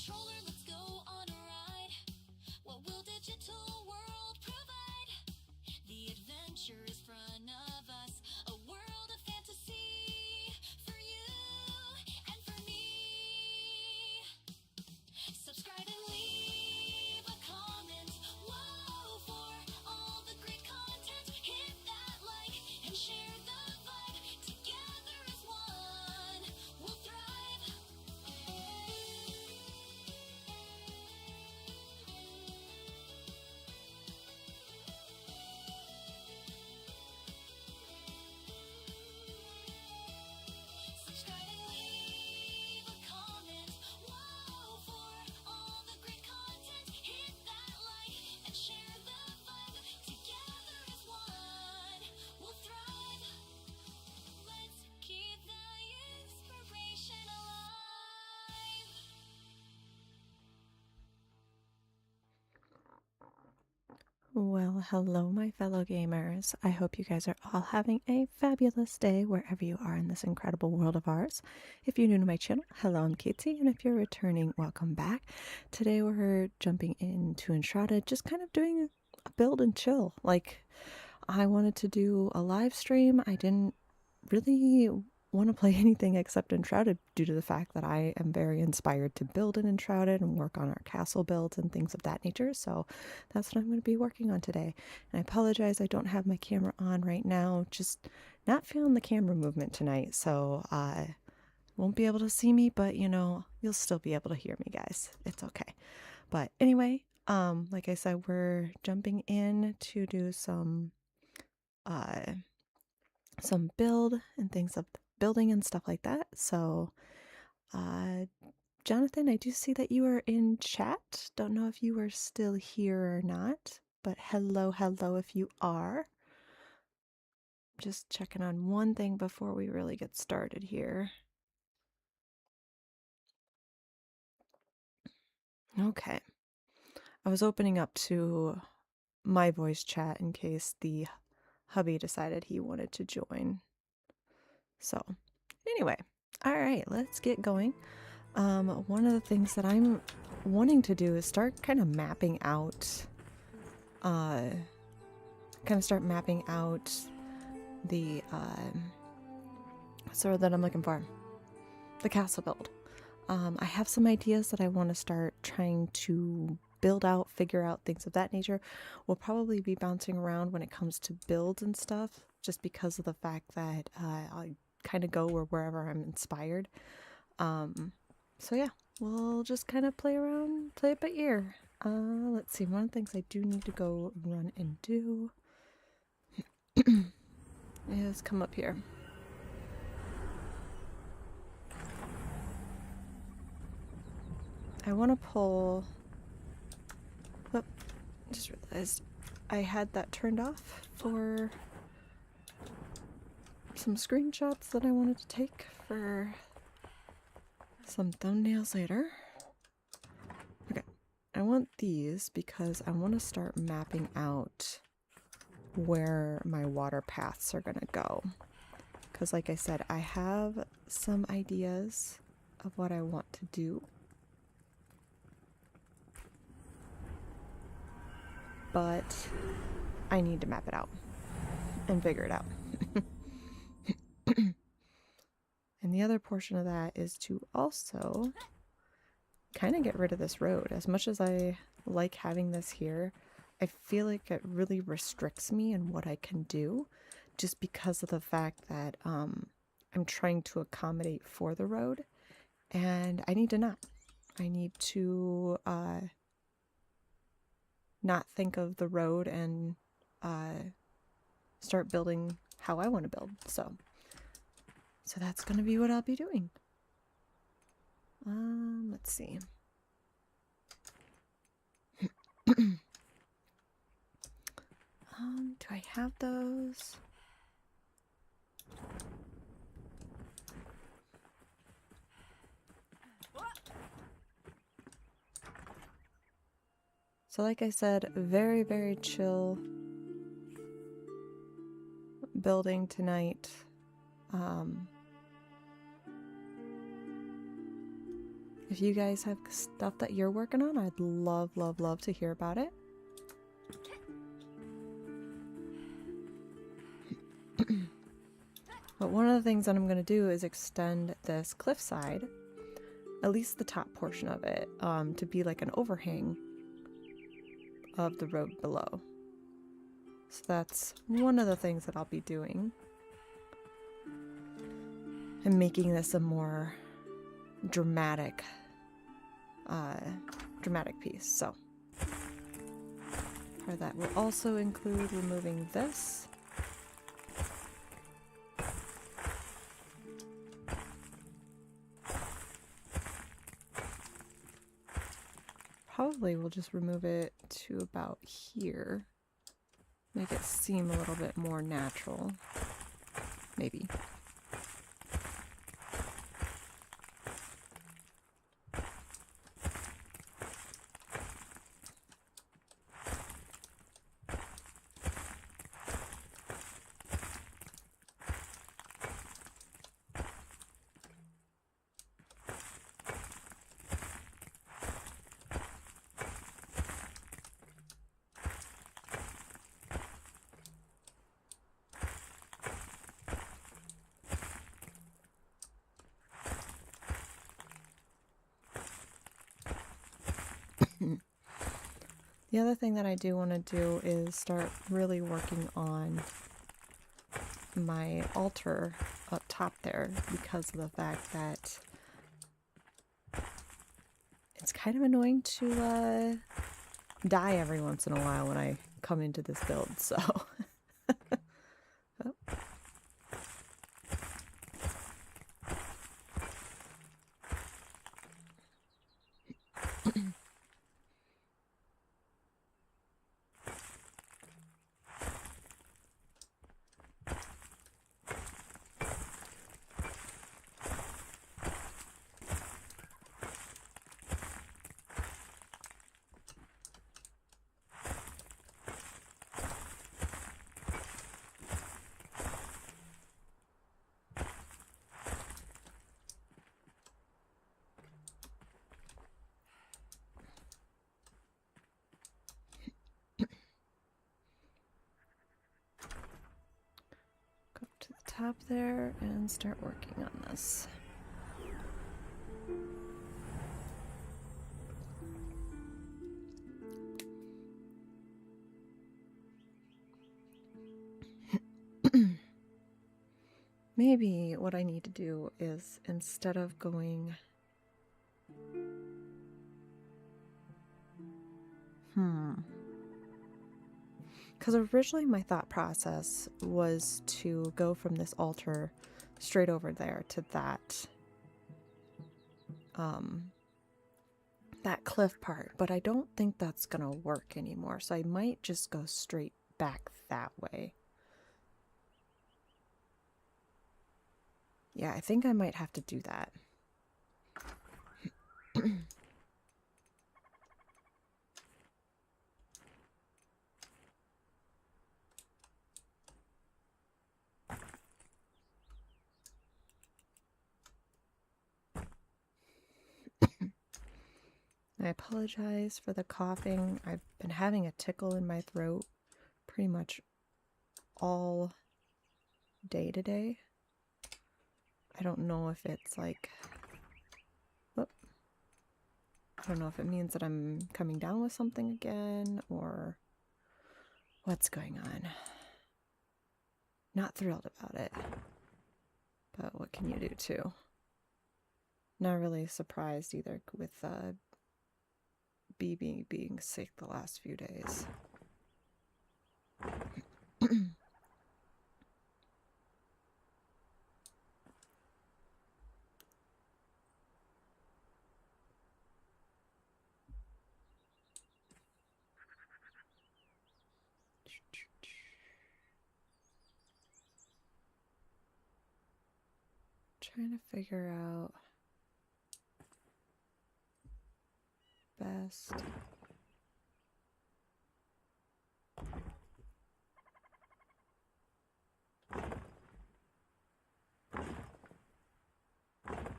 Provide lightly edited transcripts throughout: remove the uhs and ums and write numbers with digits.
controller, let's go on a ride. What will digital world provide? The adventure is front of us, a world of fantasy for you and for me. Subscribe and leave a comment. Whoa, for all the great content. Hit that like and share the vibe. Together as one, we'll thrive. Subscribe and leave a comment. Whoa, for all the great content. Hit that like and share the vibe. Together as one, we'll thrive. Let's keep the inspiration alive. Well, hello, my fellow gamers. I hope you guys are all having a fabulous day wherever you are in this incredible world of ours. If you're new to my channel, hello, I'm Katie, and if you're returning, welcome back. Today we're jumping into Enshrouded, just kind of doing a build and chill. Like, I wanted to do a live stream. I didn't really want to play anything except Enshrouded due to the fact that I am very inspired to build an Enshrouded and work on our castle builds and things of that nature. So that's what I'm going to be working on today. And I apologize, I don't have my camera on right now. Just not feeling the camera movement tonight. So won't be able to see me, but you know, you'll still be able to hear me, guys. It's okay. But anyway, like I said, we're jumping in to do some build and things of building and stuff like that. So Jonathan, I do see that you are in chat. Don't know if you are still here or not, but hello if you are. Just checking on one thing before we really get started here. Okay. I was opening up to my voice chat in case the hubby decided he wanted to join. So, anyway, all right, let's get going. One of the things that I'm wanting to do is start kind of mapping out, the, sort that I'm looking for, the castle build. I have some ideas that I want to start trying to build out, figure out, things of that nature. We'll probably be bouncing around when it comes to builds and stuff, just because of the fact that I kind of go wherever I'm inspired. So yeah, we'll just kind of play around, play it by ear. Let's see, one of the things I do need to go run and do is come up here. I want to pull... Whoop, just realized I had that turned off for some screenshots that I wanted to take for some thumbnails later. Okay, I want these because I want to start mapping out where my water paths are going to go. Because like I said, I have some ideas of what I want to do. But I need to map it out and figure it out. And the other portion of that is to also kind of get rid of this road. As much as I like having this here, I feel like it really restricts me in what I can do, just because of the fact that I'm trying to accommodate for the road, and I need to not. I need to not think of the road and start building how I want to build. So that's going to be what I'll be doing. Let's see. Do I have those? So like I said, very, very chill building tonight. If you guys have stuff that you're working on, I'd love, love, love to hear about it. But one of the things that I'm going to do is extend this cliffside, at least the top portion of it, to be like an overhang of the road below. So that's one of the things that I'll be doing. And making this a more dramatic piece. So part of that will also include removing this. Probably we'll just remove it to about here. Make it seem a little bit more natural. Maybe. The other thing that I do want to do is start really working on my altar up top there, because of the fact that it's kind of annoying to die every once in a while when I come into this build, so. Oh. Top there and start working on this. Maybe what I need to do is, instead of going because originally my thought process was to go from this altar straight over there to that that cliff part, but I don't think that's gonna work anymore, so I might just go straight back that way. Yeah, I think I might have to do that. I apologize for the coughing. I've been having a tickle in my throat pretty much all day today. I don't know if it's like, whoop. I don't know if it means that I'm coming down with something again or what's going on. Not thrilled about it, but what can you do too? Not really surprised either with BB being sick the last few days. Trying to figure out best.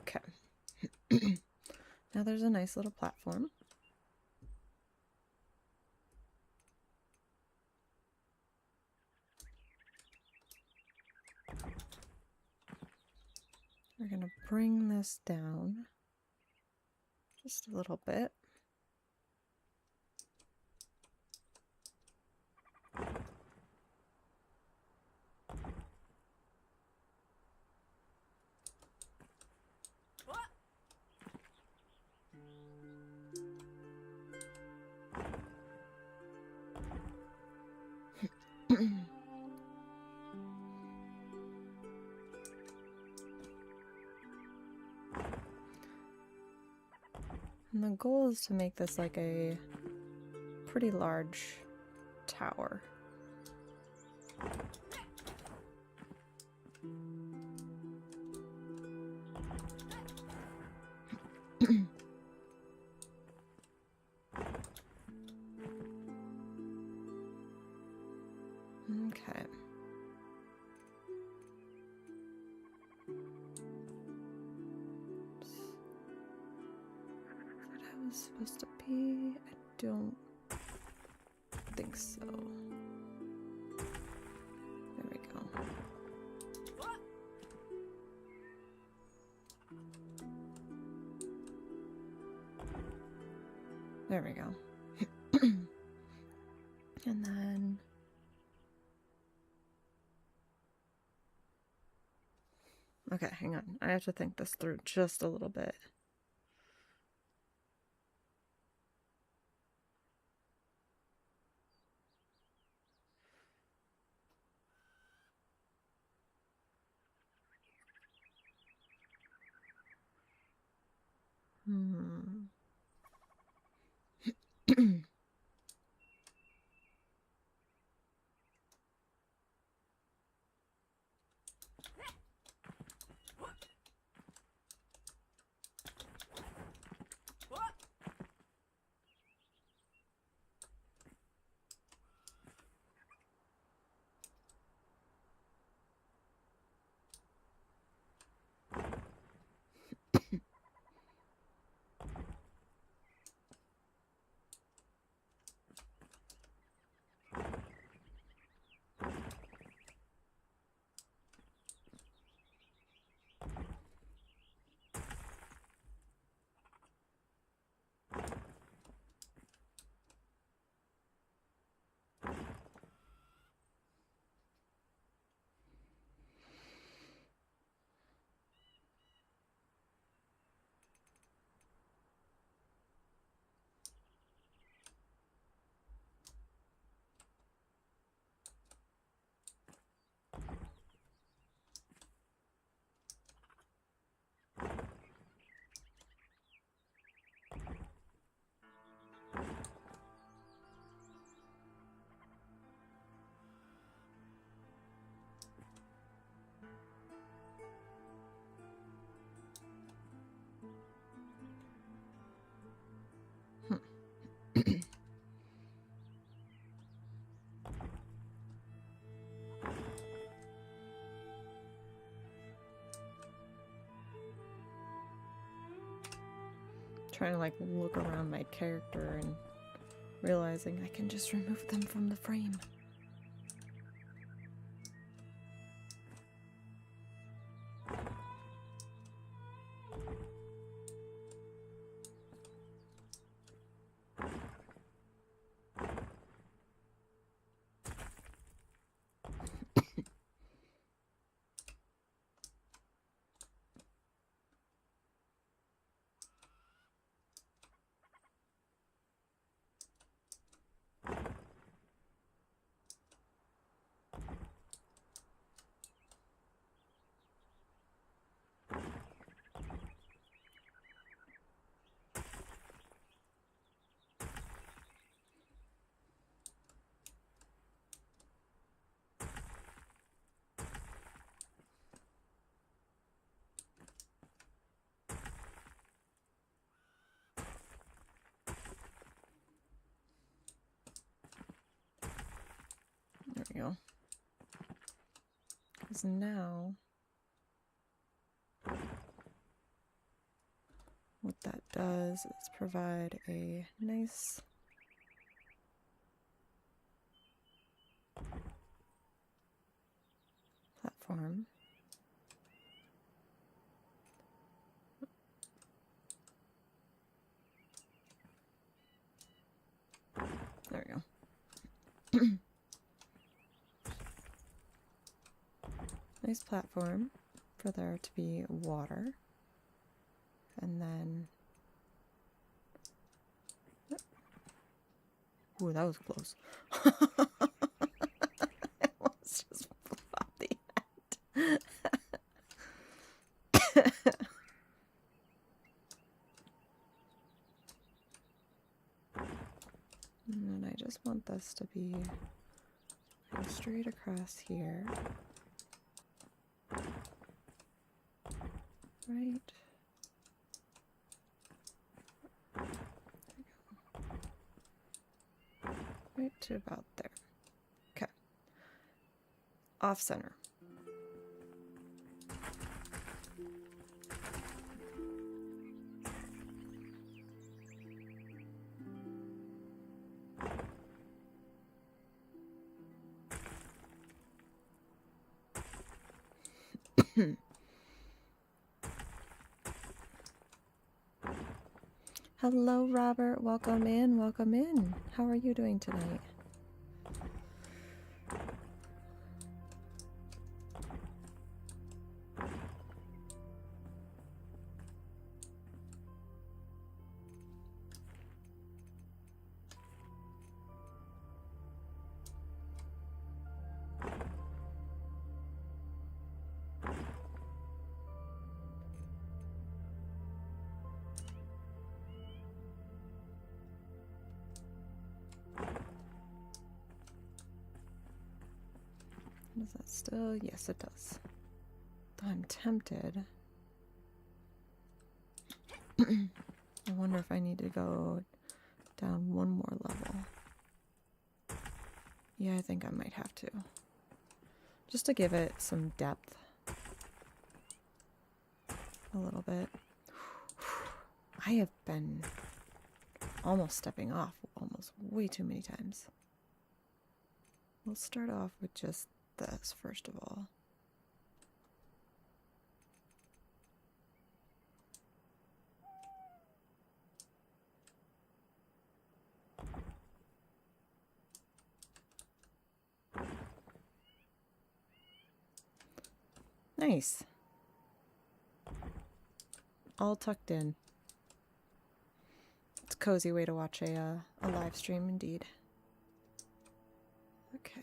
Okay. Now there's a nice little platform. We're going to bring this down just a little bit. And the goal is to make this like a pretty large tower. Okay. Is that how it's supposed to be? I don't think so. There we go. There we go. And then okay, hang on. I have to think this through just a little bit. Trying to like look around my character and realizing I can just remove them from the frame. There we go. Because now what that does is provide a nice platform. There we go. Nice platform for there to be water. And then... Ooh, that was close. It was just off the end. And I just want this to be straight across here. Right. Right to about there. Okay. Off center. Hello, Robert. Welcome in. Welcome in. How are you doing tonight? Does that still? Yes, it does. I'm tempted. I wonder if I need to go down one more level. Yeah, I think I might have to. Just to give it some depth. A little bit. I have been almost stepping off almost way too many times. We'll start off with just this first of all. Nice. All tucked in. It's a cozy way to watch a live stream indeed. Okay.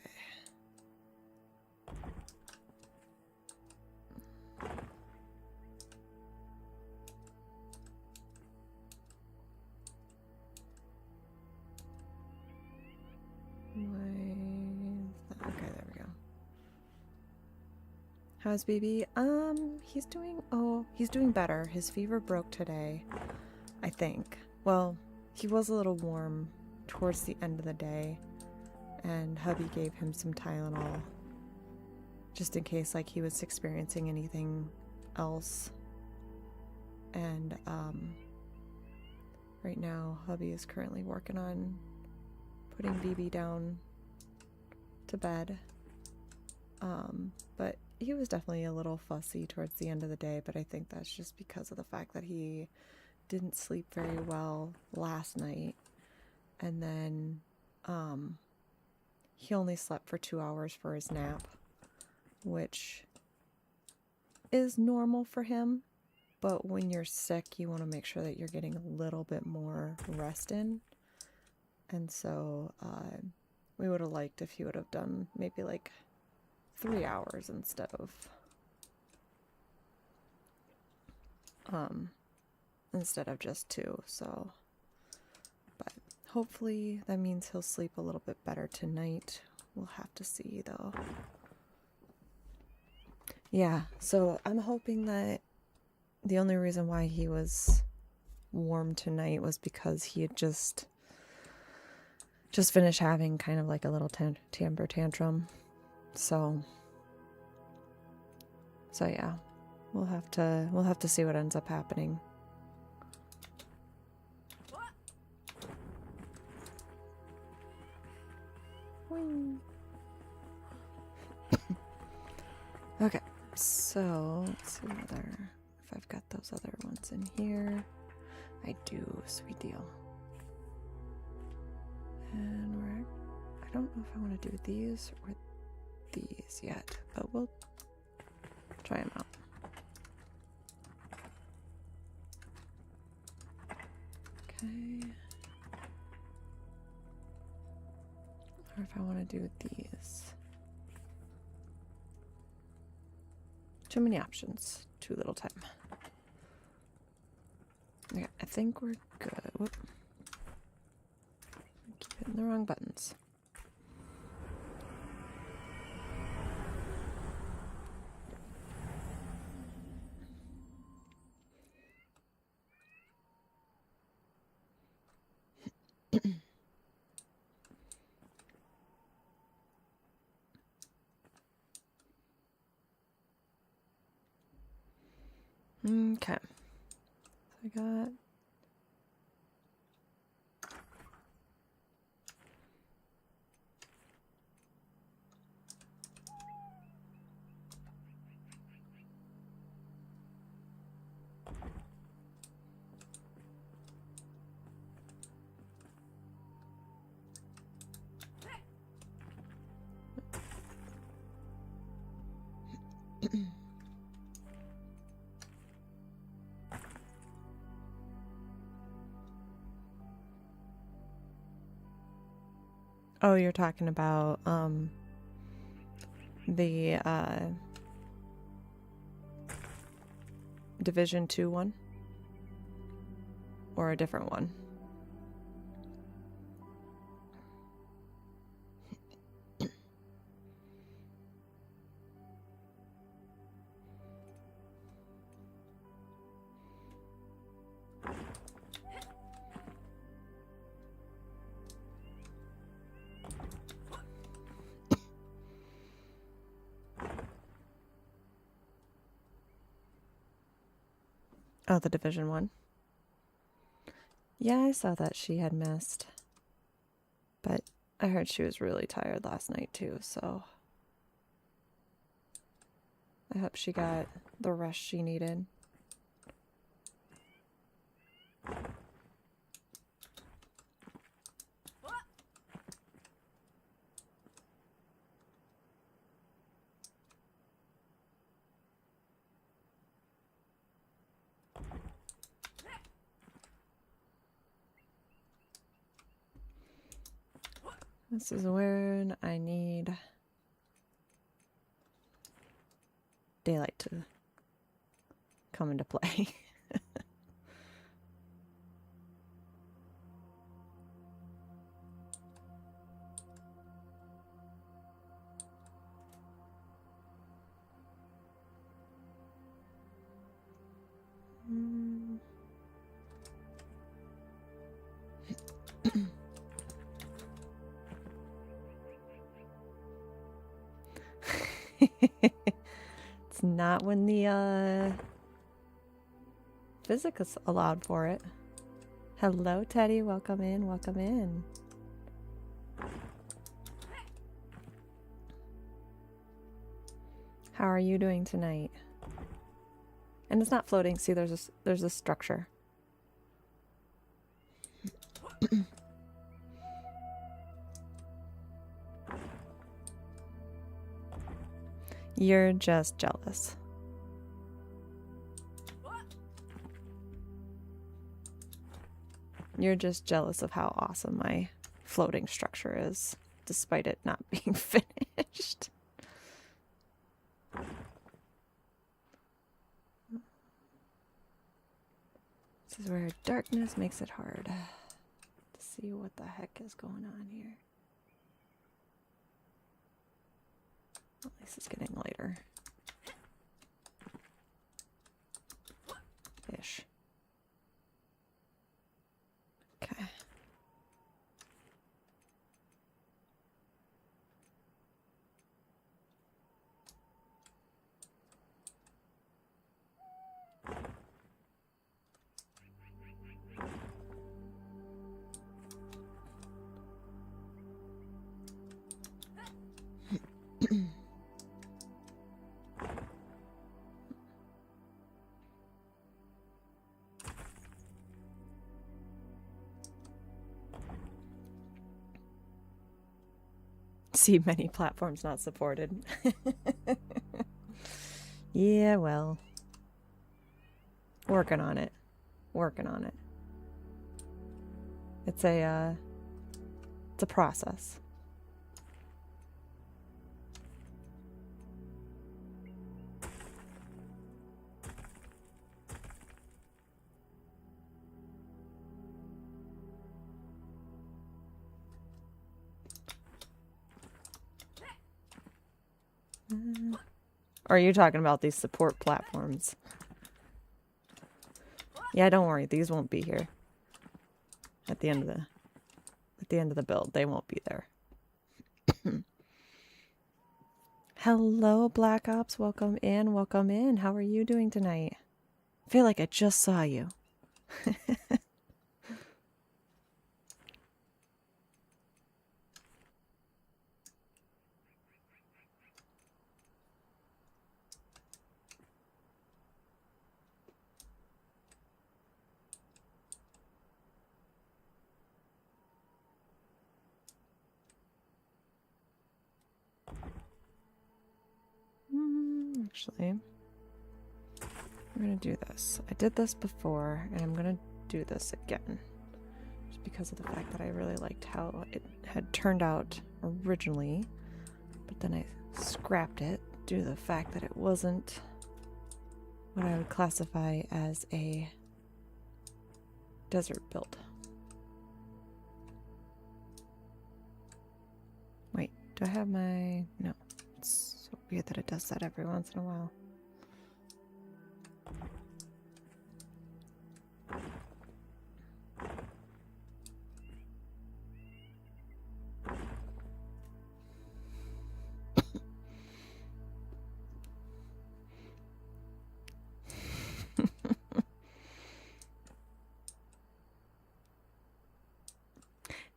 Okay, there we go. How's BB? He's doing better. His fever broke today, I think. Well, he was a little warm towards the end of the day, and hubby gave him some Tylenol just in case like he was experiencing anything else. And right now hubby is currently working on putting BB down to bed. But he was definitely a little fussy towards the end of the day, but I think that's just because of the fact that he didn't sleep very well last night. And then he only slept for 2 hours for his nap, which is normal for him. But when you're sick, you want to make sure that you're getting a little bit more rest in. And so we would have liked if he would have done maybe like 3 hours instead of just 2. So, but hopefully that means he'll sleep a little bit better tonight. We'll have to see though. Yeah, so I'm hoping that the only reason why he was warm tonight was because he had just finished having kind of like a little temper tantrum. So yeah, we'll have to see what ends up happening. Okay, so let's see whether if I've got those other ones in here. I do, sweet deal. And I don't know if I want to do these or these yet, but we'll try them out. Okay. Or if I want to do these. Too many options. Too little time. Okay, I think we're good. Whoop. Keep hitting the wrong buttons. Okay. So I got oh, you're talking about the Division 2 one? Or a different one? Oh, the Division 1. Yeah, I saw that she had missed. But I heard she was really tired last night too, so I hope she got the rest she needed. This is when I need daylight to come into play. It's not when the physics is allowed for it. Hello, Teddy. Welcome in. Welcome in. How are you doing tonight? And it's not floating. See, there's a structure. You're just jealous. You're just jealous of how awesome my floating structure is, despite it not being finished. This is where darkness makes it hard to see what the heck is going on here. At least it's getting lighter. Ish. Okay. See many platforms not supported. Yeah, well. Working on it. Working on it. It's a process. Or are you talking about these support platforms? Yeah, don't worry. These won't be here. At the end of the build, they won't be there. Hello, Black Ops. Welcome in. Welcome in. How are you doing tonight? I feel like I just saw you. Actually, I'm gonna do this. I did this before, and I'm gonna do this again. Just because of the fact that I really liked how it had turned out originally. But then I scrapped it due to the fact that it wasn't what I would classify as a desert build. Wait, do I have my... No. It's so weird that it does that every once in a while.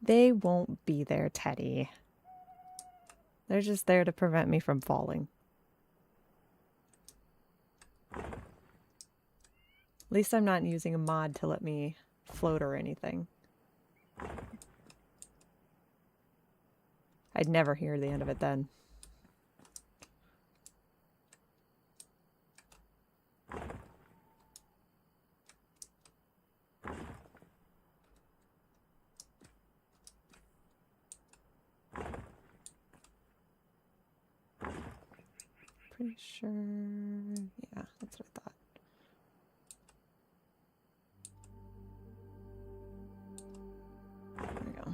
They won't be there, Teddy. They're just there to prevent me from falling. At least I'm not using a mod to let me float or anything. I'd never hear the end of it then. Pretty sure... Yeah, that's what I thought. There we go.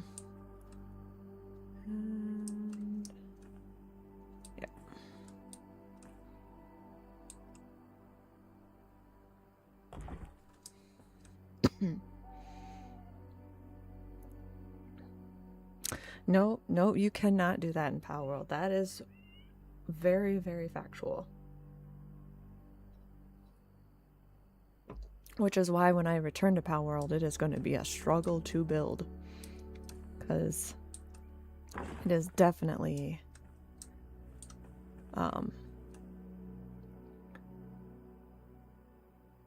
And... yeah. No, no, you cannot do that in Power World. That is very, very factual. Which is why when I return to Power World, it is going to be a struggle to build. Because it is definitely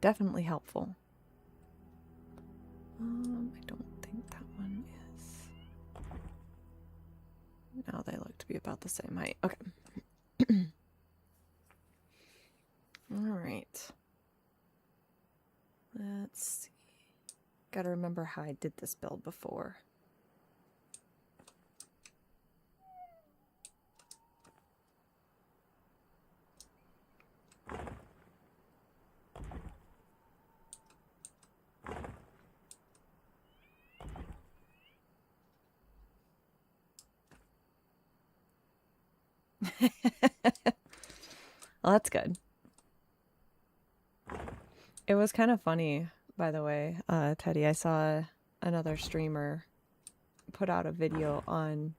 definitely helpful. I don't think that one is... No, they look to be about the same height. Okay. Alright. Let's see. Gotta remember how I did this build before. Well, that's good. It was kind of funny, by the way, Teddy. I saw another streamer put out a video on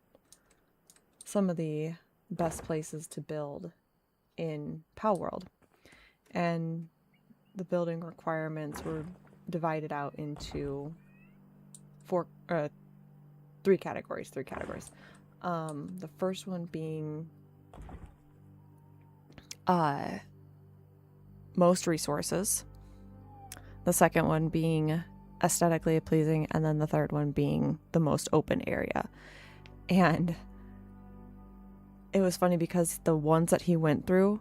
some of the best places to build in Power World. And the building requirements were divided out into three categories. The first one being most resources. The second one being aesthetically pleasing, and then the third one being the most open area. And it was funny because the ones that he went through,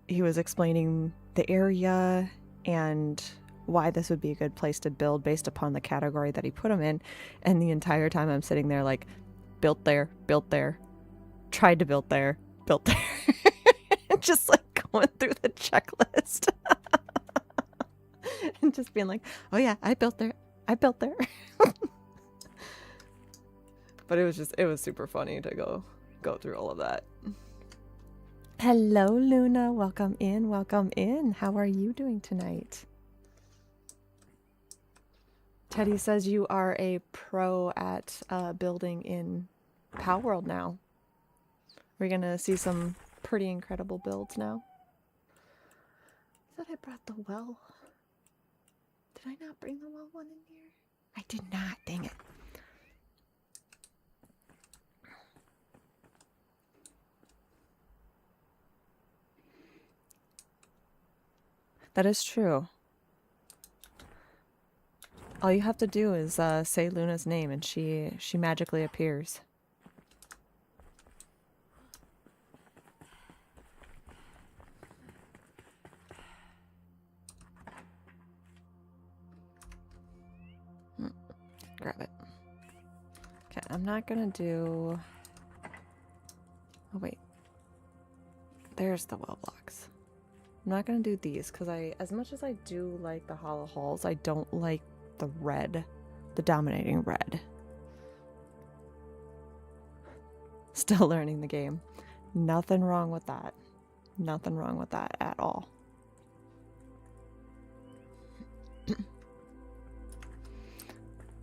he was explaining the area and why this would be a good place to build based upon the category that he put them in. And the entire time I'm sitting there like, built there, tried to build there, built there. Just like going through the checklist. And just being like, oh yeah, I built there. But it was super funny to go through all of that. Hello, Luna. Welcome in. How are you doing tonight? Teddy says you are a pro at building in Pow World now. We're gonna see some pretty incredible builds now. I thought I brought the well. Did I not bring the well one in here? I did not, dang it. That is true. All you have to do is say Luna's name and she magically appears. Grab it. Okay, I'm not gonna do... Oh wait. There's the well blocks. I'm not gonna do these because as much as I do like the hollow halls, I don't like the red, the dominating red. Still learning the game. Nothing wrong with that. Nothing wrong with that at all.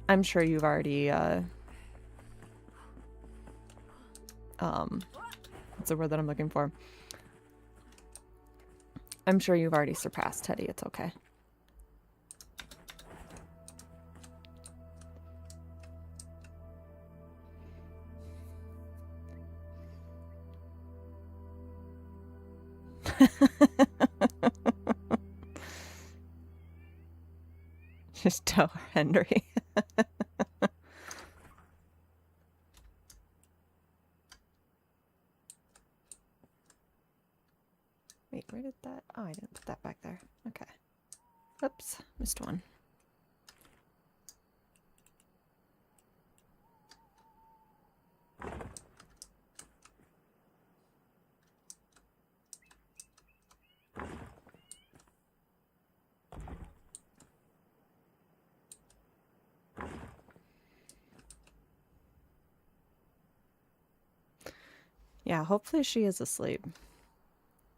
I'm sure you've already, what's the word that I'm looking for? I'm sure you've already surpassed Teddy. It's okay. Just tell Henry. Wait, where did that... Oh, I didn't put that back there. Okay. Oops, missed one. Yeah, hopefully she is asleep.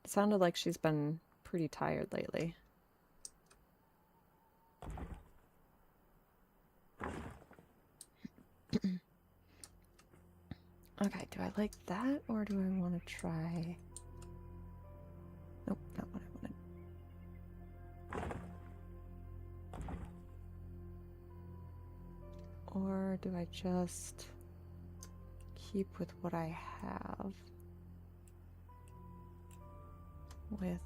It sounded like she's been pretty tired lately. Okay, do I like that or do I want to try... Nope, not what I wanted. Or do I just keep with what I have? With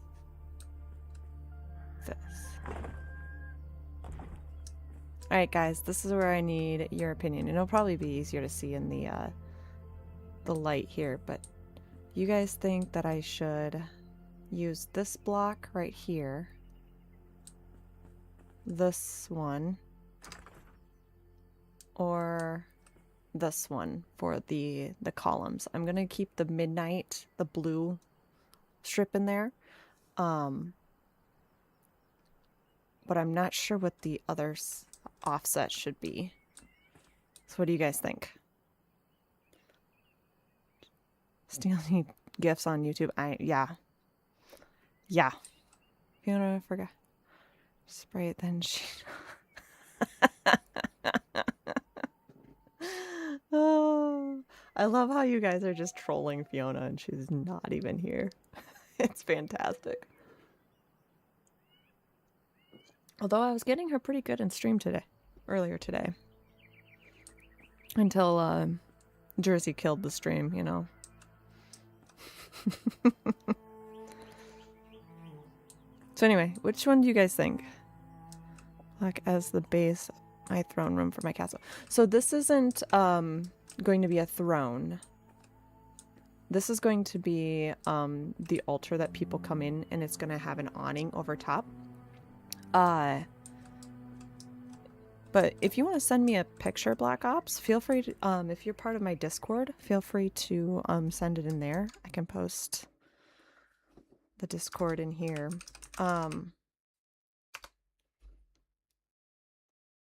this. Alright guys, this is where I need your opinion. And it'll probably be easier to see in the light here, but you guys think that I should use this block right here, this one, or this one for the columns? I'm gonna keep the midnight, the blue strip in there, but I'm not sure what the other offset should be. So what do you guys think? Stealing gifts on YouTube. Yeah. Fiona forgot. Spray it then she... Oh, I love how you guys are just trolling Fiona and she's not even here. It's fantastic. Although I was getting her pretty good in stream earlier today. Until Jersey killed the stream, you know. So anyway, which one do you guys think? Like as the base, my throne room for my castle. So this isn't going to be a throne. This is going to be the altar that people come in, and it's going to have an awning over top. But if you want to send me a picture, Black Ops, feel free to, if you're part of my Discord, feel free to send it in there. I can post the Discord in here.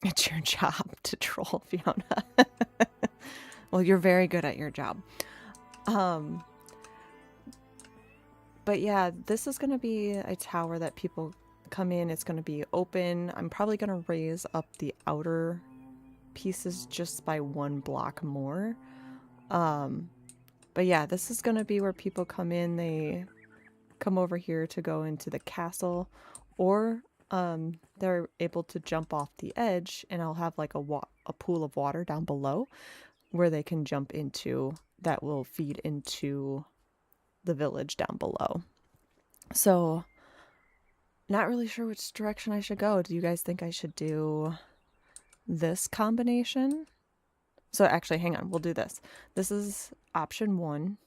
It's your job to troll, Fiona. Well, you're very good at your job. But yeah, this is going to be a tower that people come in. It's going to be open. I'm probably going to raise up the outer pieces just by 1 block more. But yeah, this is going to be where people come in. They come over here to go into the castle, or they're able to jump off the edge, and I'll have like a pool of water down below where they can jump into that will feed into the village down below. So not really sure which direction I should go. Do you guys think I should do this combination? So actually, hang on, we'll do this. This is option 1.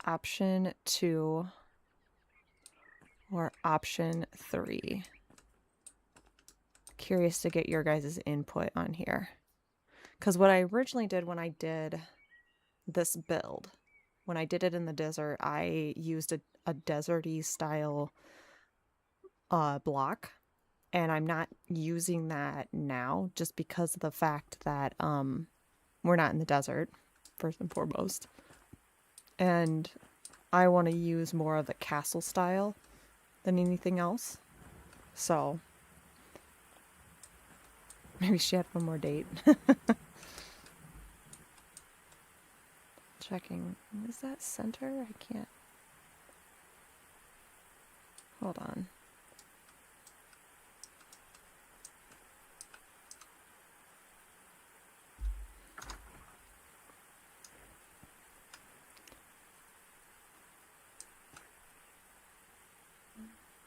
Option 2. Or option 3. Curious to get your guys' input on here. Because what I originally did when I did this build, when I did it in the desert, I used a deserty style block. And I'm not using that now just because of the fact that we're not in the desert, first and foremost. And I want to use more of the castle style than anything else. So maybe she had one more date. Checking. Is that center? I can't. Hold on.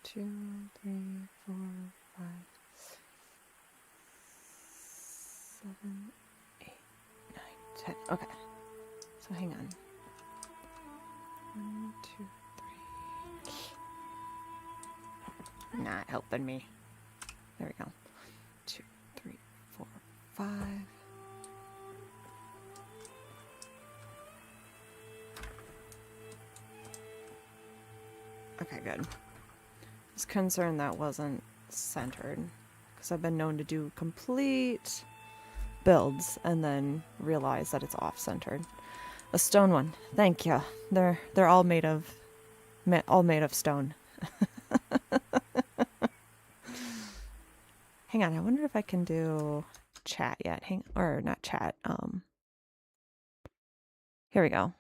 Two, 3, 4, 5, 7, 8, 9, 10. Okay. So hang on. 1, 2, 3. Not helping me. There we go. 2, 3, 4, 5. Okay, good. I was concerned that wasn't centered, because I've been known to do complete builds and then realize that it's off-centered. A stone one. Thank you. They're all made of stone. Hang on, I wonder if I can do chat yet. Or not chat. Here we go.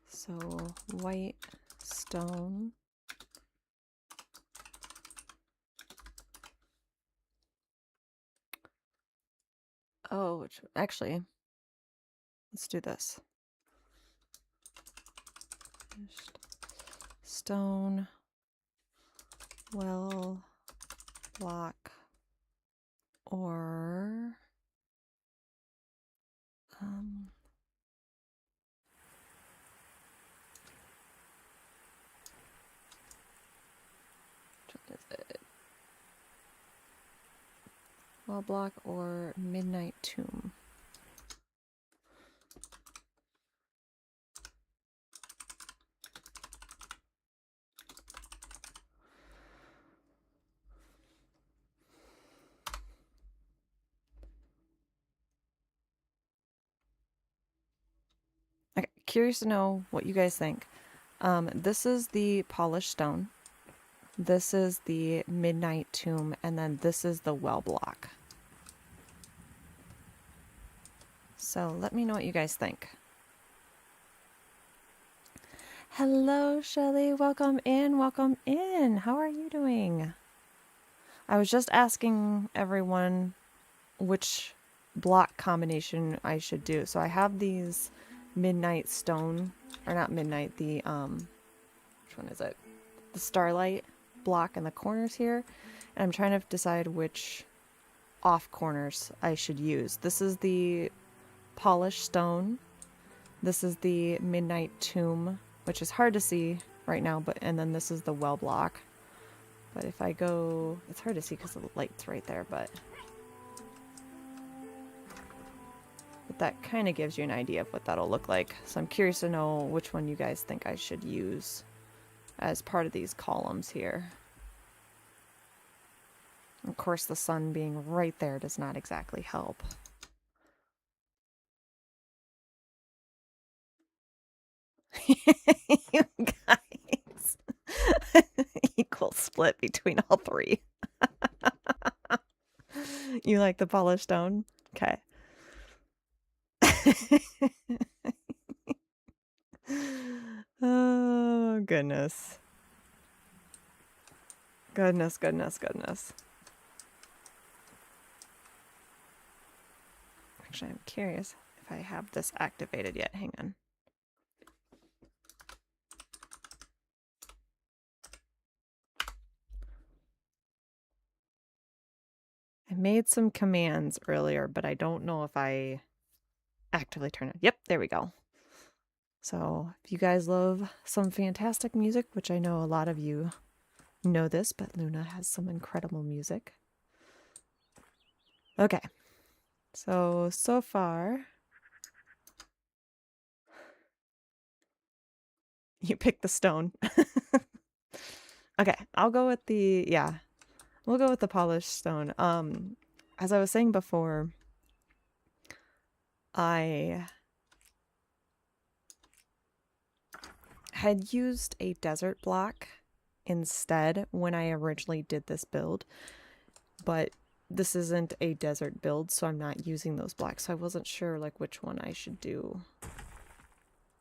So white stone. Oh, actually, let's do this. Stone, well, block, or what is it? Well, block or midnight tomb. Okay, curious to know what you guys think. This is the polished stone. This is the midnight tomb, and then this is the well block. So let me know what you guys think. Hello, Shelly. Welcome in. Welcome in. How are you doing? I was just asking everyone which block combination I should do. So I have these midnight stone, or not midnight, the which one is it? The starlight block in the corners here. And I'm trying to decide which off corners I should use. This is the polished stone. This is the midnight tomb, which is hard to see right now, and then this is the well block. But if I go, it's hard to see because the light's right there, but that kind of gives you an idea of what that'll look like. So I'm curious to know which one you guys think I should use as part of these columns here. Of course, the sun being right there does not exactly help. You guys. Equal split between all three. You like the polished stone? Okay. Oh, goodness. Goodness, goodness, goodness. Actually, I'm curious if I have this activated yet. Hang on. I made some commands earlier, but I don't know if I actively turn it. Yep, there we go. So if you guys love some fantastic music, which I know a lot of you know this, but Luna has some incredible music. Okay. So far, you picked the stone. Okay, I'll go with the, yeah, we'll go with the polished stone. As I was saying before, I had used a desert block instead when I originally did this build, but this isn't a desert build, so I'm not using those blocks, so I wasn't sure like which one I should do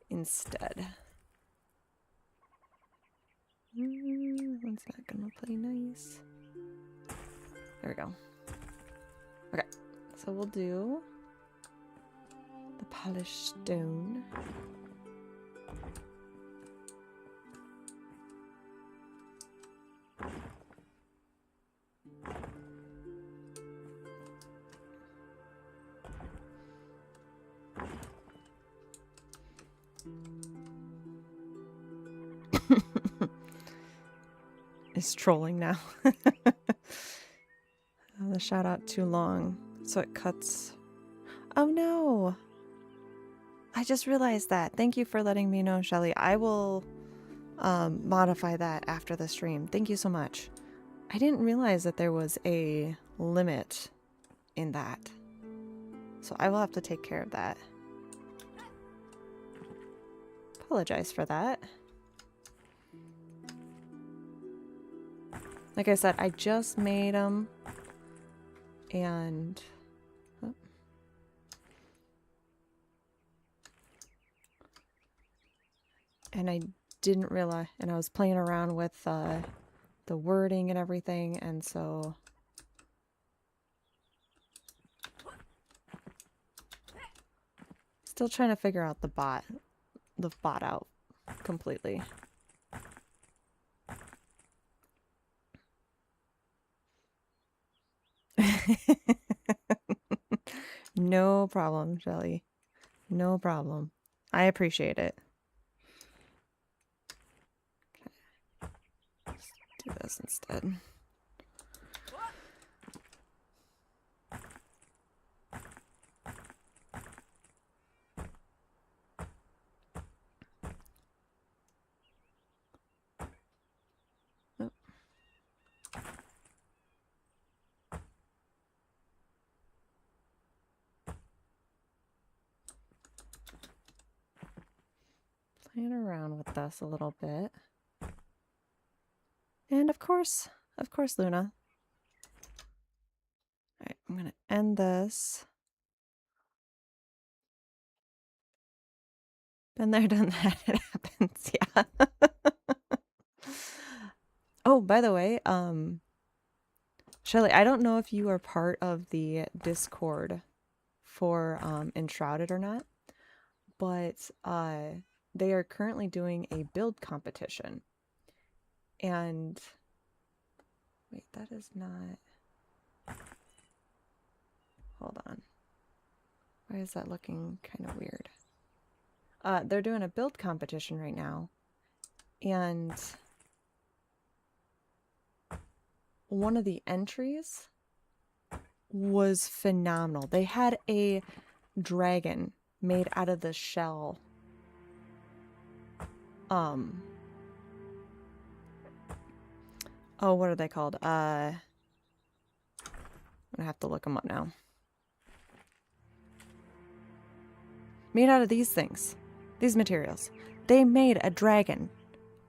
instead. One's not gonna play nice. There we go. Okay, so we'll do the polished stone. Is trolling now. The shout out too long, so it cuts. Oh no! I just realized that. Thank you for letting me know, Shelly. I will modify that after the stream. Thank you so much. I didn't realize that there was a limit in that, so I will have to take care of that. Apologize for that. Like I said, I just made them, and oh. And I didn't realize, and I was playing around with the wording and everything, and so still trying to figure out the bot out completely. No problem, Shelly. No problem. I appreciate it. Okay. Let's do this instead. Oh. Playing around with this a little bit. And of course, Luna. All right, I'm gonna end this. Been there, done that. It happens, yeah. Oh, by the way, Shelly, I don't know if you are part of the Discord for Enshrouded or not, but they are currently doing a build competition. And Wait, that is not... Hold on. Why is that looking kind of weird? They're doing a build competition right now. And one of the entries was phenomenal. They had a dragon made out of the shell. Oh, what are they called? I'm gonna have to look them up now. Made out of these things. These materials. They made a dragon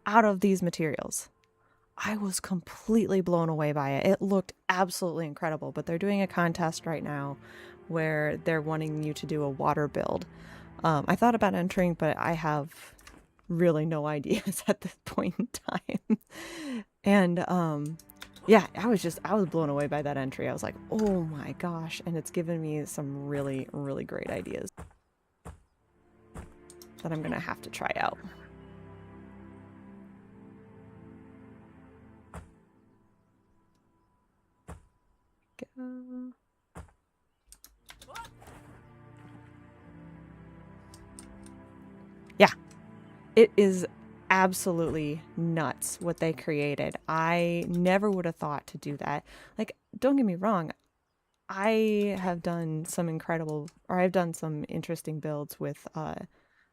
out of these materials. I was completely blown away by it. It looked absolutely incredible, but they're doing a contest right now where they're wanting you to do a water build. I thought about entering, but I have really no ideas at this point in time. And yeah, I was blown away by that entry. I was like, oh my gosh. And it's given me some really, really great ideas that I'm gonna have to try out. Go. Yeah, it is absolutely nuts what they created. I never would have thought to do that. Like, don't get me wrong, I have done some incredible, or I've done some interesting builds with, I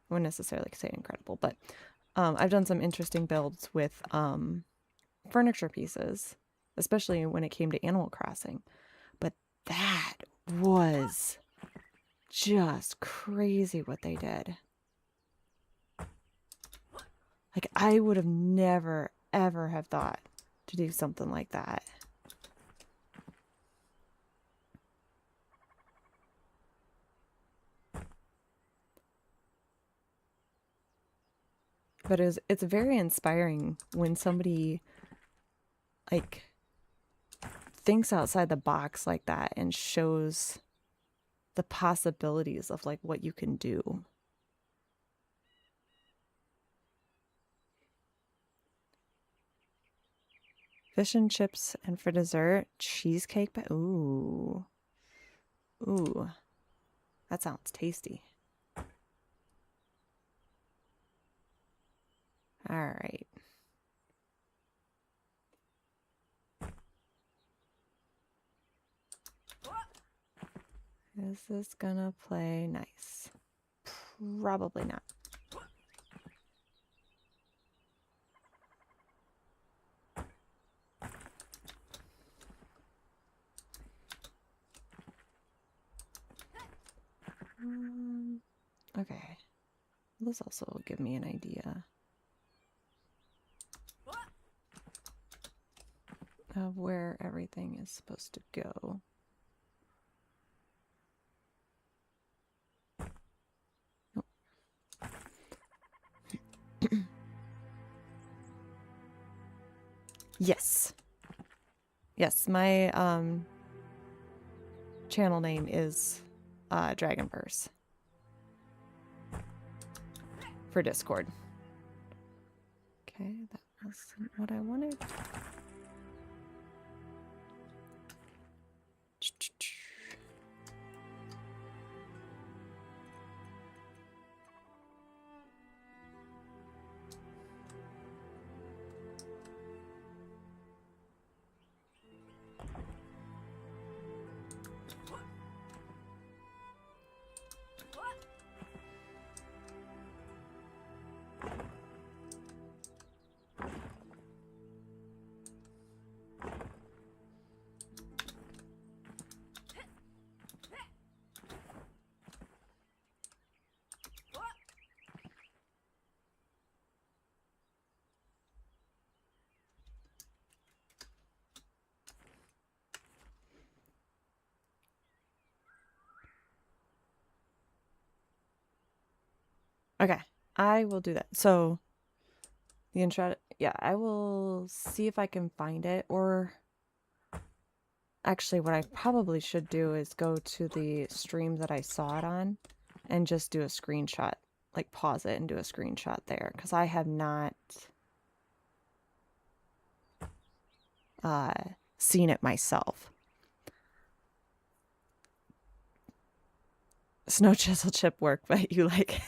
wouldn't necessarily say incredible, but I've done some interesting builds with furniture pieces, especially when it came to Animal Crossing. But that was just crazy what they did. Like, I would have never, ever have thought to do something like that. But it's very inspiring when somebody, like, thinks outside the box like that and shows the possibilities of, like, what you can do. Fish and chips, and for dessert, cheesecake. Ooh. Ooh. That sounds tasty. All right. Is this gonna play nice? Probably not. Okay. This also will give me an idea of where everything is supposed to go. Yes. Yes, my channel name is Dragonverse for Discord. Okay, that wasn't what I wanted. Okay, I will do that. So, the Enshrouded, yeah, I will see if I can find it, or actually what I probably should do is go to the stream that I saw it on and just do a screenshot, like pause it and do a screenshot there, because I have not seen it myself. Snow chisel chip work, but you like...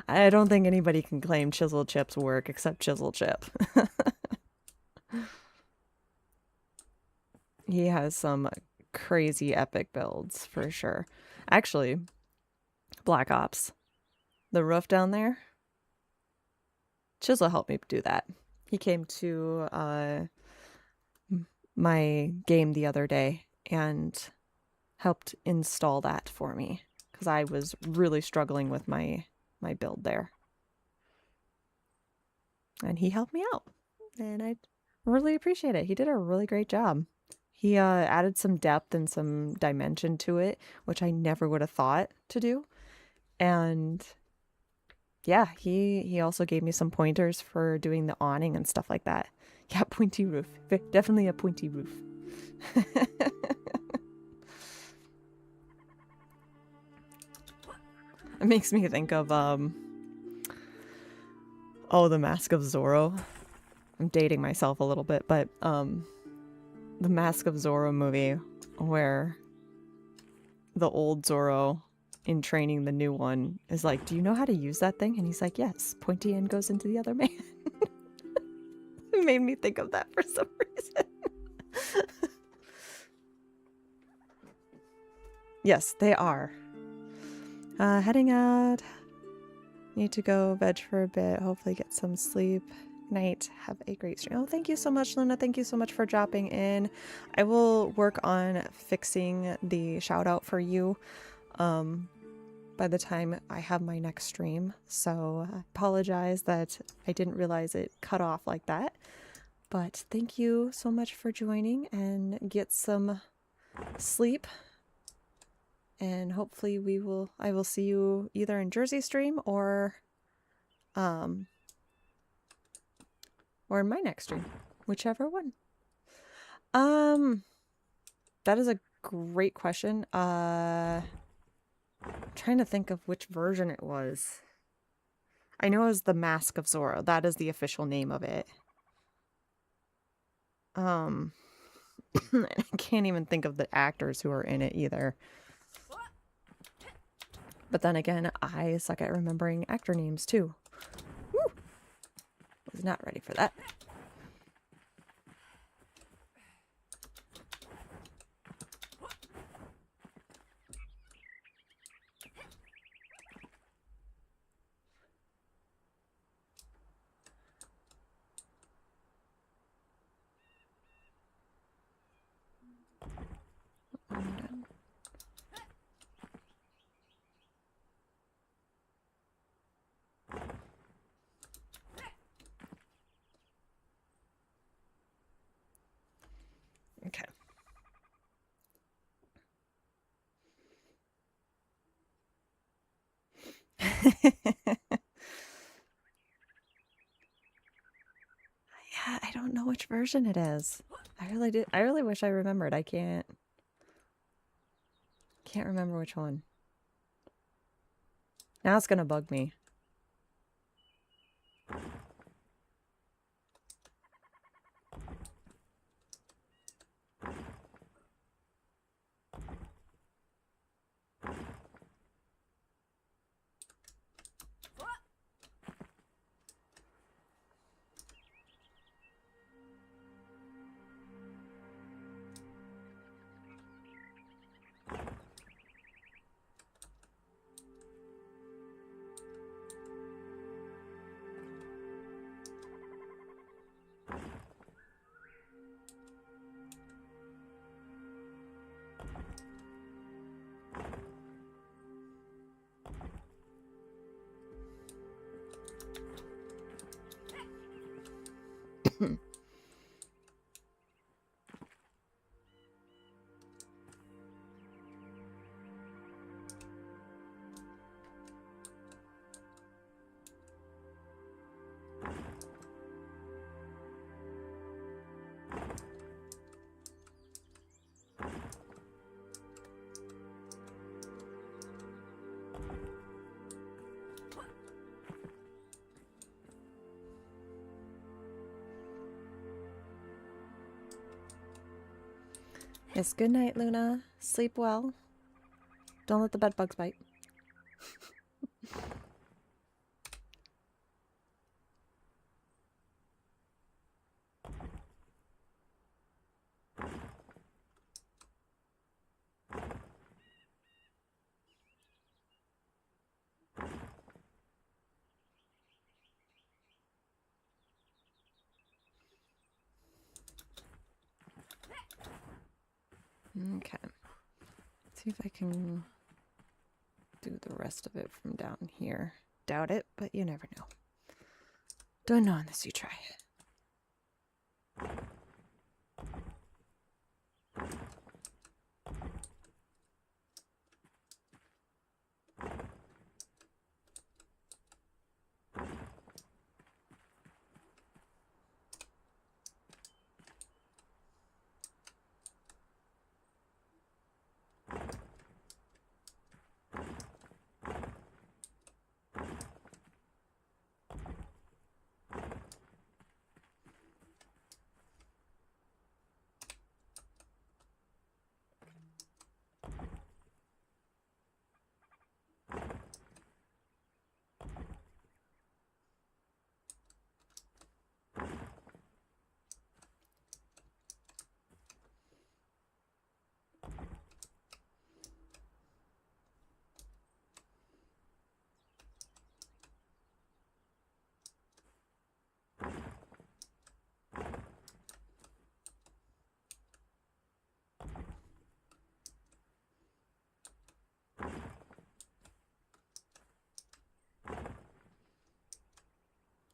I don't think anybody can claim chisel chips work except chisel chip. He has some crazy epic builds for sure. Actually, Black Ops, the roof down there, Chisel helped me do that. He came to my game the other day and helped install that for me because I was really struggling with my build there. And he helped me out, and I really appreciate it. He did a really great job. He added some depth and some dimension to it, which I never would have thought to do. And yeah, he also gave me some pointers for doing the awning and stuff like that. Yeah, pointy roof. Definitely a pointy roof. It makes me think of, oh, The Mask of Zorro. I'm dating myself a little bit, but, the Mask of Zorro movie where the old Zorro in training the new one is like, do you know how to use that thing? And he's like, yes, pointy end goes into the other man. It made me think of that for some reason. Yes, they are. Heading out. Need to go veg for a bit. Hopefully get some sleep. Night. Have a great stream. Oh, thank you so much, Luna. Thank you so much for dropping in. I will work on fixing the shout out for you by the time I have my next stream. So I apologize that I didn't realize it cut off like that. But thank you so much for joining, and get some sleep. And hopefully I will see you either in Jersey stream or in my next stream, whichever one. That is a great question. Trying to think of which version it was. I know it was The Mask of Zorro. That is the official name of it. I can't even think of the actors who are in it either. But then again, I suck at remembering actor names too. Woo! Was not ready for that. Okay. Yeah, I don't know which version it is. I really wish I remembered. I can't remember which one. Now it's gonna bug me. Yes, good night, Luna. Sleep well. Don't let the bed bugs bite. Okay. Let's see if I can do the rest of it from down here. Doubt it, but you never know. Don't know unless you try.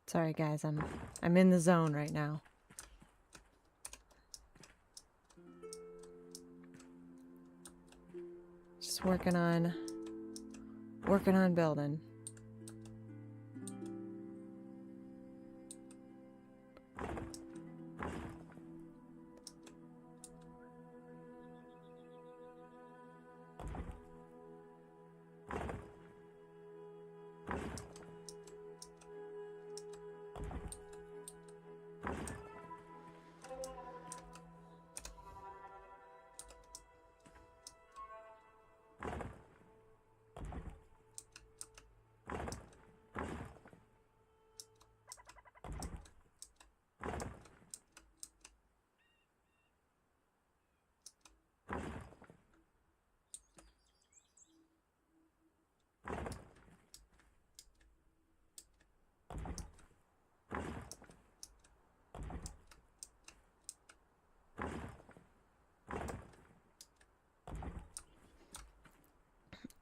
Sorry guys, I'm in the zone right now. Just working on building.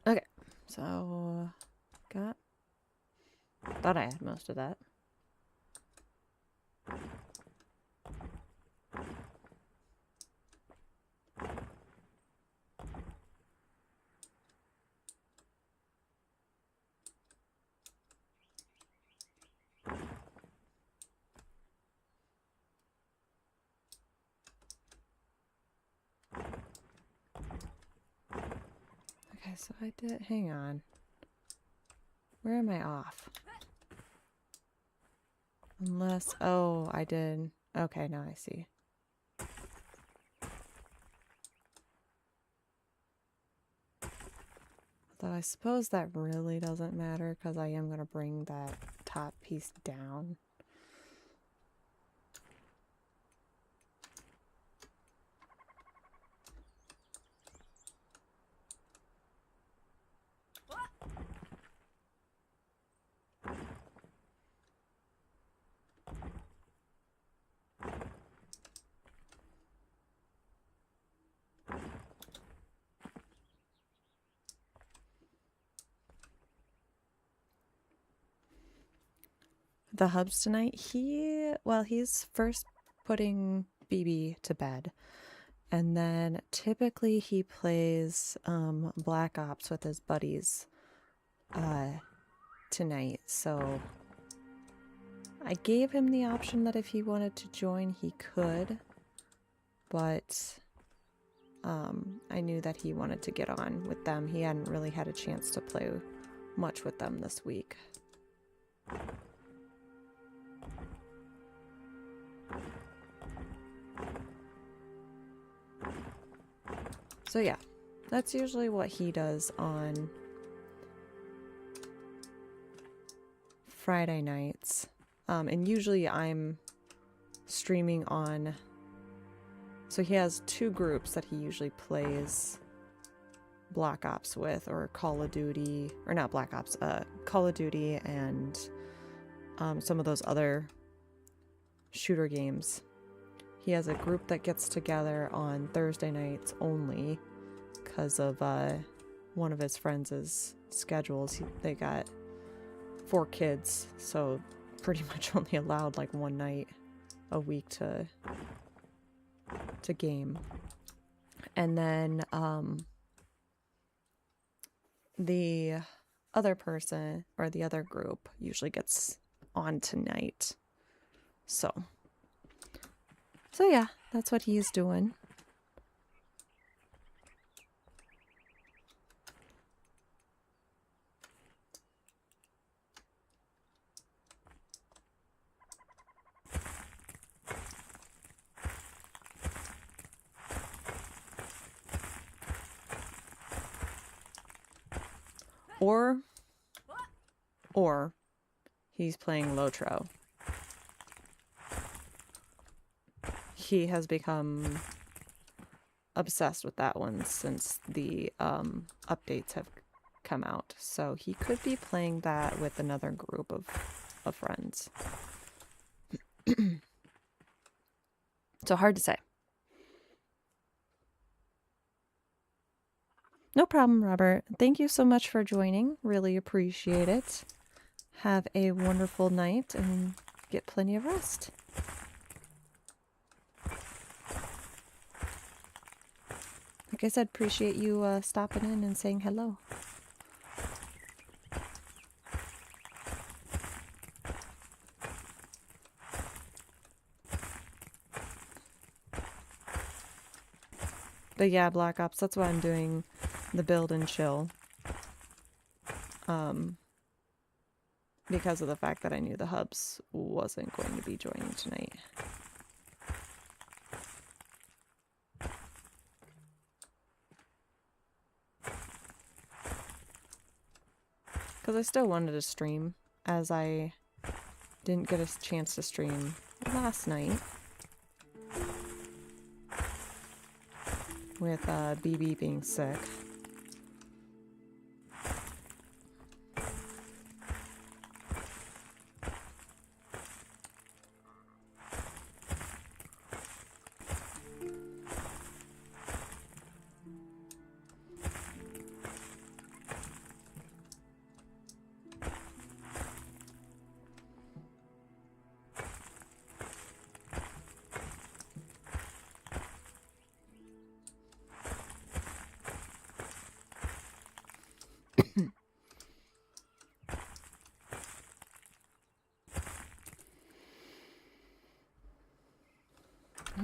Okay, so thought I had most of that. Okay, so I did, hang on. Where am I off? Unless, oh, I did. Okay, now I see. Though I suppose that really doesn't matter because I am going to bring that top piece down. The hubs tonight, he's first putting BB to bed, and then typically he plays Black Ops with his buddies tonight, so I gave him the option that if he wanted to join he could, but I knew that he wanted to get on with them. He hadn't really had a chance to play much with them this week. So yeah, that's usually what he does on Friday nights. And usually I'm streaming on... So he has two groups that he usually plays Black Ops with, or Call of Duty, or not Black Ops, Call of Duty and some of those other shooter games. He has a group that gets together on Thursday nights only because of one of his friends' schedules. They got 4 kids, so pretty much only allowed like one night a week to game. And then the other person, or the other group, usually gets on tonight. So yeah, that's what he's doing. Or he's playing Lotro. He has become obsessed with that one since the updates have come out. So he could be playing that with another group of friends. So hard to say. No problem, Robert. Thank you so much for joining. Really appreciate it. Have a wonderful night and get plenty of rest. Like I said, appreciate you stopping in and saying hello. But yeah, Black Ops, that's why I'm doing the build and chill. Because of the fact that I knew the hubs wasn't going to be joining tonight. Because I still wanted to stream, as I didn't get a chance to stream last night. With BB being sick.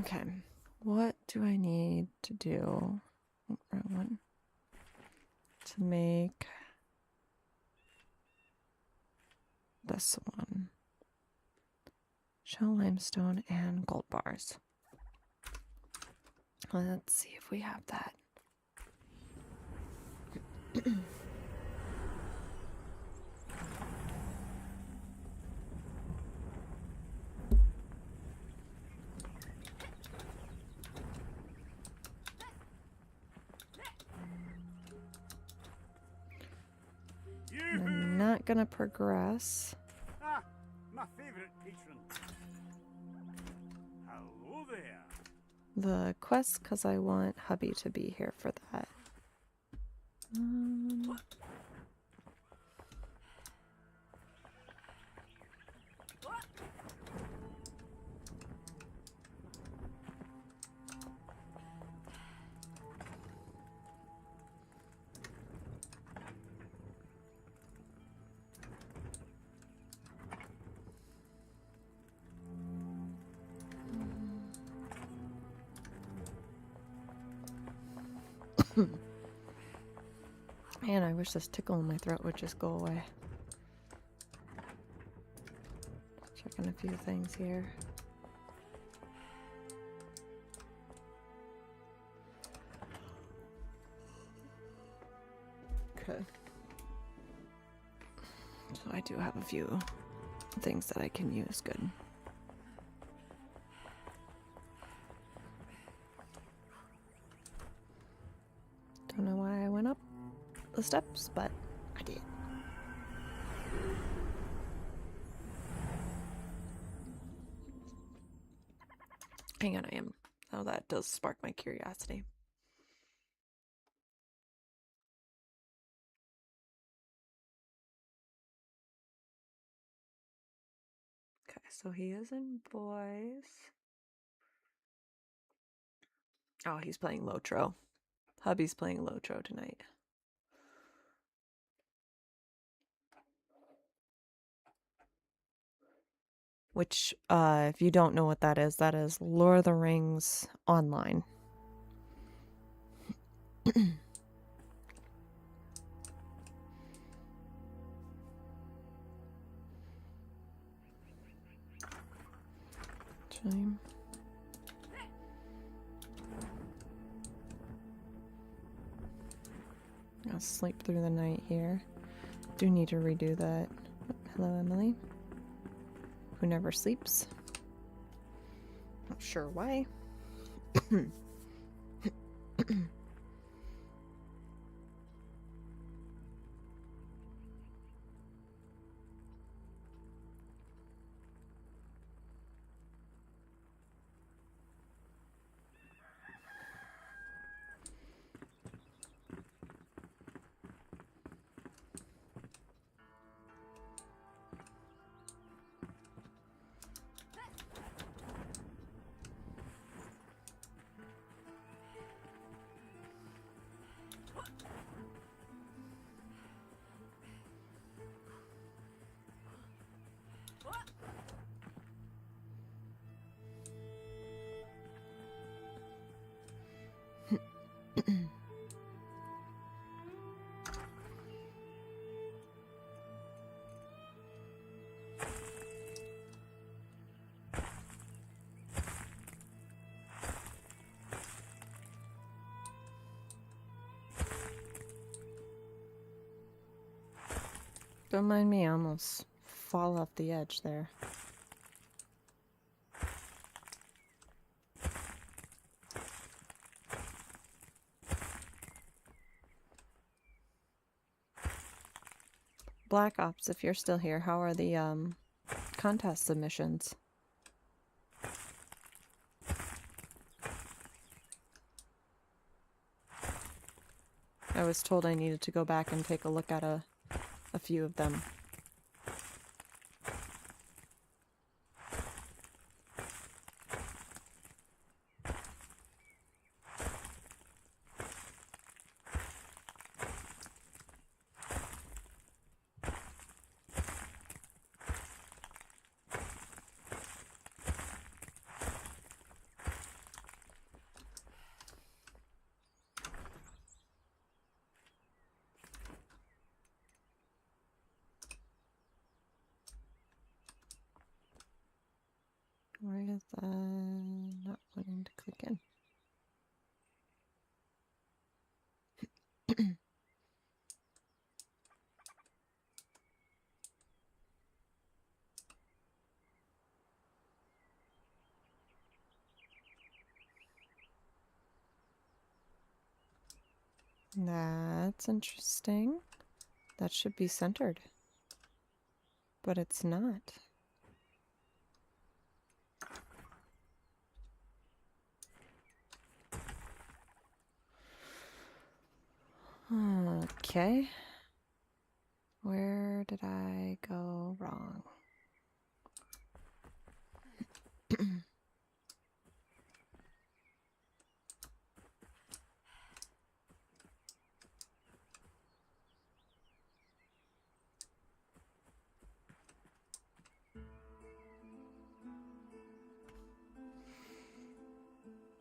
Okay, what do I need to do? Oh, wrong one. To make this one. Shell limestone and gold bars. Let's see if we have that. I'm not gonna progress. Ah, my favorite patron. Hello there. The quest because I want hubby to be here for that. Man, I wish this tickle in my throat would just go away. Checking a few things here. Okay. So I do have a few things that I can use. Good. Don't know why I went up the steps, but I did. Hang on, I am. Oh, that does spark my curiosity. Okay, so he is in voice. Oh, he's playing Lotro. Hubby's playing Lotro tonight. Which, if you don't know what that is Lord of the Rings Online. Chime. I'll sleep through the night here. Do need to redo that. Hello, Emily. Who never sleeps. Not sure why. Don't mind me, I almost fall off the edge there. Black Ops, if you're still here, how are the contest submissions? I was told I needed to go back and take a look at a few of them. Why is that not wanting to click in? That's interesting. That should be centered. But it's not. Okay. Where did I go wrong?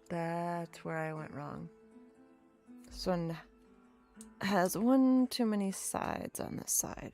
That's where I went wrong. This one has one too many sides on this side.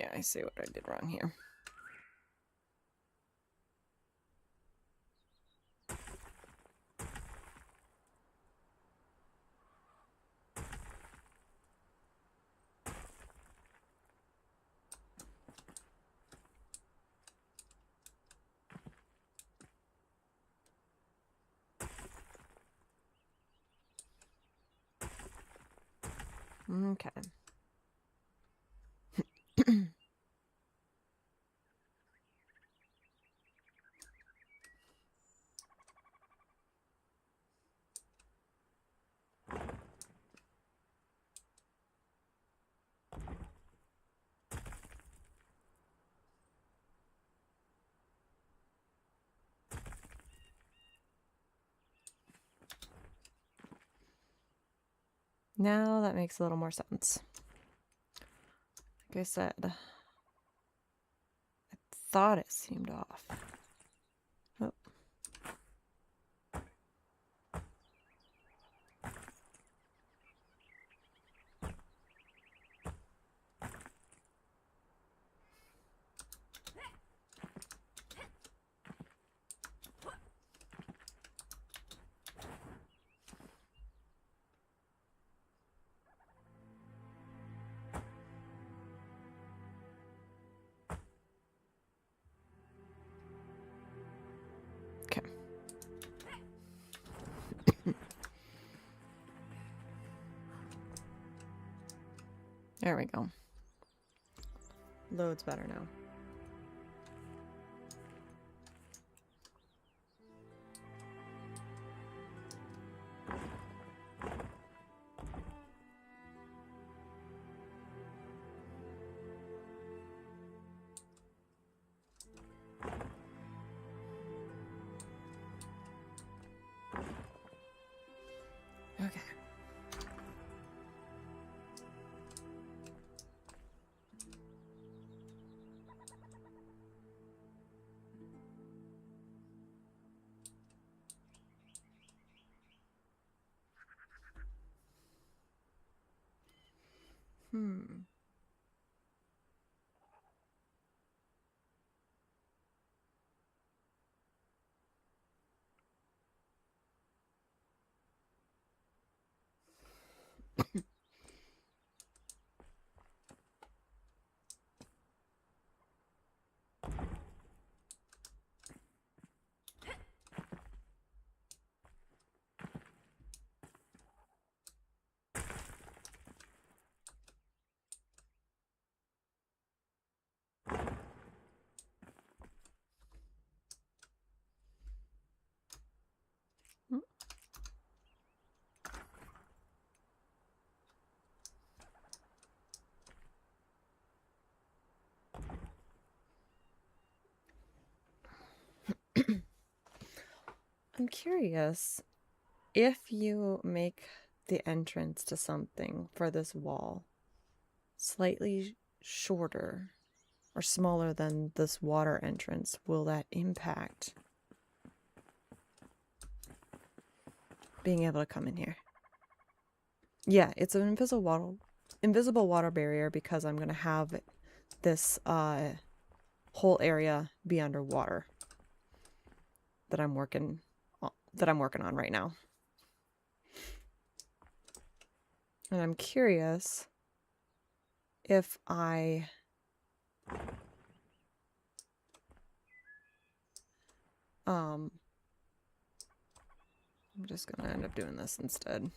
Yeah, I see what I did wrong here. Okay. Now that makes a little more sense. Like I said, I thought it seemed off. Oh. Okay. There we go. Loads better now. Okay. I'm curious, if you make the entrance to something for this wall slightly shorter or smaller than this water entrance, will that impact being able to come in here? Yeah, it's an invisible water barrier because I'm going to have this whole area be underwater that I'm working on right now. And I'm curious if I'm just gonna end up doing this instead.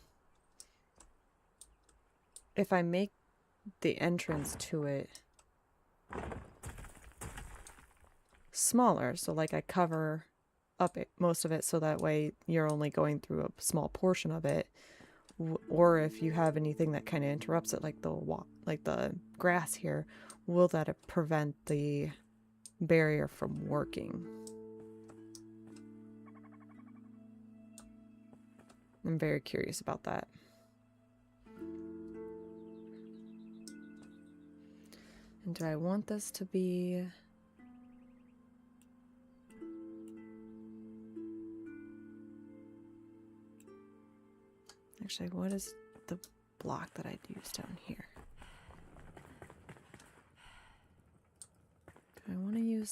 If I make the entrance to it smaller, so like I cover up most of it so that way you're only going through a small portion of it, or if you have anything that kind of interrupts it, like the grass here, will that prevent the barrier from working? I'm very curious about that. And do I want this to be... Actually, what is the block that I'd use down here?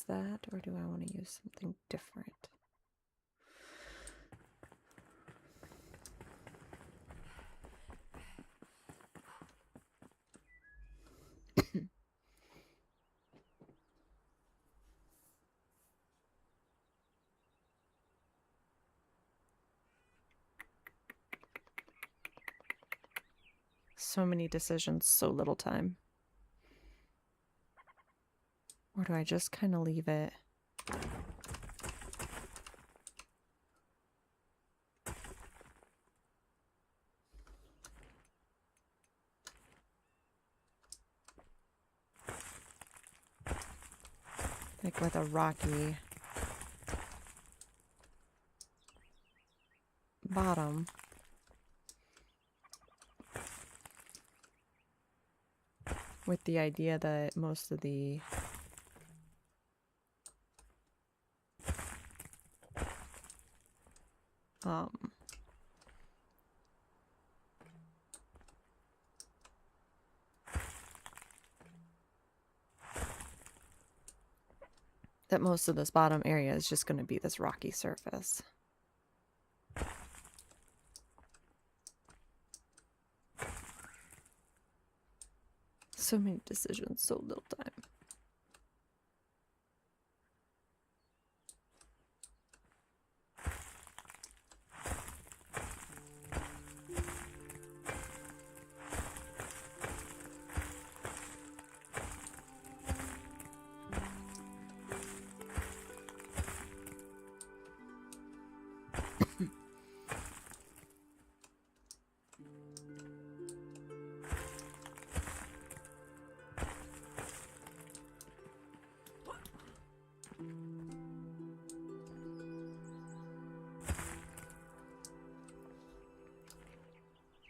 that, or do I want to use something different? So many decisions, so little time. Or do I just kind of leave it? Like with a rocky bottom. With the idea that most of the that most of this bottom area is just going to be this rocky surface. So many decisions, so little time.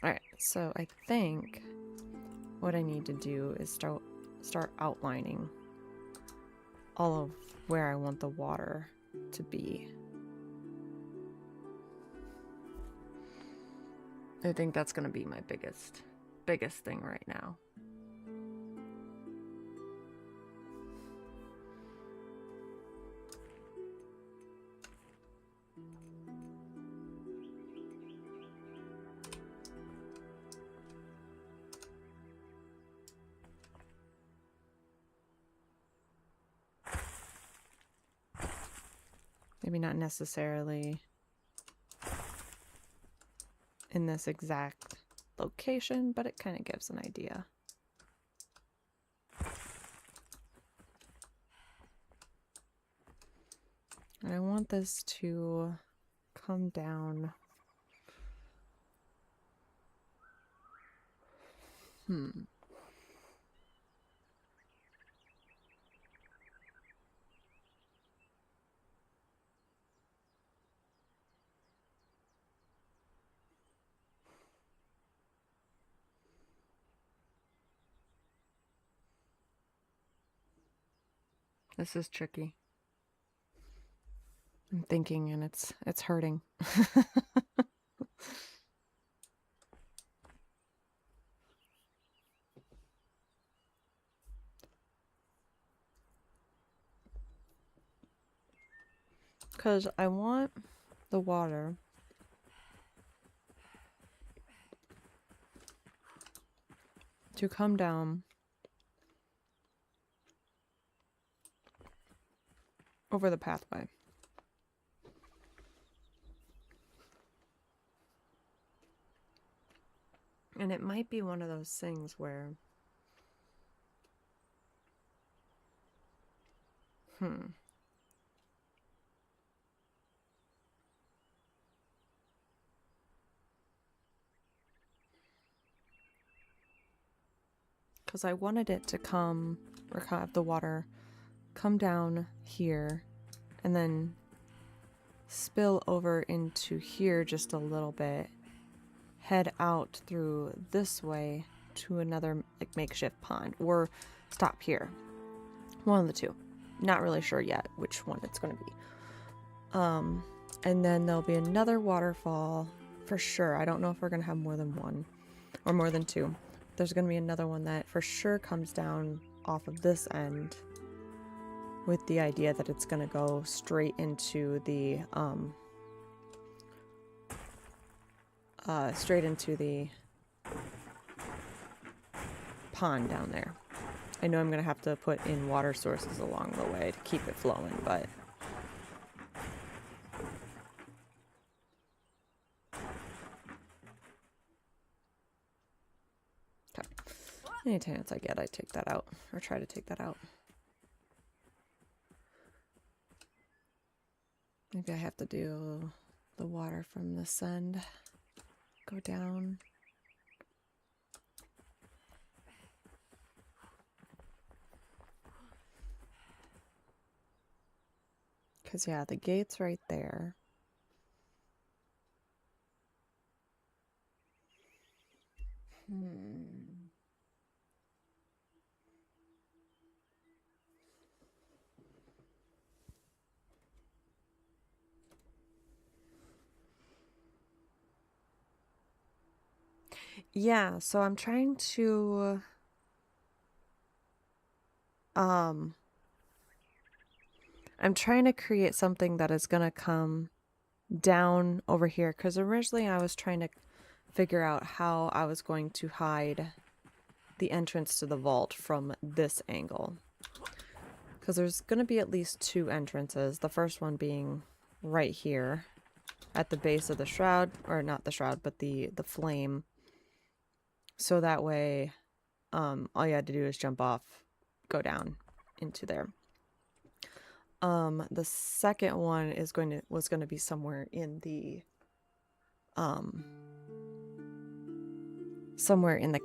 Alright, so I think what I need to do is start outlining all of where I want the water to be. I think that's going to be my biggest thing right now. Maybe not necessarily in this exact location, but it kind of gives an idea. And I want this to come down. This is tricky. I'm thinking and it's hurting. Because I want the water to come down over the pathway. And it might be one of those things where because I wanted it to come, or have the water come down here and then spill over into here just a little bit, head out through this way to another like makeshift pond, or stop here. One of the two. Not really sure yet which one it's going to be. And then there'll be another waterfall for sure. I don't know if we're going to have more than one or more than two. There's going to be another one that for sure comes down off of this end. with the idea that it's going to go straight into the pond down there. I know I'm going to have to put in water sources along the way to keep it flowing, but okay. Any chance I get, I take that out, or try to take that out. Maybe I have to do the water from this end, go down. Because, yeah, the gate's right there. Yeah, so I'm trying to create something that is gonna come down over here, because originally I was trying to figure out how I was going to hide the entrance to the vault from this angle, because there's gonna be at least two entrances, the first one being right here at the base of the shroud, or not the shroud, but the flame. So that way, all you had to do is jump off, go down into there. The second one was going to be somewhere in the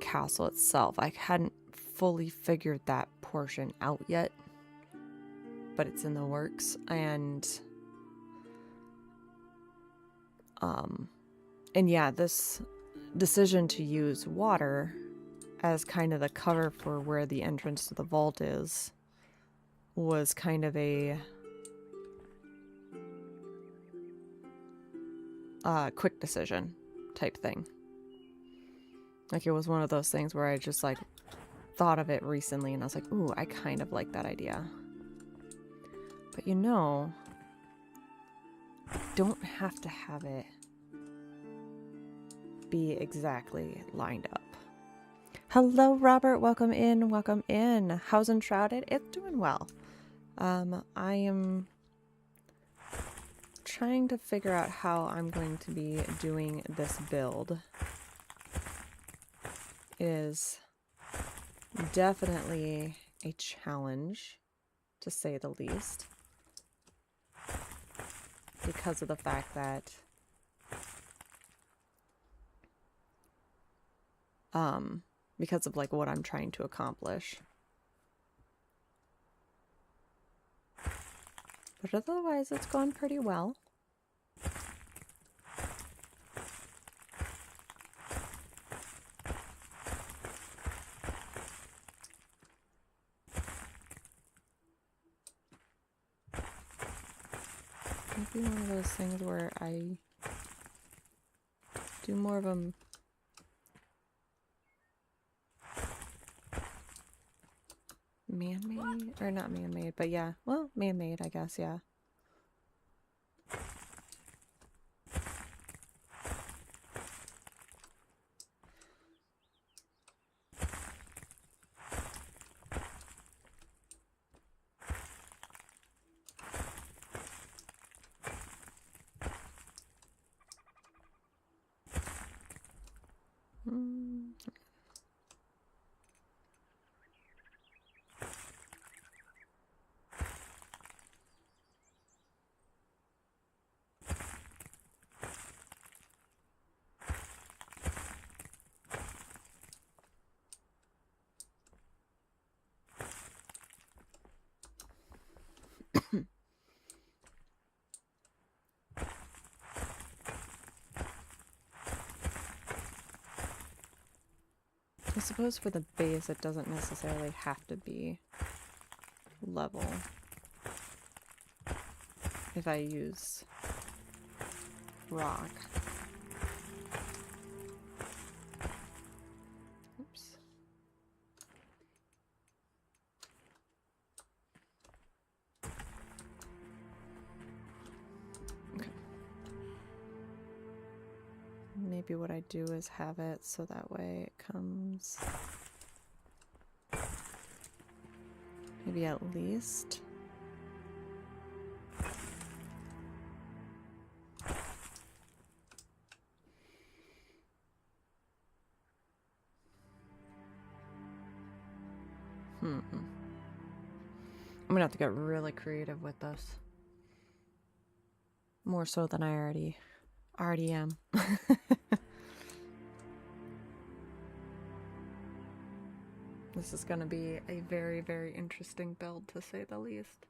castle itself. I hadn't fully figured that portion out yet, but it's in the works. And yeah, this decision to use water as kind of the cover for where the entrance to the vault is was kind of a quick decision type thing. Like, it was one of those things where I just like thought of it recently and I was like, ooh, I kind of like that idea. But you know, I don't have to have it be exactly lined up. Hello, Robert. Welcome in. Welcome in. How's Enshrouded? It's doing well. I am trying to figure out how I'm going to be doing this build. It is definitely a challenge, to say the least, because of the fact that because of like what I'm trying to accomplish. But otherwise it's gone pretty well. Maybe one of those things where I do more of them man-made, or not man-made, but yeah, well, man-made, I guess, yeah. I suppose for the base it doesn't necessarily have to be level if I use rock. Oops. maybe what I do is have it so that way it comes maybe at least. I'm gonna have to get really creative with this. More so than I already am. This is gonna be a very, very interesting build, to say the least.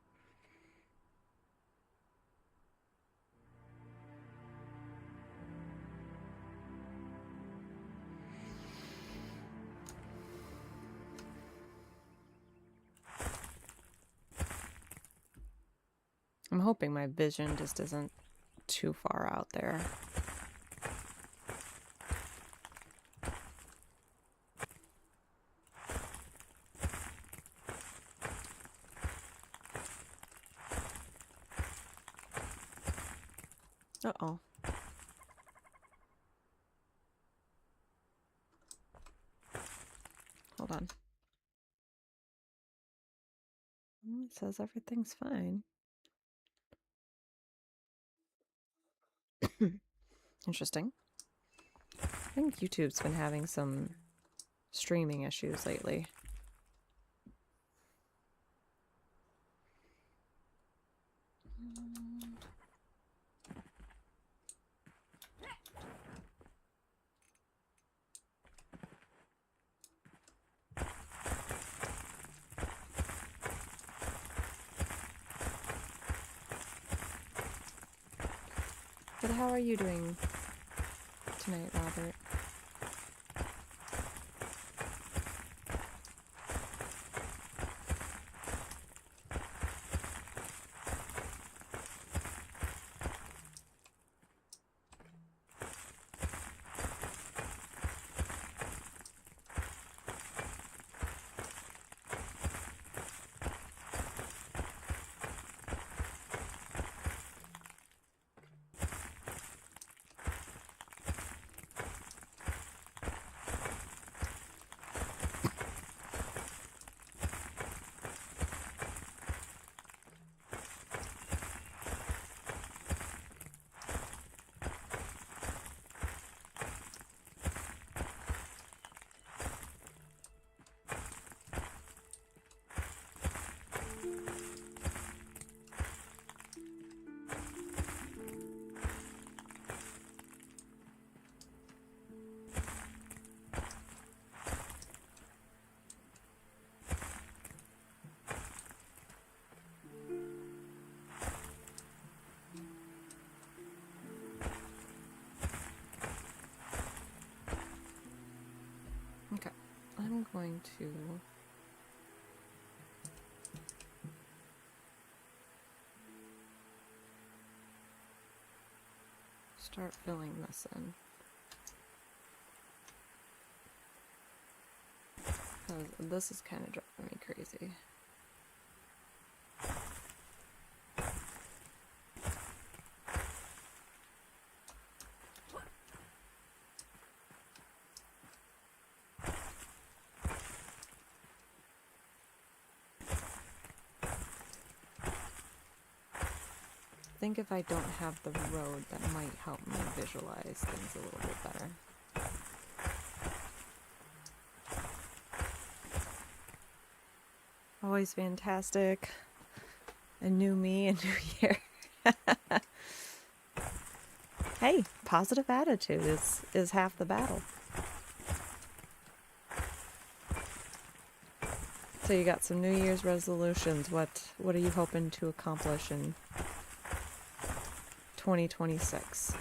I'm hoping my vision just isn't too far out there. Uh-oh. Hold on. It says everything's fine. Interesting. I think YouTube's been having some streaming issues lately. But how are you doing tonight, Robert? Okay, I'm going to start filling this in. Because this is kind of driving me crazy. I think if I don't have the road, that might help me visualize things a little bit better. Always fantastic. A new me, a new year. Hey, positive attitude is half the battle. So you got some New Year's resolutions. What are you hoping to accomplish in 2026?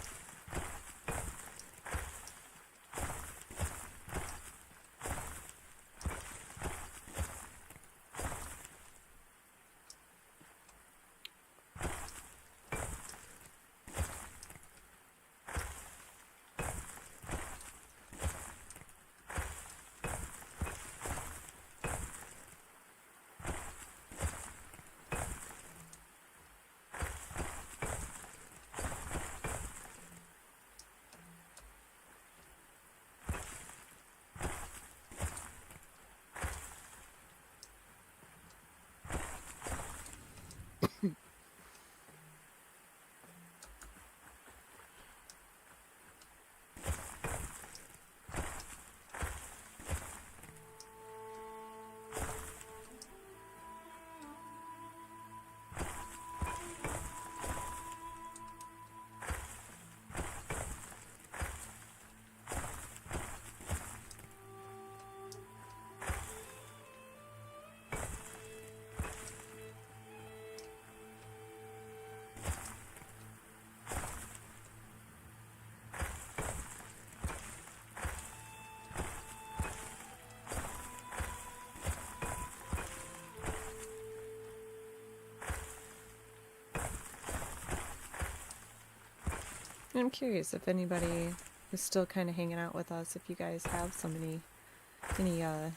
I'm curious if anybody is still kind of hanging out with us, if you guys have any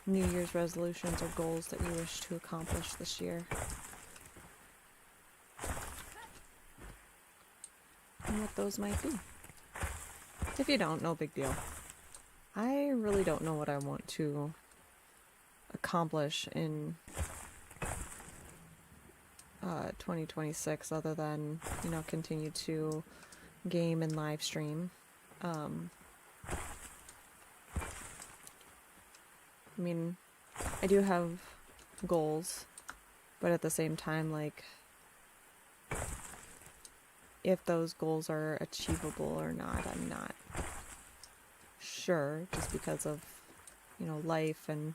New Year's resolutions or goals that you wish to accomplish this year. And what those might be. If you don't, no big deal. I really don't know what I want to accomplish in 2026 other than, you know, continue to game and live stream. I mean, I do have goals, but at the same time, like, if those goals are achievable or not, I'm not sure, just because of, you know, life and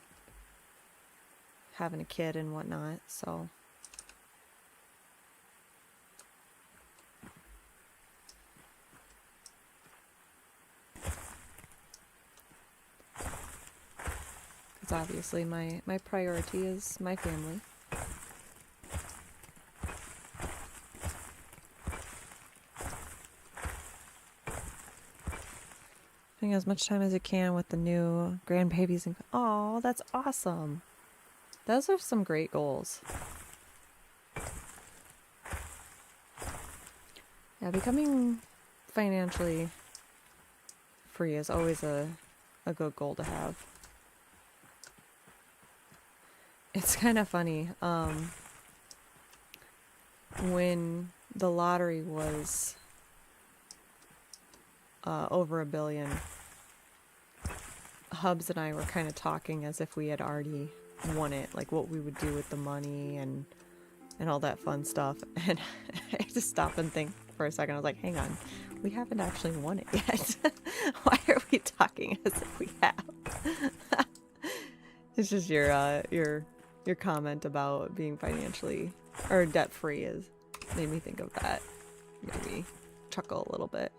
having a kid and whatnot, so. Because obviously my priority is my family. Spending as much time as you can with the new grandbabies and oh, that's awesome. Those are some great goals. Yeah, becoming financially free is always a good goal to have. It's kind of funny. When the lottery was over $1 billion, Hubs and I were kind of talking as if we had already won it, like what we would do with the money and all that fun stuff. And I just stopped and think for a second. I was like, hang on, we haven't actually won it yet. Why are we talking as if we have? It's just your comment about being financially or debt free is made me think of that. Made me chuckle a little bit.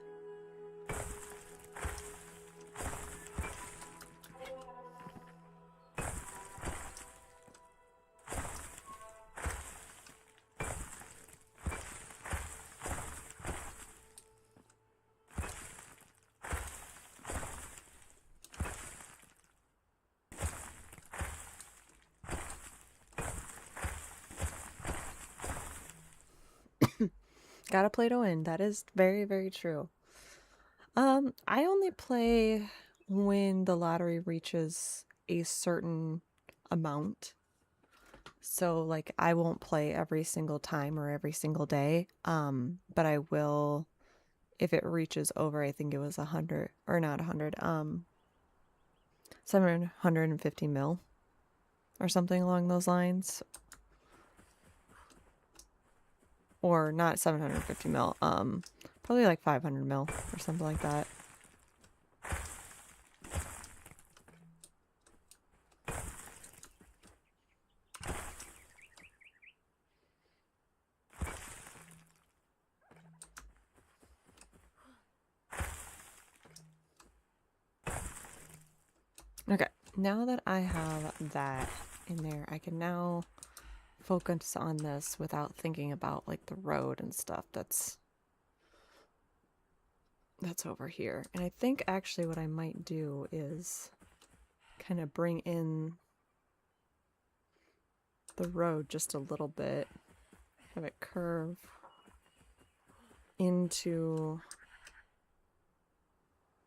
Gotta play to win. That is very, very true. I only play when the lottery reaches a certain amount. So, like, I won't play every single time or every single day. But I will if it reaches over, I think it was 100, or not 100, 750 mil or something along those lines. Or not 750 mil, probably like 500 mil or something like that. Okay, now that I have that in there, I can now focus on this without thinking about like the road and stuff that's over here. And I think actually what I might do is kind of bring in the road just a little bit, have it curve into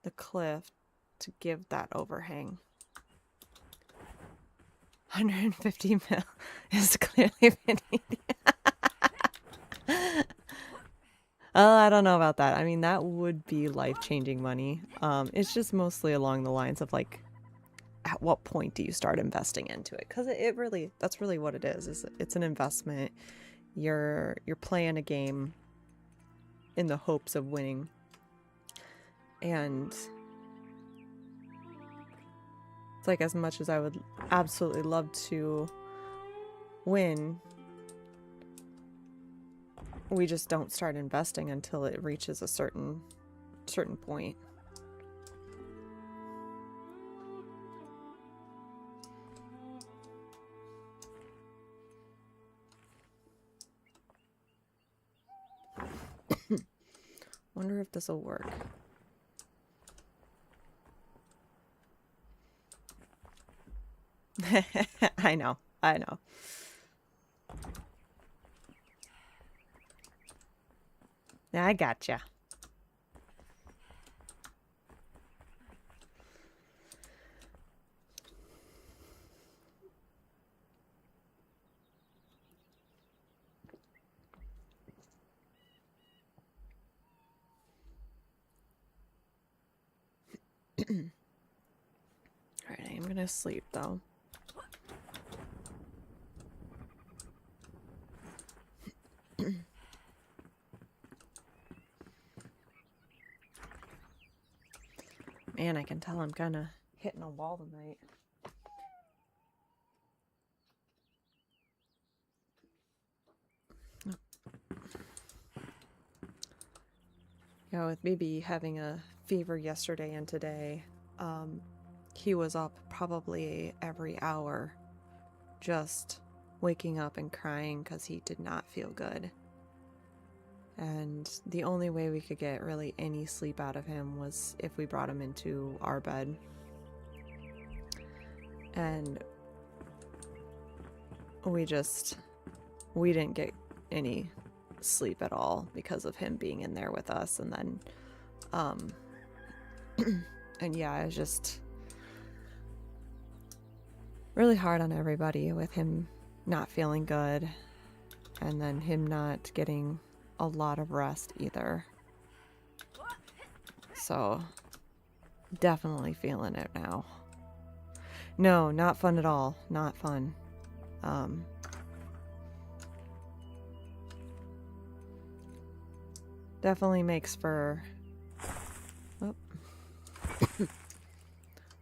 the cliff to give that overhang. 150 mil is clearly beneath. I don't know about that. I mean, that would be life-changing money. It's just mostly along the lines of like, at what point do you start investing into it? Because it really, that's really what it is it's an investment. You're playing a game in the hopes of winning. And it's like, as much as I would absolutely love to win, we just don't start investing until it reaches a certain point. wonder if this will work. I know. I know. I gotcha. Alright, I am gonna sleep though. Man, I can tell I'm kind of hitting a wall tonight. Yeah, with maybe having a fever yesterday and today, he was up probably every hour, just waking up and crying because he did not feel good. And the only way we could get really any sleep out of him was if we brought him into our bed. And we didn't get any sleep at all because of him being in there with us. And then, and yeah, it was just really hard on everybody with him not feeling good and then him not getting a lot of rest either. So definitely feeling it now. No, not fun at all. Not fun. Definitely makes for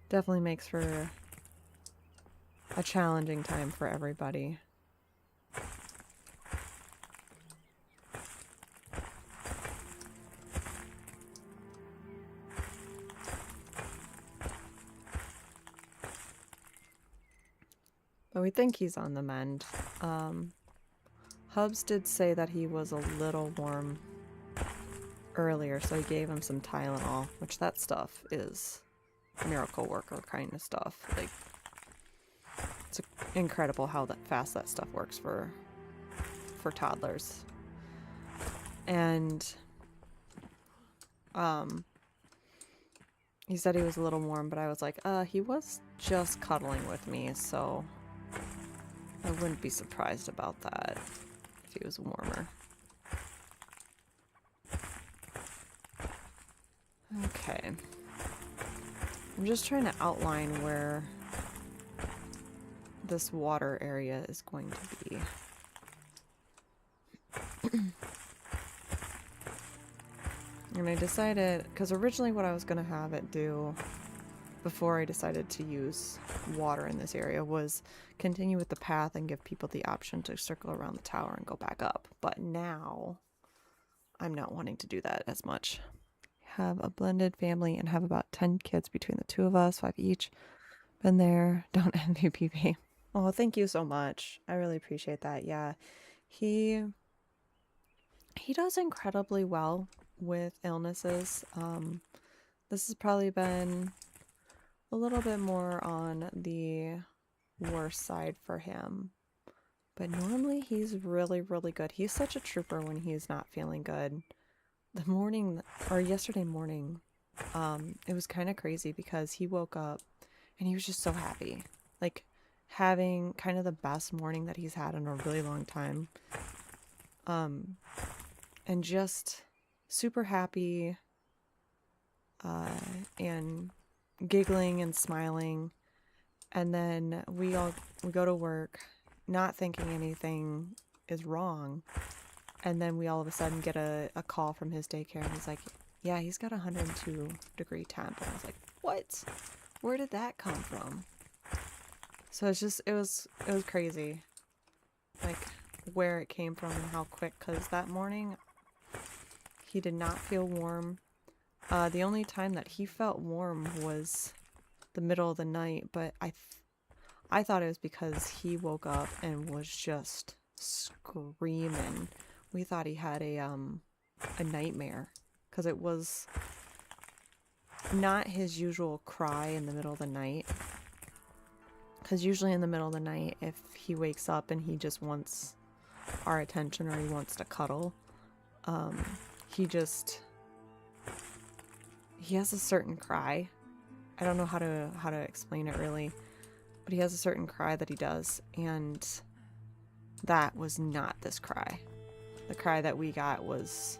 definitely makes for a challenging time for everybody. But we think he's on the mend. Hubs did say that he was a little warm earlier, so he gave him some Tylenol, which that stuff is miracle worker kind of stuff. Like, it's incredible how fast that stuff works for toddlers. And he said he was a little warm, but I was like, he was just cuddling with me, so I wouldn't be surprised about that if he was warmer. Okay. I'm just trying to outline where this water area is going to be. And I decided, because originally what I was going to have it do before I decided to use water in this area was continue with the path and give people the option to circle around the tower and go back up. But now I'm not wanting to do that as much. Have a blended family and have about 10 kids between the two of us, 5 each. Been there. Don't MVP. Oh, thank you so much. I really appreciate that. Yeah, he does incredibly well with illnesses. This has probably been a little bit more on the worse side for him. But normally he's really, really good. He's such a trooper when he's not feeling good. The morning, or yesterday morning, it was kind of crazy because he woke up and he was just so happy. Like, having kind of the best morning that he's had in a really long time. And just super happy, and giggling and smiling. And then we go to work not thinking anything is wrong. And then we all of a sudden get a call from his daycare and he's like, yeah, he's got 102-degree temp. And I was like, what? Where did that come from? So it's just, it was crazy. Like, where it came from and how quick, because that morning he did not feel warm. The only time that he felt warm was the middle of the night, but I thought it was because he woke up and was just screaming. We thought he had a nightmare. because it was not his usual cry in the middle of the night. Because usually in the middle of the night, if he wakes up and he just wants our attention or he wants to cuddle, he has a certain cry. I don't know how to explain it really, but he has a certain cry that he does, and that was not this cry. The cry that we got was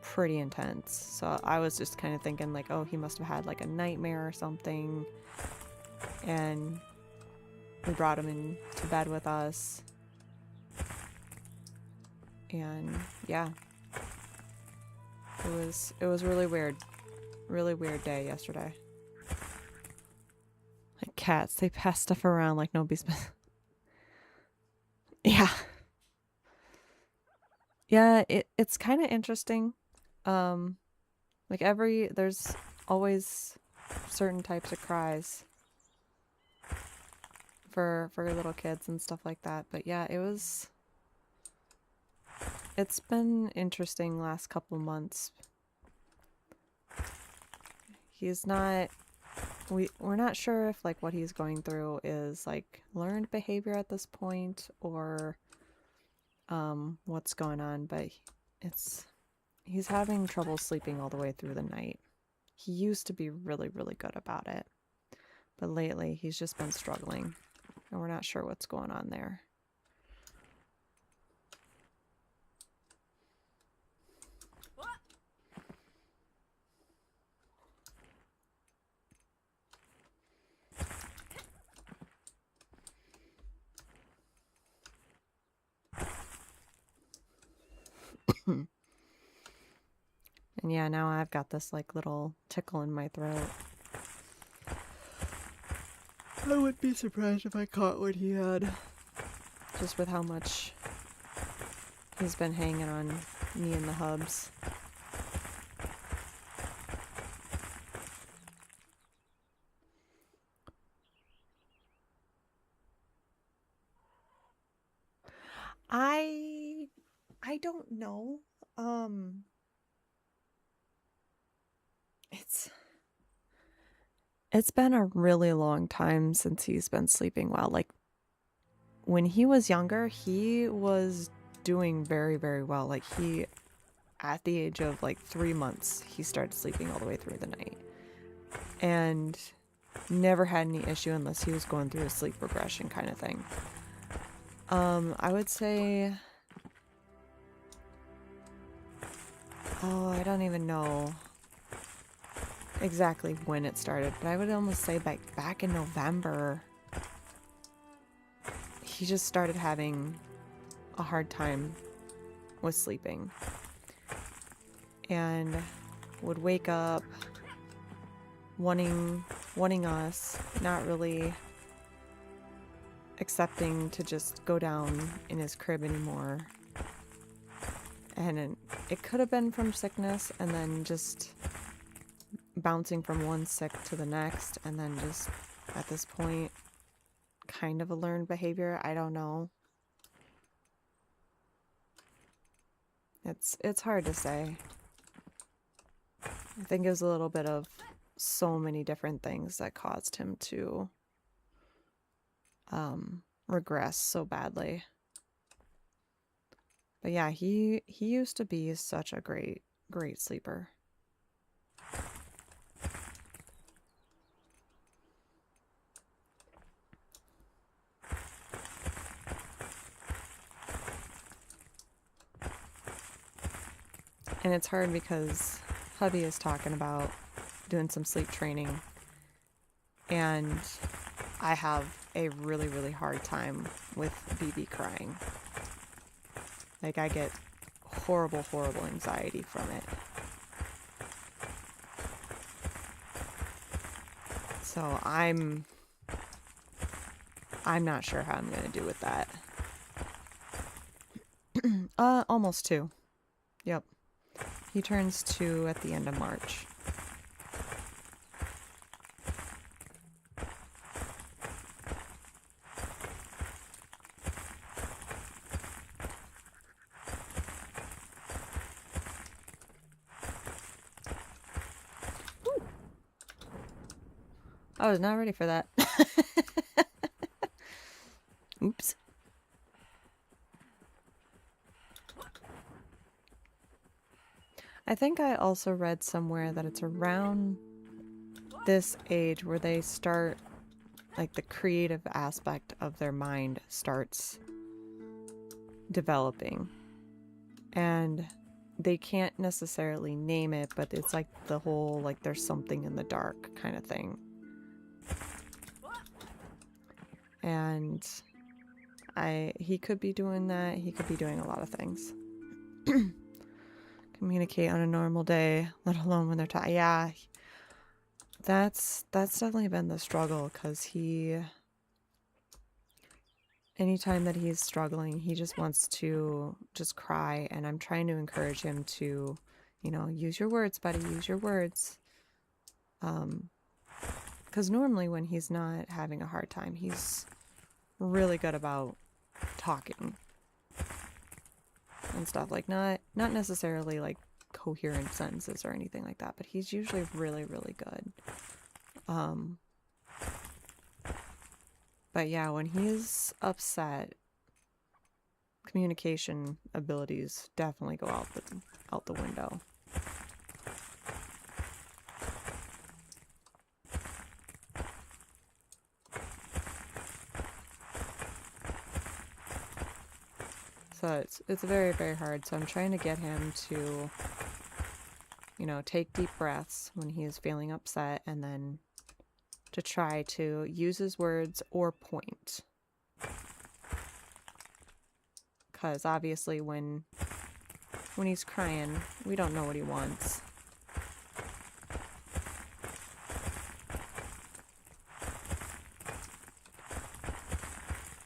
pretty intense. So I was just kind of thinking like, oh, he must have had like a nightmare or something. And we brought him into bed with us. And yeah. It was really weird. Really weird day yesterday. Like cats, they pass stuff around like nobody's been. Yeah. Yeah, it's kind of interesting. Like there's always certain types of cries for little kids and stuff like that. But yeah, it's been interesting last couple of months. He's not, we're not sure if like what he's going through is like learned behavior at this point or what's going on, but he's having trouble sleeping all the way through the night. He used to be really, really good about it, but lately he's just been struggling, and we're not sure what's going on there. And yeah, now I've got this like little tickle in my throat. I wouldn't be surprised if I caught what he had. Just with how much he's been hanging on me and the hubs. I don't know. It's been a really long time since he's been sleeping well. Like when he was younger, he was doing very, very well. Like at the age of like 3 months, he started sleeping all the way through the night. And never had any issue unless he was going through a sleep regression kind of thing. I would say, I don't even know exactly when it started, but I would almost say back in November, he just started having a hard time with sleeping and would wake up wanting us, not really accepting to just go down in his crib anymore. And it could have been from sickness and then just bouncing from one sick to the next, and then just at this point kind of a learned behavior. I don't know. It's hard to say. I think it was a little bit of so many different things that caused him to regress so badly. But yeah, he used to be such a great sleeper. And it's hard because hubby is talking about doing some sleep training, and I have a really, really hard time with BB crying. Like, I get horrible, horrible anxiety from it. So I'm not sure how I'm gonna do with that. Almost 2. Yep. He turns 2 at the end of March. I was not ready for that. Oops. I think I also read somewhere that it's around this age where they start, like, the creative aspect of their mind starts developing. And they can't necessarily name it, but it's like the whole, like, there's something in the dark kind of thing. And he could be doing that. He could be doing a lot of things. Communicate on a normal day, let alone when they're tired. Yeah, that's definitely been the struggle, because anytime that he's struggling, he just wants to just cry, and I'm trying to encourage him to, you know, use your words, buddy, use your words. Because normally when he's not having a hard time, he's really good about talking and stuff, like not necessarily like coherent sentences or anything like that, but he's usually really, really good. But yeah, when he's upset, communication abilities definitely go out the window. So it's very, very hard. So I'm trying to get him to, you know, take deep breaths when he is feeling upset, and then to try to use his words or point. Because obviously when he's crying, we don't know what he wants.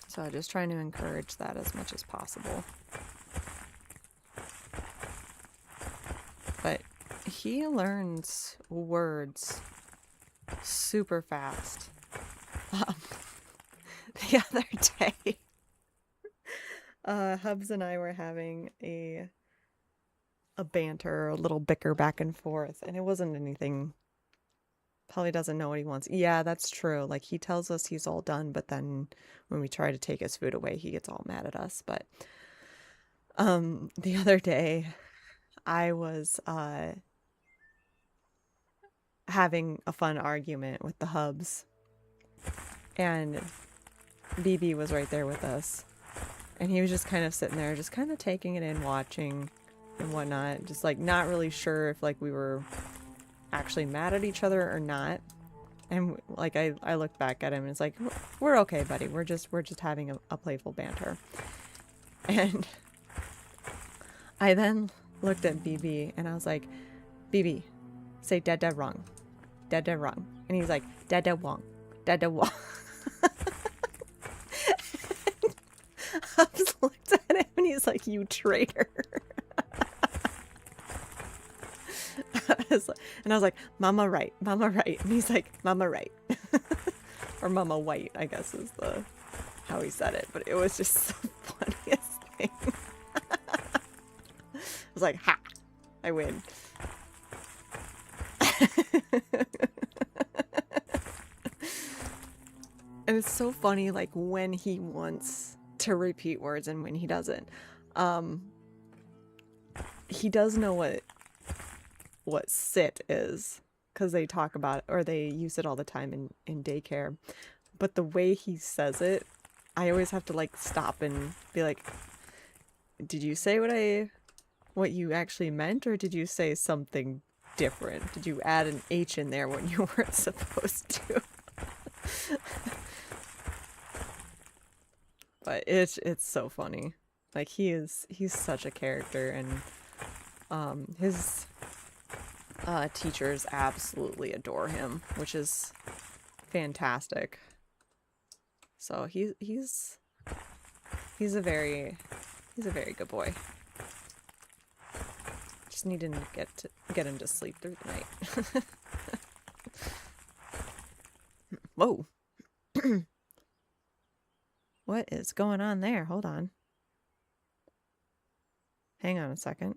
So just trying to encourage that as much as possible. But he learns words super fast. The other day, Hubs and I were having a banter, a little bicker back and forth, and it wasn't anything. Probably doesn't know what he wants. Yeah, that's true. Like, he tells us he's all done, but then when we try to take his food away, he gets all mad at us. But the other day, I was having a fun argument with the Hubs, and BB was right there with us, and he was just kind of sitting there, just kind of taking it in, watching and whatnot, just like not really sure if like we were actually mad at each other or not. And like I looked back at him and it's like, we're okay, buddy, we're just having a playful banter. And I then looked at BB and I was like, BB, say dead wrong, dead wrong. And he's like, dead wrong, dead wrong. I just looked at him and he's like, you traitor. And I was like, Mama right, Mama right. And he's like, Mama right. Or Mama white, I guess is how he said it. But it was just the funniest thing. I was like, ha, I win. And it's so funny, like, when he wants to repeat words and when he doesn't. He does know what sit is, because they talk about it, or they use it all the time in daycare. But the way he says it, I always have to like stop and be like, did you say what you actually meant, or did you say something different? Did you add an H in there when you weren't supposed to? But it's so funny. Like, he's such a character, and his teachers absolutely adore him, which is fantastic. So he's a very good boy. Just need to get him to sleep through the night. Whoa. What is going on there? Hold on. Hang on a second.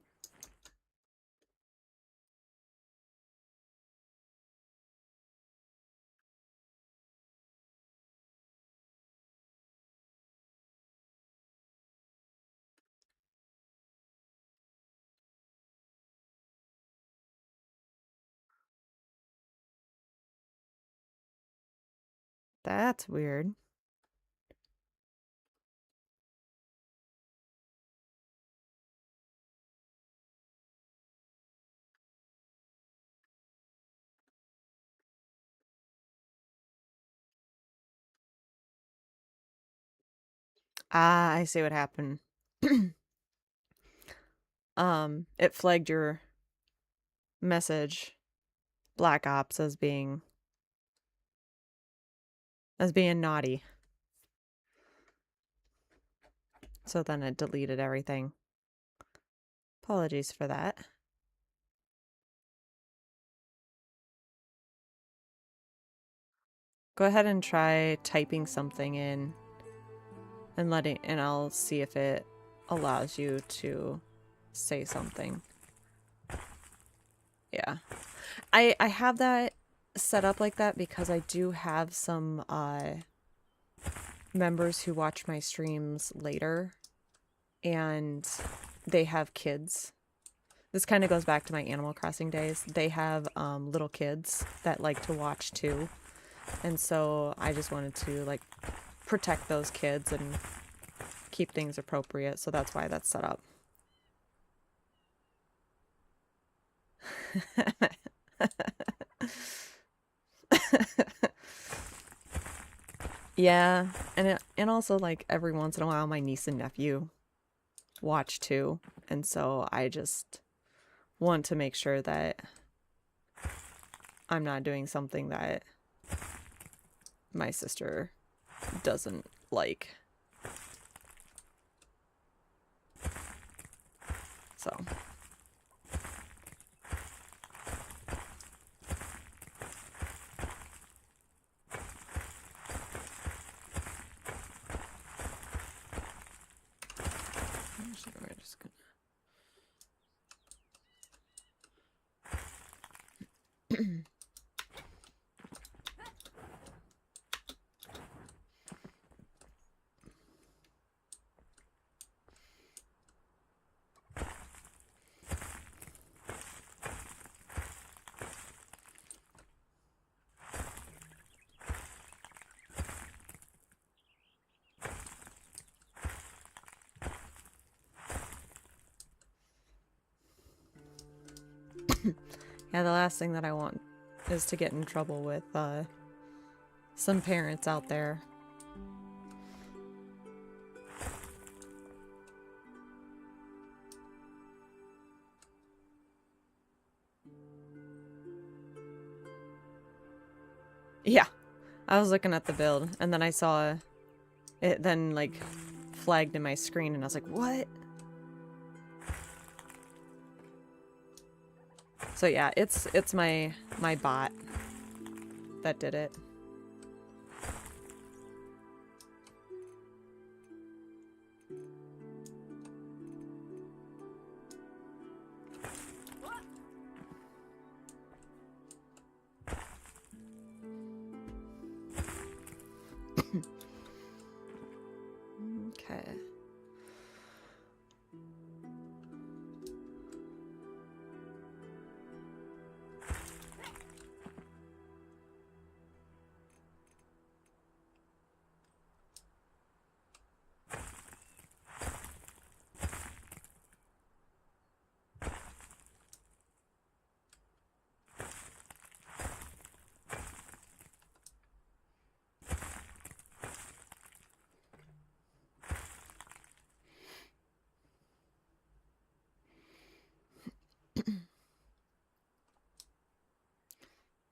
That's weird. Ah, I see what happened. It flagged your message, Black Ops, as being naughty. So then it deleted everything. Apologies for that. Go ahead and try typing something in and I'll see if it allows you to say something. Yeah. I have that set up like that because I do have some members who watch my streams later and they have kids. This kind of goes back to my Animal Crossing days. They have little kids that like to watch too. And so I just wanted to like protect those kids and keep things appropriate. So that's why that's set up. Yeah, and also like every once in a while my niece and nephew watch too. And so I just want to make sure that I'm not doing something that my sister doesn't like. So we're just gonna yeah, the last thing that I want is to get in trouble with some parents out there. Yeah, I was looking at the build and then I saw it then like flagged in my screen and I was like, what? So yeah, it's my bot that did it. Okay.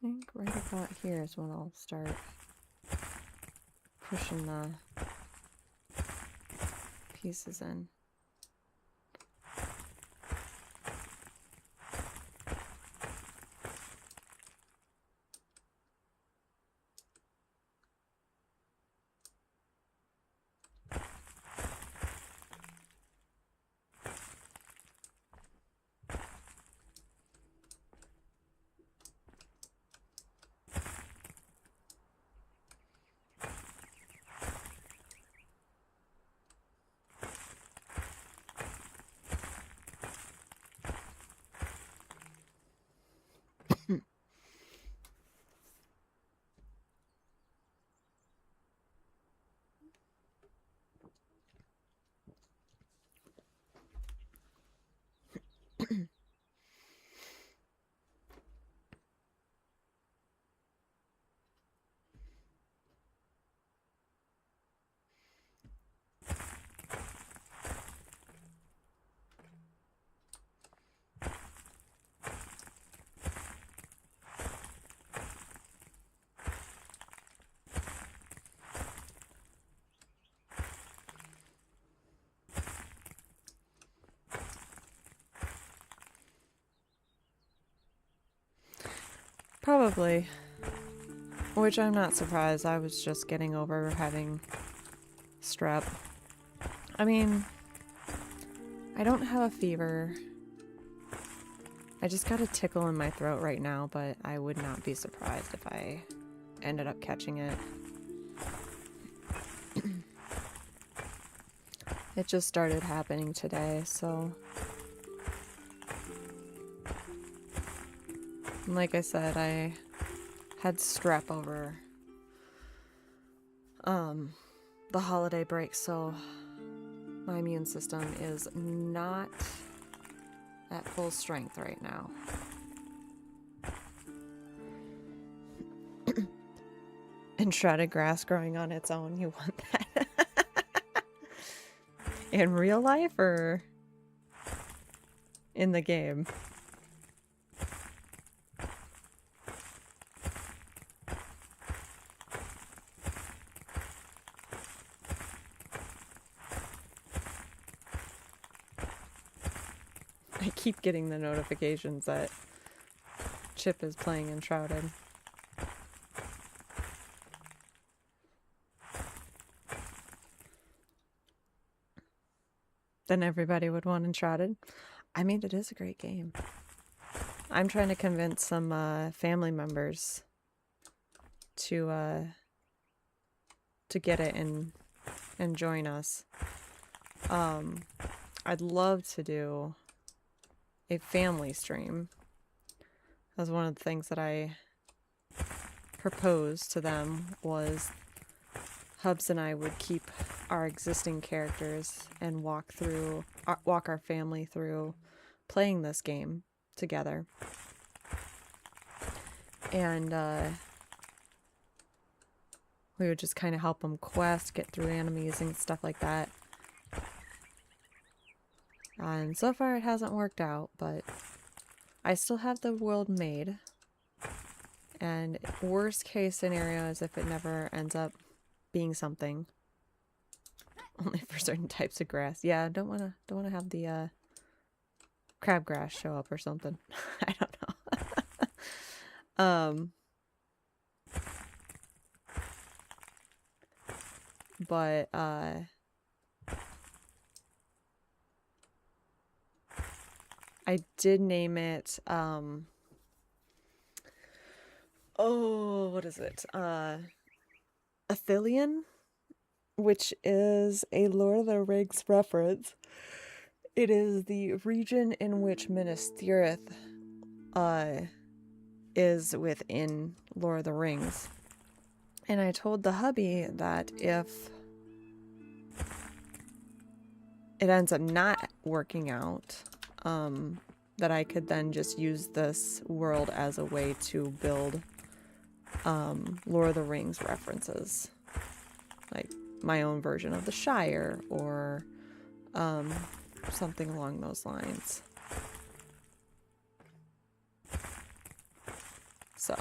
I think right about here is when I'll start pushing the pieces in. Probably. Which I'm not surprised. I was just getting over having strep. I mean, I don't have a fever. I just got a tickle in my throat right now, but I would not be surprised if I ended up catching it. It just started happening today, so... Like I said, I had strep over the holiday break, so my immune system is not at full strength right now. Enshrouded grass growing on its own, you want that? In real life or in the game? I keep getting the notifications that Chip is playing Enshrouded. Then everybody would want Enshrouded. I mean, it is a great game. I'm trying to convince some family members to get it and join us. I'd love to do a family stream. That's one of the things that I proposed to them, was Hubs and I would keep our existing characters and walk our family through playing this game together. And we would just kind of help them quest, get through enemies and stuff like that. And so far it hasn't worked out, but I still have the world made. And worst case scenario is if it never ends up being something. Only for certain types of grass. Yeah, don't wanna have the crabgrass show up or something. I don't know. But I did name it oh, what is it? Athelion, which is a Lord of the Rings reference. It is the region in which Minas Tirith is within Lord of the Rings. And I told the hubby that if it ends up not working out, that I could then just use this world as a way to build Lord of the Rings references. Like my own version of the Shire or something along those lines. So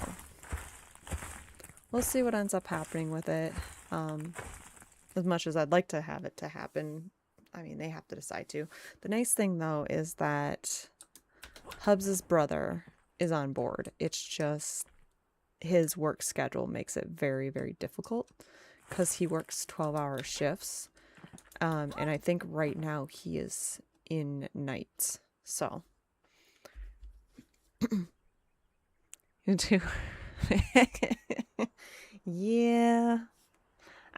we'll see what ends up happening with it. As much as I'd like to have it to happen, I mean, they have to decide to. The nice thing though is that Hubs' brother is on board. It's just his work schedule makes it very, very difficult because he works 12-hour shifts. And I think right now he is in nights. So. You too. Yeah.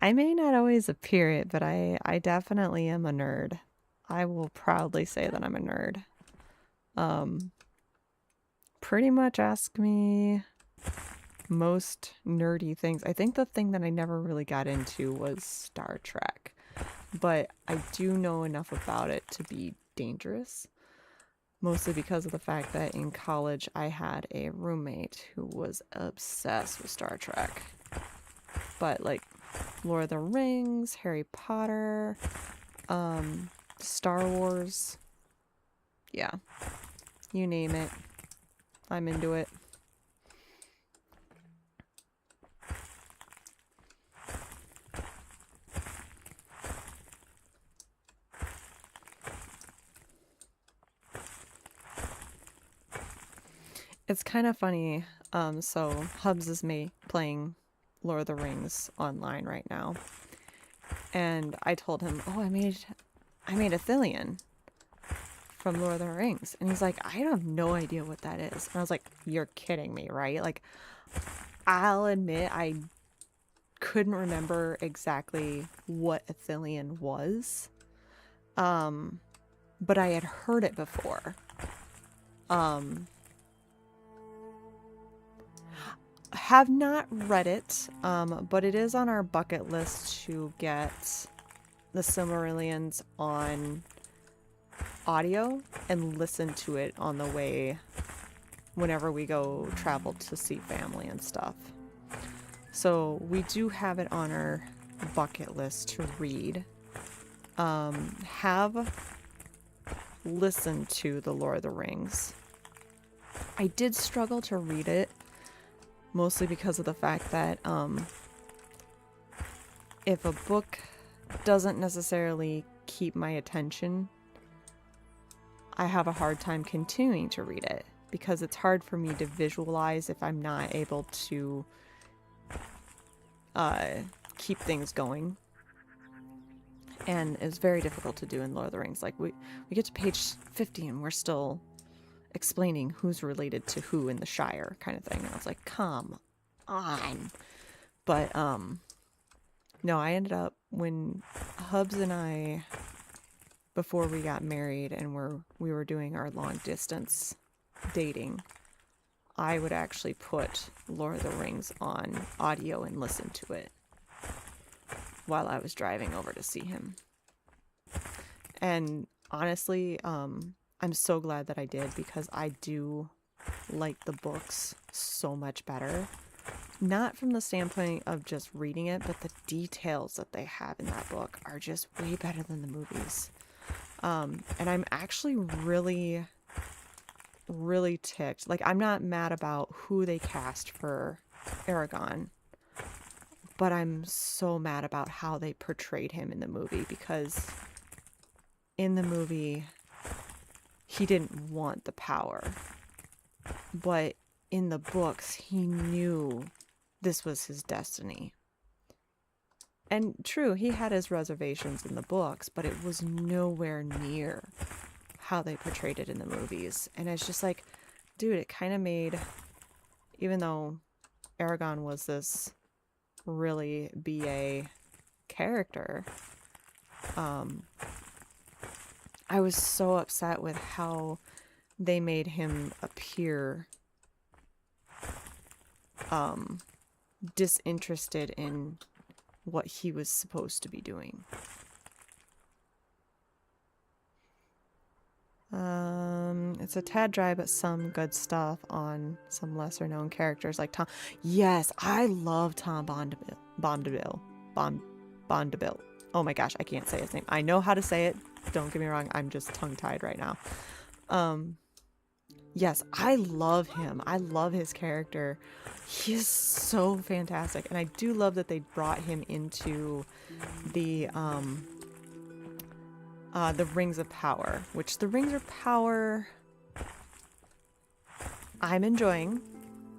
I may not always appear it, but I definitely am a nerd. I will proudly say that I'm a nerd. Pretty much ask me most nerdy things. I think the thing that I never really got into was Star Trek, but I do know enough about it to be dangerous, mostly because of the fact that in college I had a roommate who was obsessed with Star Trek. But like Lord of the Rings, Harry Potter, Star Wars, yeah, you name it, I'm into it. It's kind of funny. So Hubs is playing Lord of the Rings online right now. And I told him, oh, I made Ithilien from Lord of the Rings. And he's like, I have no idea what that is. And I was like, you're kidding me, right? Like, I'll admit I couldn't remember exactly what Ithilien was. But I had heard it before. Have not read it, but it is on our bucket list to get the Silmarillions on audio and listen to it on the way whenever we go travel to see family and stuff. So we do have it on our bucket list to read. Have listened to The Lord of the Rings. I did struggle to read it, mostly because of the fact that if a book doesn't necessarily keep my attention, I have a hard time continuing to read it, because it's hard for me to visualize if I'm not able to keep things going. And it's very difficult to do in Lord of the Rings. Like, we get to page 50 and we're still explaining who's related to who in the Shire, kind of thing. And I was like, come on. But no, I ended up, when Hubs and I, before we got married and we were doing our long distance dating, I would actually put Lord of the Rings on audio and listen to it while I was driving over to see him. And honestly, I'm so glad that I did, because I do like the books so much better. Not from the standpoint of just reading it, but the details that they have in that book are just way better than the movies. And I'm actually really, really ticked. Like, I'm not mad about who they cast for Aragorn, but I'm so mad about how they portrayed him in the movie, because in the movie, he didn't want the power. But in the books, he knew this was his destiny. And true, he had his reservations in the books, but it was nowhere near how they portrayed it in the movies. And it's just like, dude, it kind of made, even though Aragorn was this really BA character, I was so upset with how they made him appear disinterested in what he was supposed to be doing. It's a tad dry, but some good stuff on some lesser known characters like Tom. Yes, I love Tom Bombadil. Oh my gosh, I can't say his name. I know how to say it. Don't get me wrong. I'm just tongue-tied right now. Yes, I love him. I love his character. He is so fantastic. And I do love that they brought him into the Rings of Power, which the Rings of Power I'm enjoying,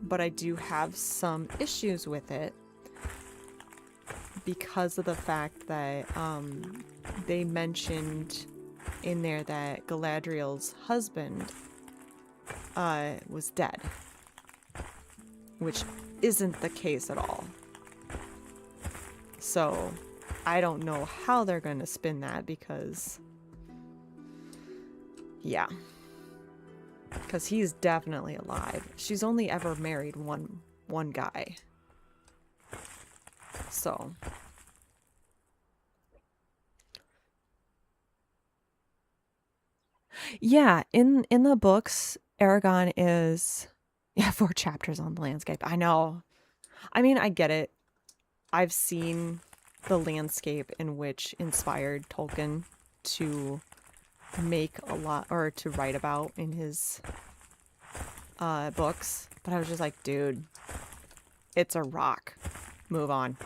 but I do have some issues with it because of the fact that they mentioned in there that Galadriel's husband was dead, which isn't the case at all. So I don't know how they're going to spin that, because yeah, because he's definitely alive. She's only ever married one guy. So yeah, in the books, Aragorn is 4 chapters on the landscape. I know. I mean, I get it. I've seen the landscape in which inspired Tolkien to make a lot, or to write about in his books, but I was just like, dude, it's a rock. Move on.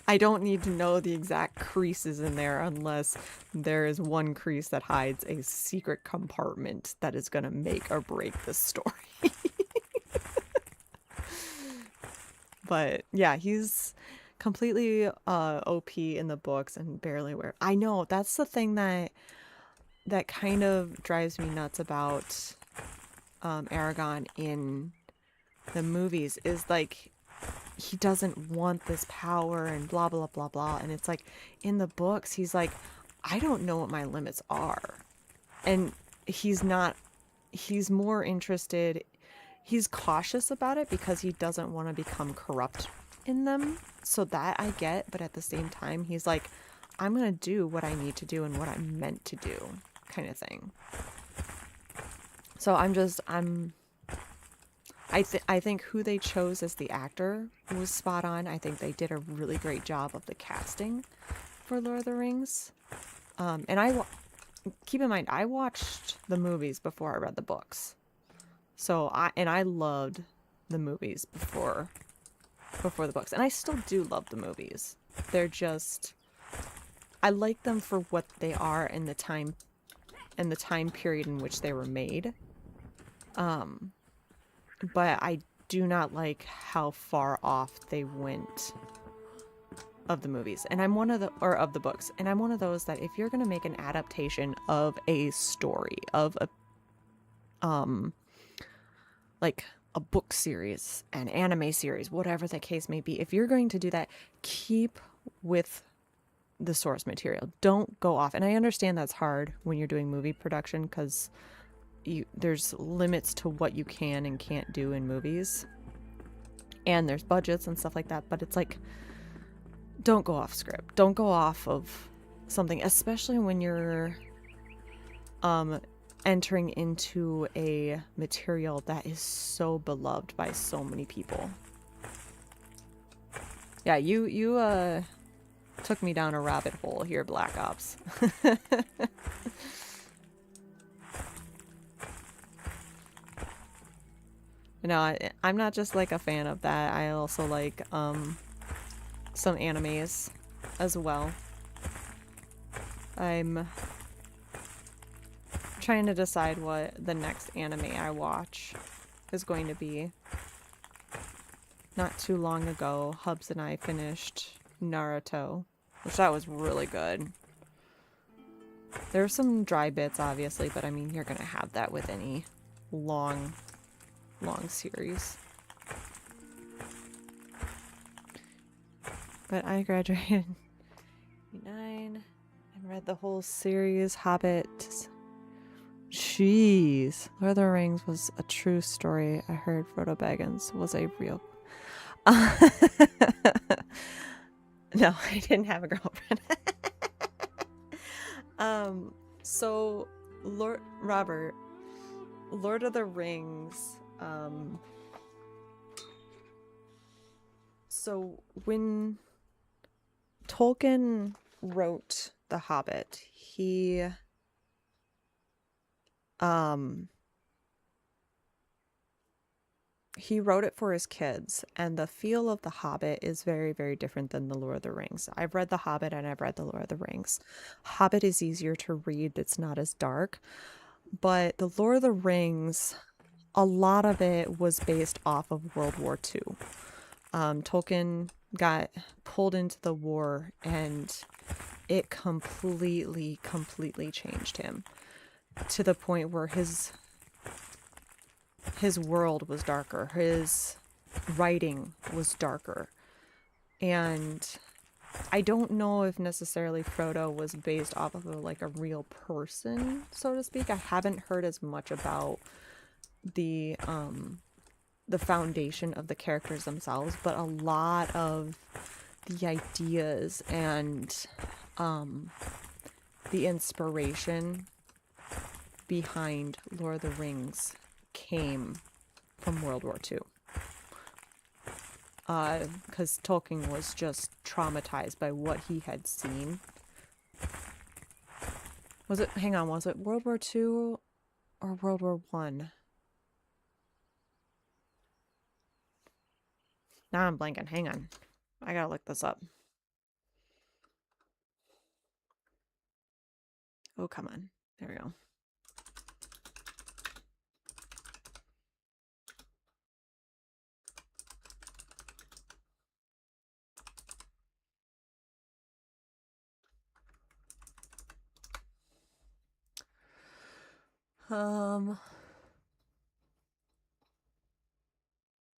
I don't need to know the exact creases in there unless there is one crease that hides a secret compartment that is going to make or break the story. But yeah, he's completely OP in the books and barely aware. I know, that's the thing that kind of drives me nuts about Aragon in the movies is like he doesn't want this power and blah blah blah blah, and it's like in the books he's like, I don't know what my limits are, and he's more interested, he's cautious about it because he doesn't want to become corrupt in them, so that I get, but at the same time he's like, I'm gonna do what I need to do and what I'm meant to do, kind of thing. So I think who they chose as the actor was spot on. I think they did a really great job of the casting for Lord of the Rings. And keep in mind, I watched the movies before I read the books. So I loved the movies before the books. And I still do love the movies. They're just, I like them for what they are and the time period in which they were made. But I do not like how far off they went of the movies. And I'm of the books. And I'm one of those that if you're going to make an adaptation of a story, of a, like a book series, an anime series, whatever the case may be, if you're going to do that, keep with the source material. Don't go off. And I understand that's hard when you're doing movie production because there's limits to what you can and can't do in movies, and there's budgets and stuff like that, but it's like, don't go off script, don't go off of something, especially when you're entering into a material that is so beloved by so many people. Yeah, you took me down a rabbit hole here, Black Ops. No, I'm not just like a fan of that. I also like some animes as well. I'm trying to decide what the next anime I watch is going to be. Not too long ago, Hubs and I finished Naruto, which that was really good. There's some dry bits, obviously, but I mean, you're gonna have that with any long series. But I graduated in 9 and read the whole series. Hobbit. Jeez. Lord of the Rings was a true story. I heard Frodo Baggins was a real... No, I didn't have a girlfriend. So Lord of the Rings, so when Tolkien wrote The Hobbit, he wrote it for his kids, and the feel of The Hobbit is very, very different than The Lord of the Rings. I've read The Hobbit and I've read The Lord of the Rings. Hobbit is easier to read, it's not as dark, but The Lord of the Rings, a lot of it was based off of World War II. Tolkien got pulled into the war and it completely changed him to the point where his world was darker, his writing was darker. And I don't know if necessarily Frodo was based off of a real person, so to speak. I haven't heard as much about the foundation of the characters themselves, but a lot of the ideas and the inspiration behind Lord of the Rings came from World War II. Because Tolkien was just traumatized by what he had seen. Was it World War II or World War I? Now I'm blanking. Hang on. I gotta look this up. Oh, come on. There we go.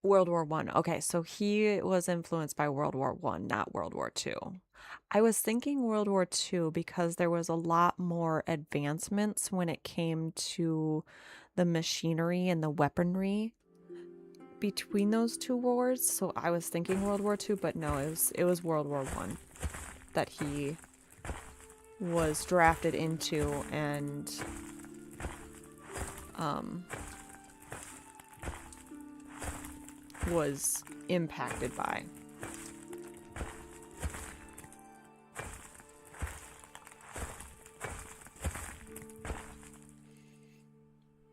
World War One. Okay, so he was influenced by World War One, not World War Two. I was thinking World War Two because there was a lot more advancements when it came to the machinery and the weaponry between those two wars. So I was thinking World War Two, but no, it was World War One that he was drafted into and was impacted by.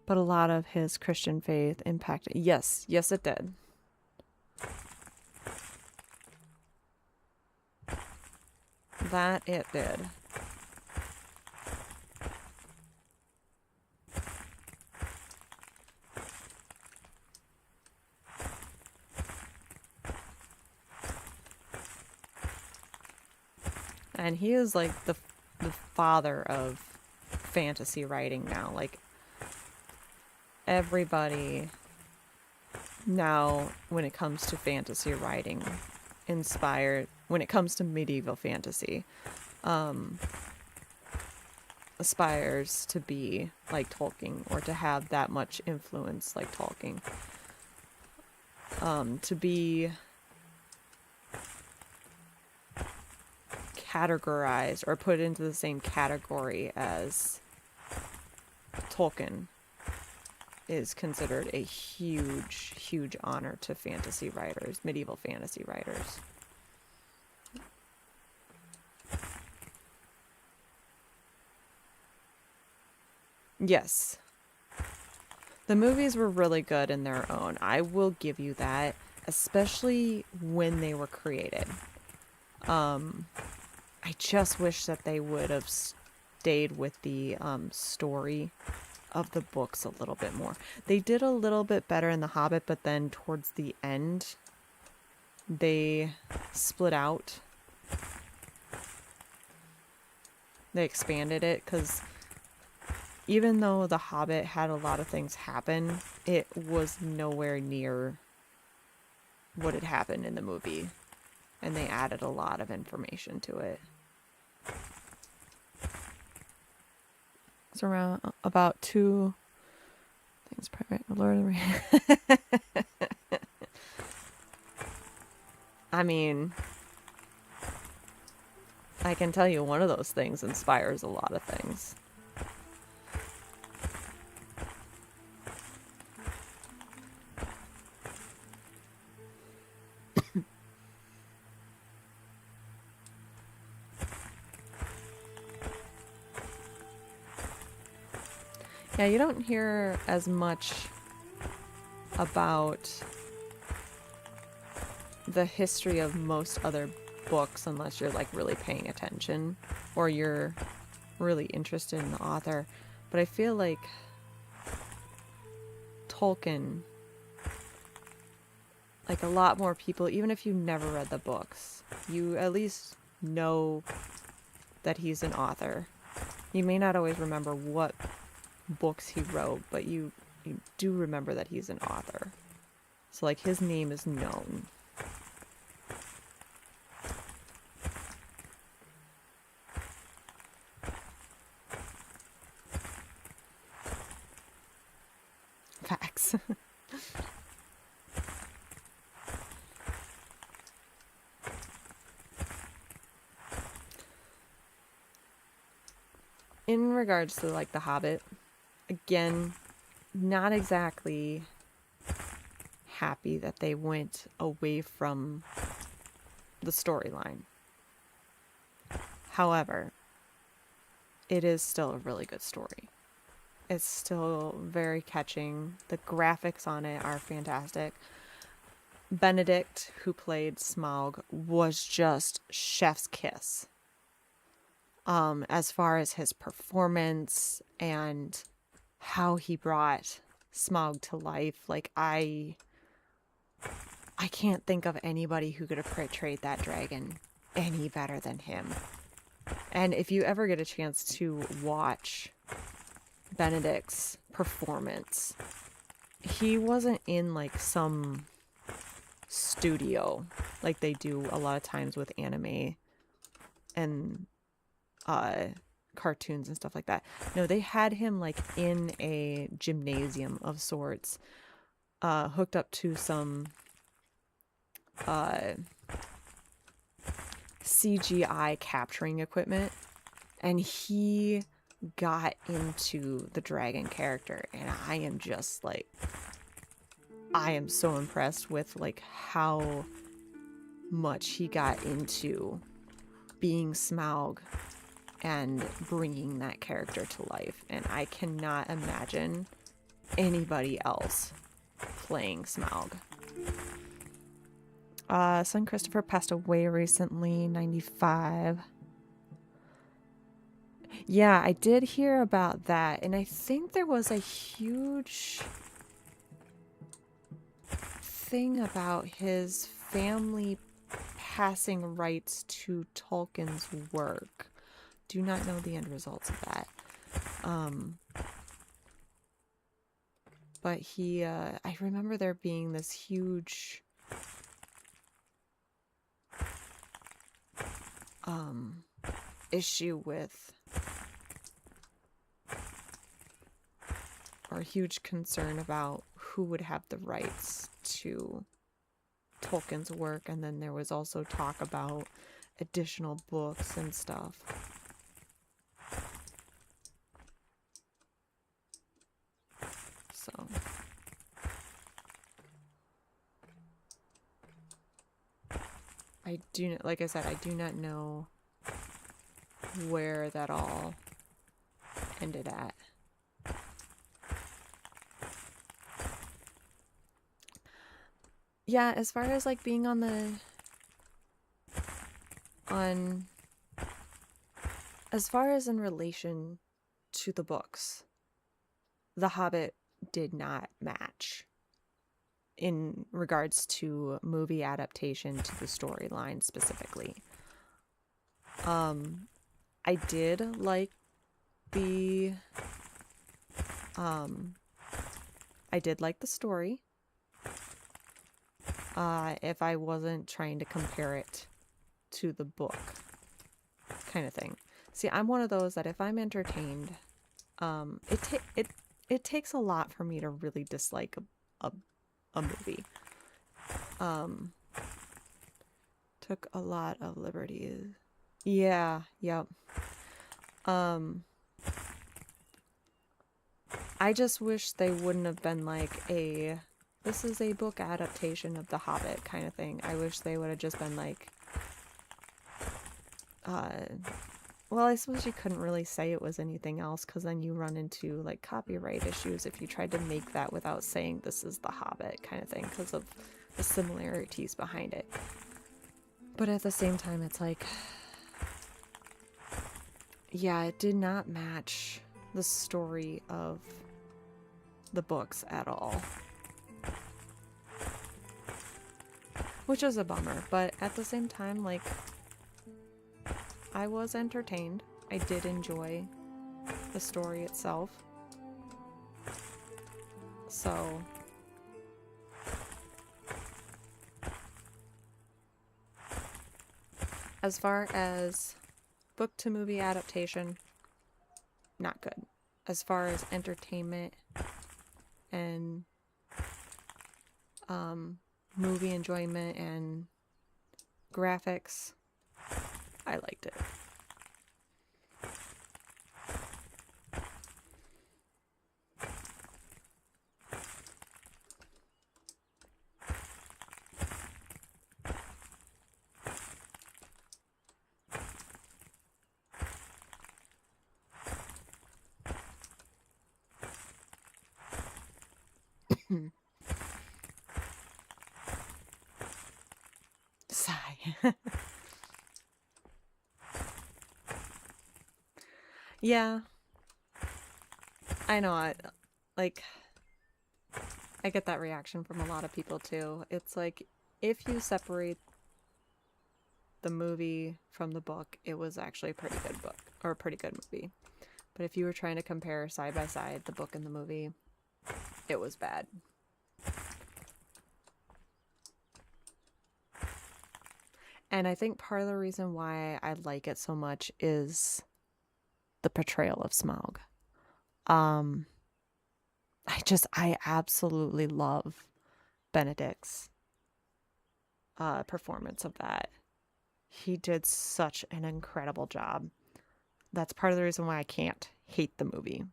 But a lot of his Christian faith impacted. Yes, yes, it did. That it did. And he is like the father of fantasy writing now. Like, everybody now, when it comes to fantasy writing, inspired, when it comes to medieval fantasy, aspires to be like Tolkien or to have that much influence like Tolkien. To be categorized or put into the same category as Tolkien is considered a huge, huge honor to fantasy writers, medieval fantasy writers. Yes. The movies were really good in their own. I will give you that, especially when they were created. I just wish that they would have stayed with the story of the books a little bit more. They did a little bit better in The Hobbit, but then towards the end, they split out. They expanded it, because even though The Hobbit had a lot of things happen, it was nowhere near what had happened in the movie. And they added a lot of information to it. It's around about 2 things private. Lord of the Rings. I mean, I can tell you one of those things inspires a lot of things. Yeah, you don't hear as much about the history of most other books unless you're like really paying attention or you're really interested in the author. But I feel like Tolkien, like a lot more people, even if you never read the books, you at least know that he's an author. You may not always remember what books he wrote, but you do remember that he's an author. So like his name is known. Facts. In regards to like The Hobbit, again, not exactly happy that they went away from the storyline. However, it is still a really good story. It's still very catching. The graphics on it are fantastic. Benedict, who played Smaug, was just chef's kiss. as far as his performance and how he brought Smaug to life. Like, I can't think of anybody who could have portrayed that dragon any better than him. And if you ever get a chance to watch Benedict's performance, he wasn't in like some studio like they do a lot of times with anime and cartoons and stuff like that. No, they had him like in a gymnasium of sorts, hooked up to some CGI capturing equipment, and he got into the dragon character, and I am just like, I am so impressed with like how much he got into being Smaug and bringing that character to life. And I cannot imagine anybody else playing Smaug. Son Christopher passed away recently, 95. Yeah, I did hear about that, and I think there was a huge thing about his family passing rights to Tolkien's work. Do not know the end results of that. But he, I remember there being this huge issue with, or a huge concern about who would have the rights to Tolkien's work, and then there was also talk about additional books and stuff. So I do, like I said, I do not know where that all ended at. Yeah, as far as like being as far as in relation to the books, The Hobbit did not match in regards to movie adaptation to the storyline specifically. I did like the story. If I wasn't trying to compare it to the book kind of thing. See, I'm one of those that if I'm entertained, it takes a lot for me to really dislike a movie. Took a lot of liberties. Yeah, yep. I just wish they wouldn't have been like this is a book adaptation of The Hobbit kind of thing. I wish they would have just been like, well, I suppose you couldn't really say it was anything else, because then you run into like copyright issues if you tried to make that without saying this is The Hobbit kind of thing, because of the similarities behind it. But at the same time, it's like, yeah, it did not match the story of the books at all. Which is a bummer, but at the same time, like, I was entertained. I did enjoy the story itself. So as far as book to movie adaptation, not good. As far as entertainment and movie enjoyment and graphics, I liked it. Sigh. Yeah. I know, I get that reaction from a lot of people too. It's like, if you separate the movie from the book, it was actually a pretty good book, or a pretty good movie. But if you were trying to compare side by side the book and the movie, it was bad. And I think part of the reason why I like it so much is the portrayal of Smaug. I absolutely love Benedict's performance of that. He did such an incredible job. That's part of the reason why I can't hate the movie.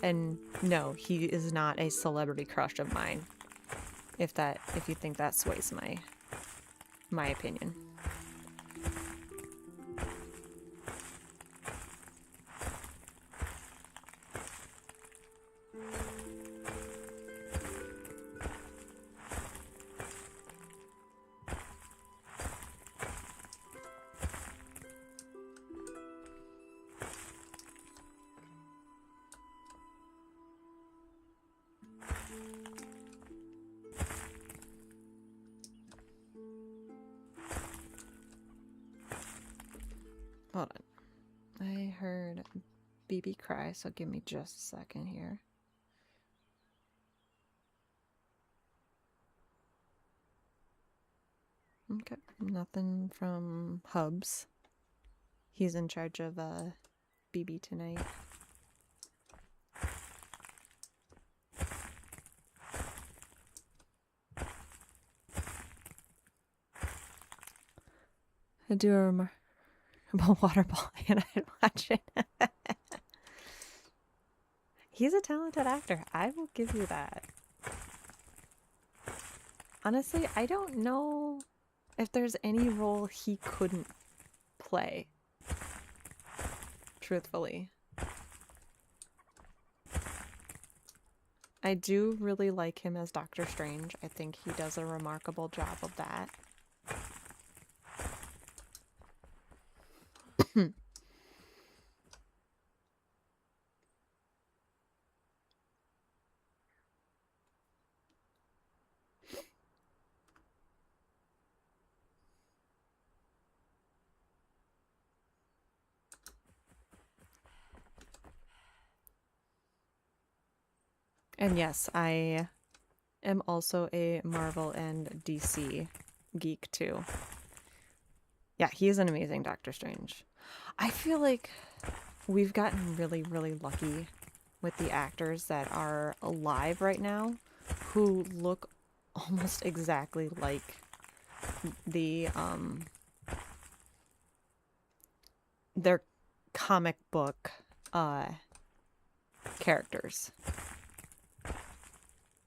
And no, he is not a celebrity crush of mine. If you think that sways my opinion. Hold on. I heard BB cry, so give me just a second here. Okay, nothing from Hubs. He's in charge of BB tonight. I do a remarkable water ball and I'd watch it. He's a talented actor. I will give you that. Honestly, I don't know if there's any role he couldn't play. Truthfully. I do really like him as Doctor Strange. I think he does a remarkable job of that. And yes, I am also a Marvel and DC geek too. Yeah, he is an amazing Doctor Strange. I feel like we've gotten really, really lucky with the actors that are alive right now who look almost exactly like the their comic book characters.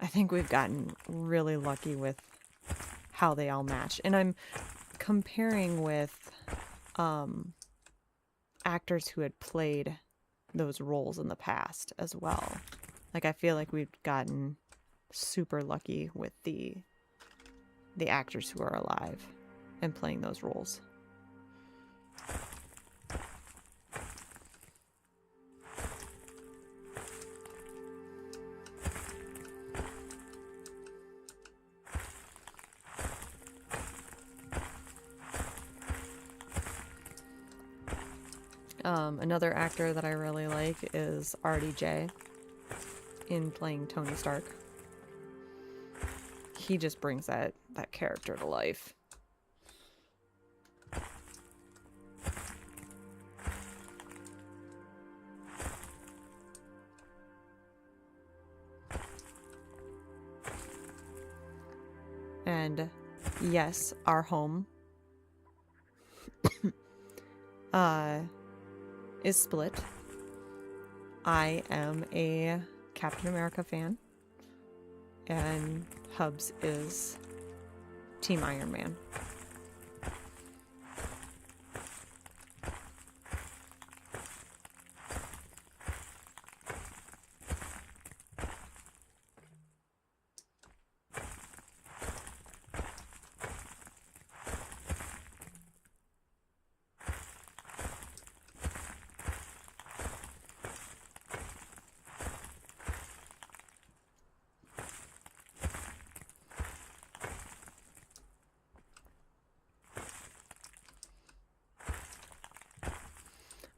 I think we've gotten really lucky with how they all match. And I'm comparing with actors who had played those roles in the past as well. Like, I feel like we've gotten super lucky with the actors who are alive and playing those roles. Another actor that I really like is RDJ in playing Tony Stark. He just brings that character to life. And yes, our home is split. I am a Captain America fan, and Hubs is Team Iron Man.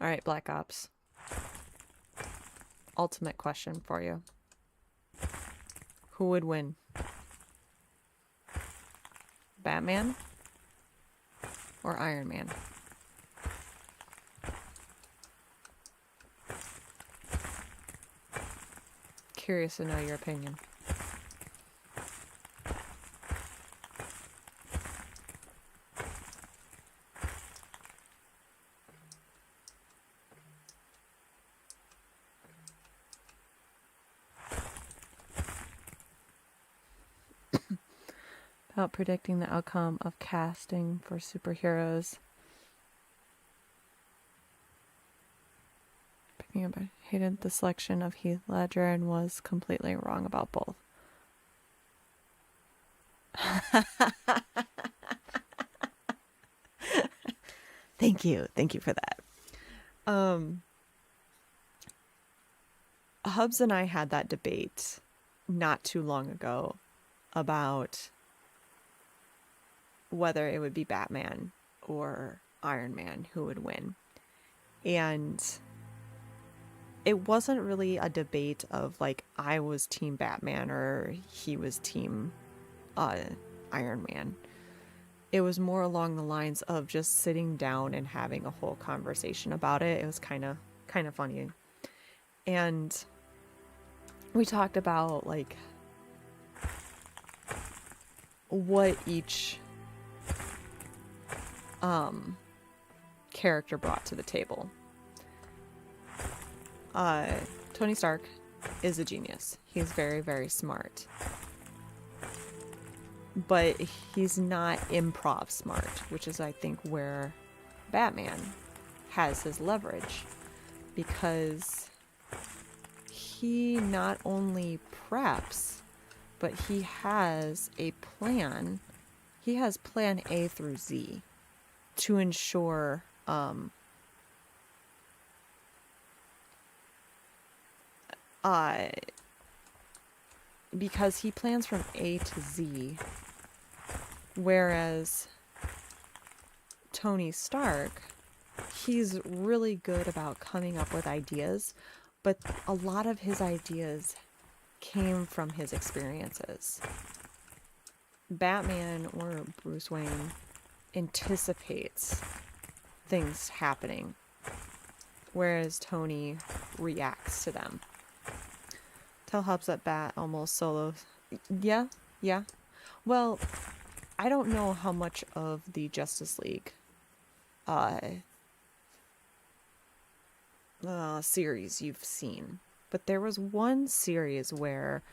All right, Black Ops. Ultimate question for you. Who would win? Batman or Iron Man? Curious to know your opinion. About predicting the outcome of casting for superheroes. Picking up, I hated the selection of Heath Ledger and was completely wrong about both. Thank you for that. Hubs and I had that debate not too long ago about whether it would be Batman or Iron Man who would win. And it wasn't really a debate of like I was team Batman or he was team Iron Man. It was more along the lines of just sitting down and having a whole conversation about it. It was kind of funny. And we talked about like what each character brought to the table. Tony Stark is a genius. He's very, very smart. But he's not improv smart, which is, I think, where Batman has his leverage. Because he not only preps, but he has a plan. He has plan A through Z to ensure because he plans from A to Z, whereas Tony Stark, he's really good about coming up with ideas, but a lot of his ideas came from his experiences. Batman or Bruce Wayne anticipates things happening, whereas Tony reacts to them. Tell Hubs that Bat almost solos. Yeah. Well, I don't know how much of the Justice League series you've seen, but there was one series where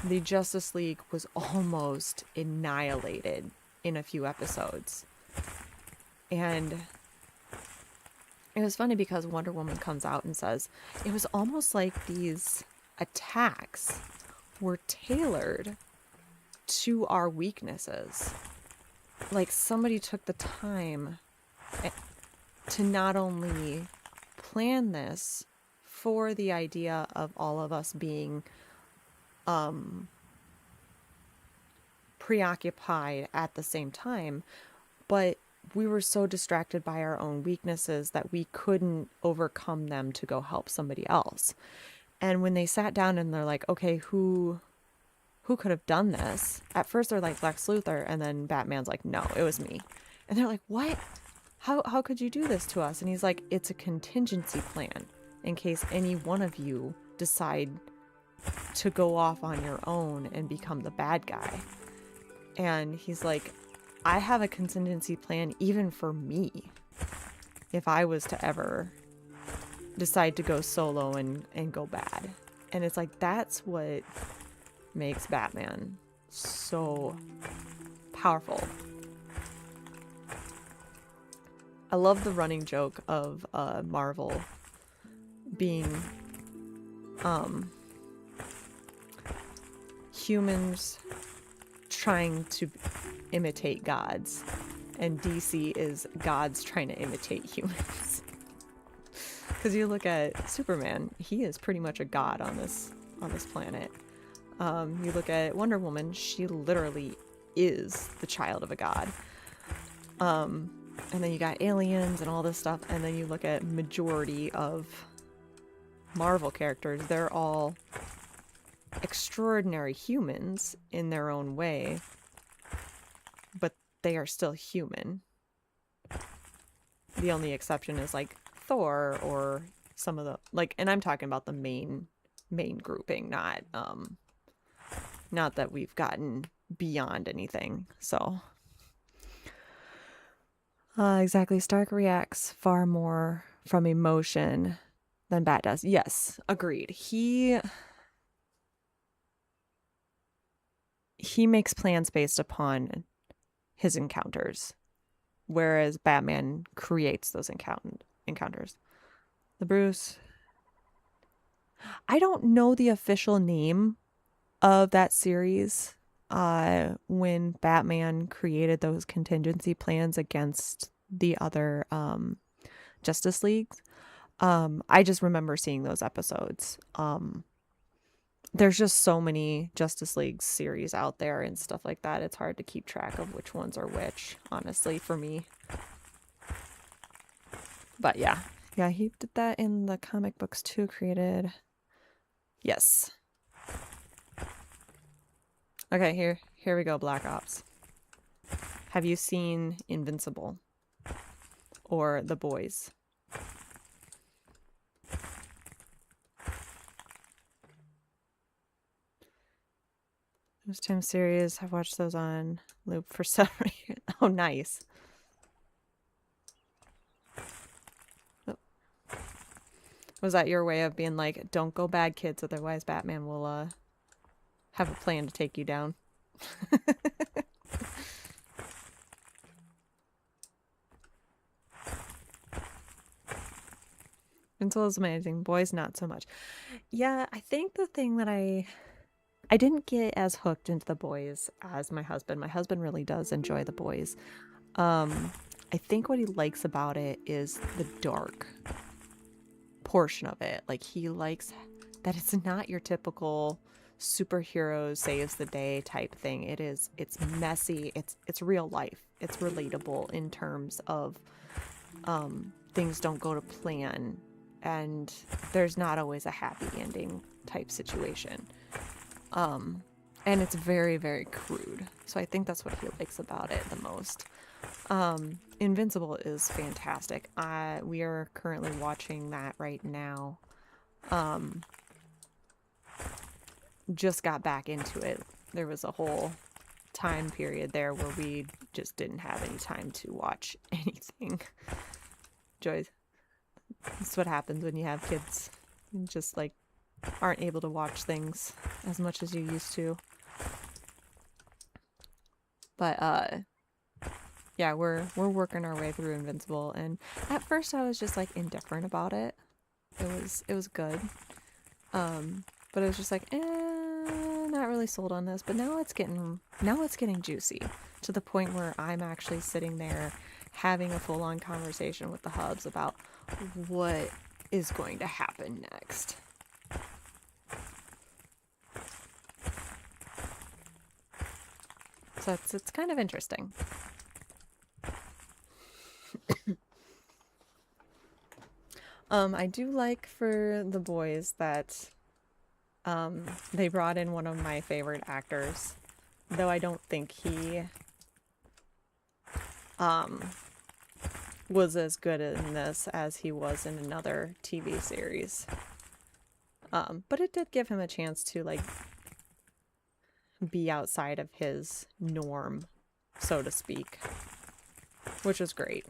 the Justice League was almost annihilated in a few episodes. And it was funny because Wonder Woman comes out and says it was almost like these attacks were tailored to our weaknesses. Like somebody took the time to not only plan this for the idea of all of us being preoccupied at the same time, but we were so distracted by our own weaknesses that we couldn't overcome them to go help somebody else. And when they sat down and they're like, okay, who could have done this? At first they're like Lex Luthor, and then Batman's like, no, it was me. And they're like, what? How could you do this to us? And he's like, it's a contingency plan in case any one of you decide to go off on your own and become the bad guy. And he's like, I have a contingency plan even for me if I was to ever decide to go solo and go bad. And it's like, that's what makes Batman so powerful. I love the running joke of Marvel being humans trying to imitate gods, and DC is gods trying to imitate humans. Because you look at Superman, he is pretty much a god on this planet. You look at Wonder Woman, she literally is the child of a god. And then you got aliens and all this stuff, and then you look at majority of Marvel characters, they're all extraordinary humans in their own way, but they are still human. The only exception is like Thor or some of the like, and I'm talking about the main grouping, not that we've gotten beyond anything. So exactly, Stark reacts far more from emotion than Bat does. Yes, agreed. He makes plans based upon his encounters, whereas Batman creates those encounters. The Bruce. I don't know the official name of that series when Batman created those contingency plans against the other Justice Leagues. I just remember seeing those episodes. There's just so many Justice League series out there and stuff like that. It's hard to keep track of which ones are which, honestly, for me. But yeah, he did that in the comic books too, created. Yes. Okay, here we go, Black Ops. Have you seen Invincible? Or The Boys? Those time series, I've watched those on loop for several years. Oh, nice. Oh. Was that your way of being like, don't go bad, kids, otherwise Batman will have a plan to take you down? Invincible is amazing. Boys, not so much. Yeah, I think the thing that I didn't get as hooked into The Boys as my husband. My husband really does enjoy The Boys. I think what he likes about it is the dark portion of it. Like, he likes that it's not your typical superhero saves the day type thing. It's messy. It's real life. It's relatable in terms of things don't go to plan, and there's not always a happy ending type situation. And it's very, very crude. So I think that's what he likes about it the most. Invincible is fantastic. We are currently watching that right now. Just got back into it. There was a whole time period there where we just didn't have any time to watch anything. Joy, that's what happens when you have kids. You just like aren't able to watch things as much as you used to. But yeah, we're working our way through Invincible, and at first I was just like indifferent about it. It was good. But it was just like, not really sold on this. But now it's getting juicy to the point where I'm actually sitting there having a full-on conversation with the hubs about what is going to happen next. So it's kind of interesting. I do like for The Boys that they brought in one of my favorite actors, though I don't think he was as good in this as he was in another TV series. But it did give him a chance to like be outside of his norm, so to speak, which was great.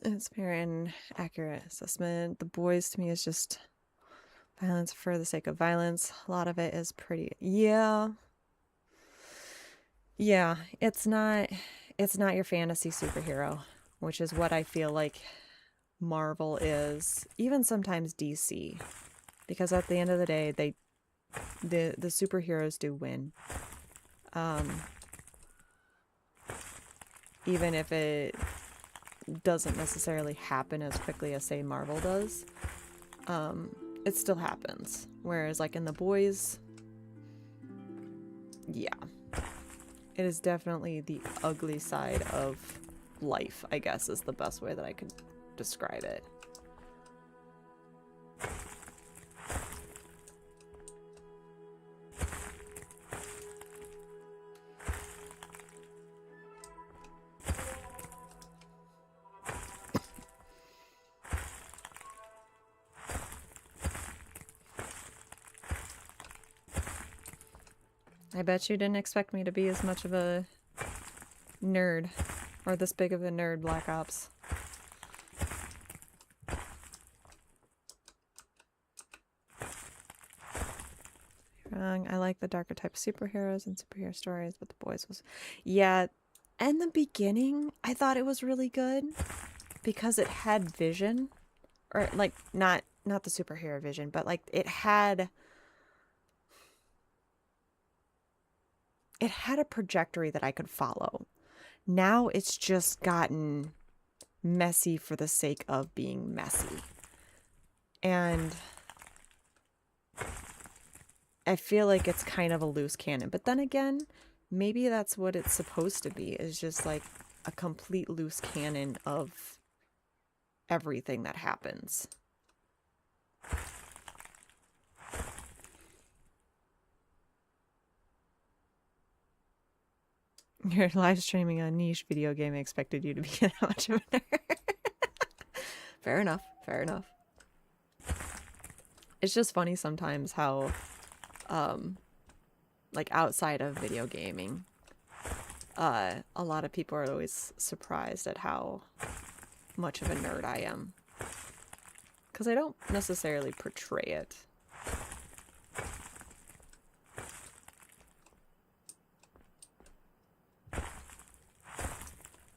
It's fair and accurate assessment. The Boys to me is just violence for the sake of violence. A lot of it is pretty, yeah, it's not your fantasy superhero, which is what I feel like Marvel is, even sometimes DC, because at the end of the day, the superheroes do win. Even if it doesn't necessarily happen as quickly as, say, Marvel does, it still happens. Whereas, like, in The Boys, yeah. It is definitely the ugly side of life, I guess, is the best way that I could describe it. I bet you didn't expect me to be as much of a nerd, or this big of a nerd, Black Ops. Wrong. I like the darker type of superheroes and superhero stories, but The Boys was... Yeah, in the beginning, I thought it was really good because it had vision. Or, like, not the superhero vision, but, like, it had a trajectory that I could follow. Now it's just gotten messy for the sake of being messy. And I feel like it's kind of a loose cannon. But then again, maybe that's what it's supposed to be, is just like a complete loose cannon of everything that happens. You're live streaming on niche video game. I expected you to be that much of a nerd. Fair enough. Fair enough. It's just funny sometimes how, like outside of video gaming, a lot of people are always surprised at how much of a nerd I am. Because I don't necessarily portray it.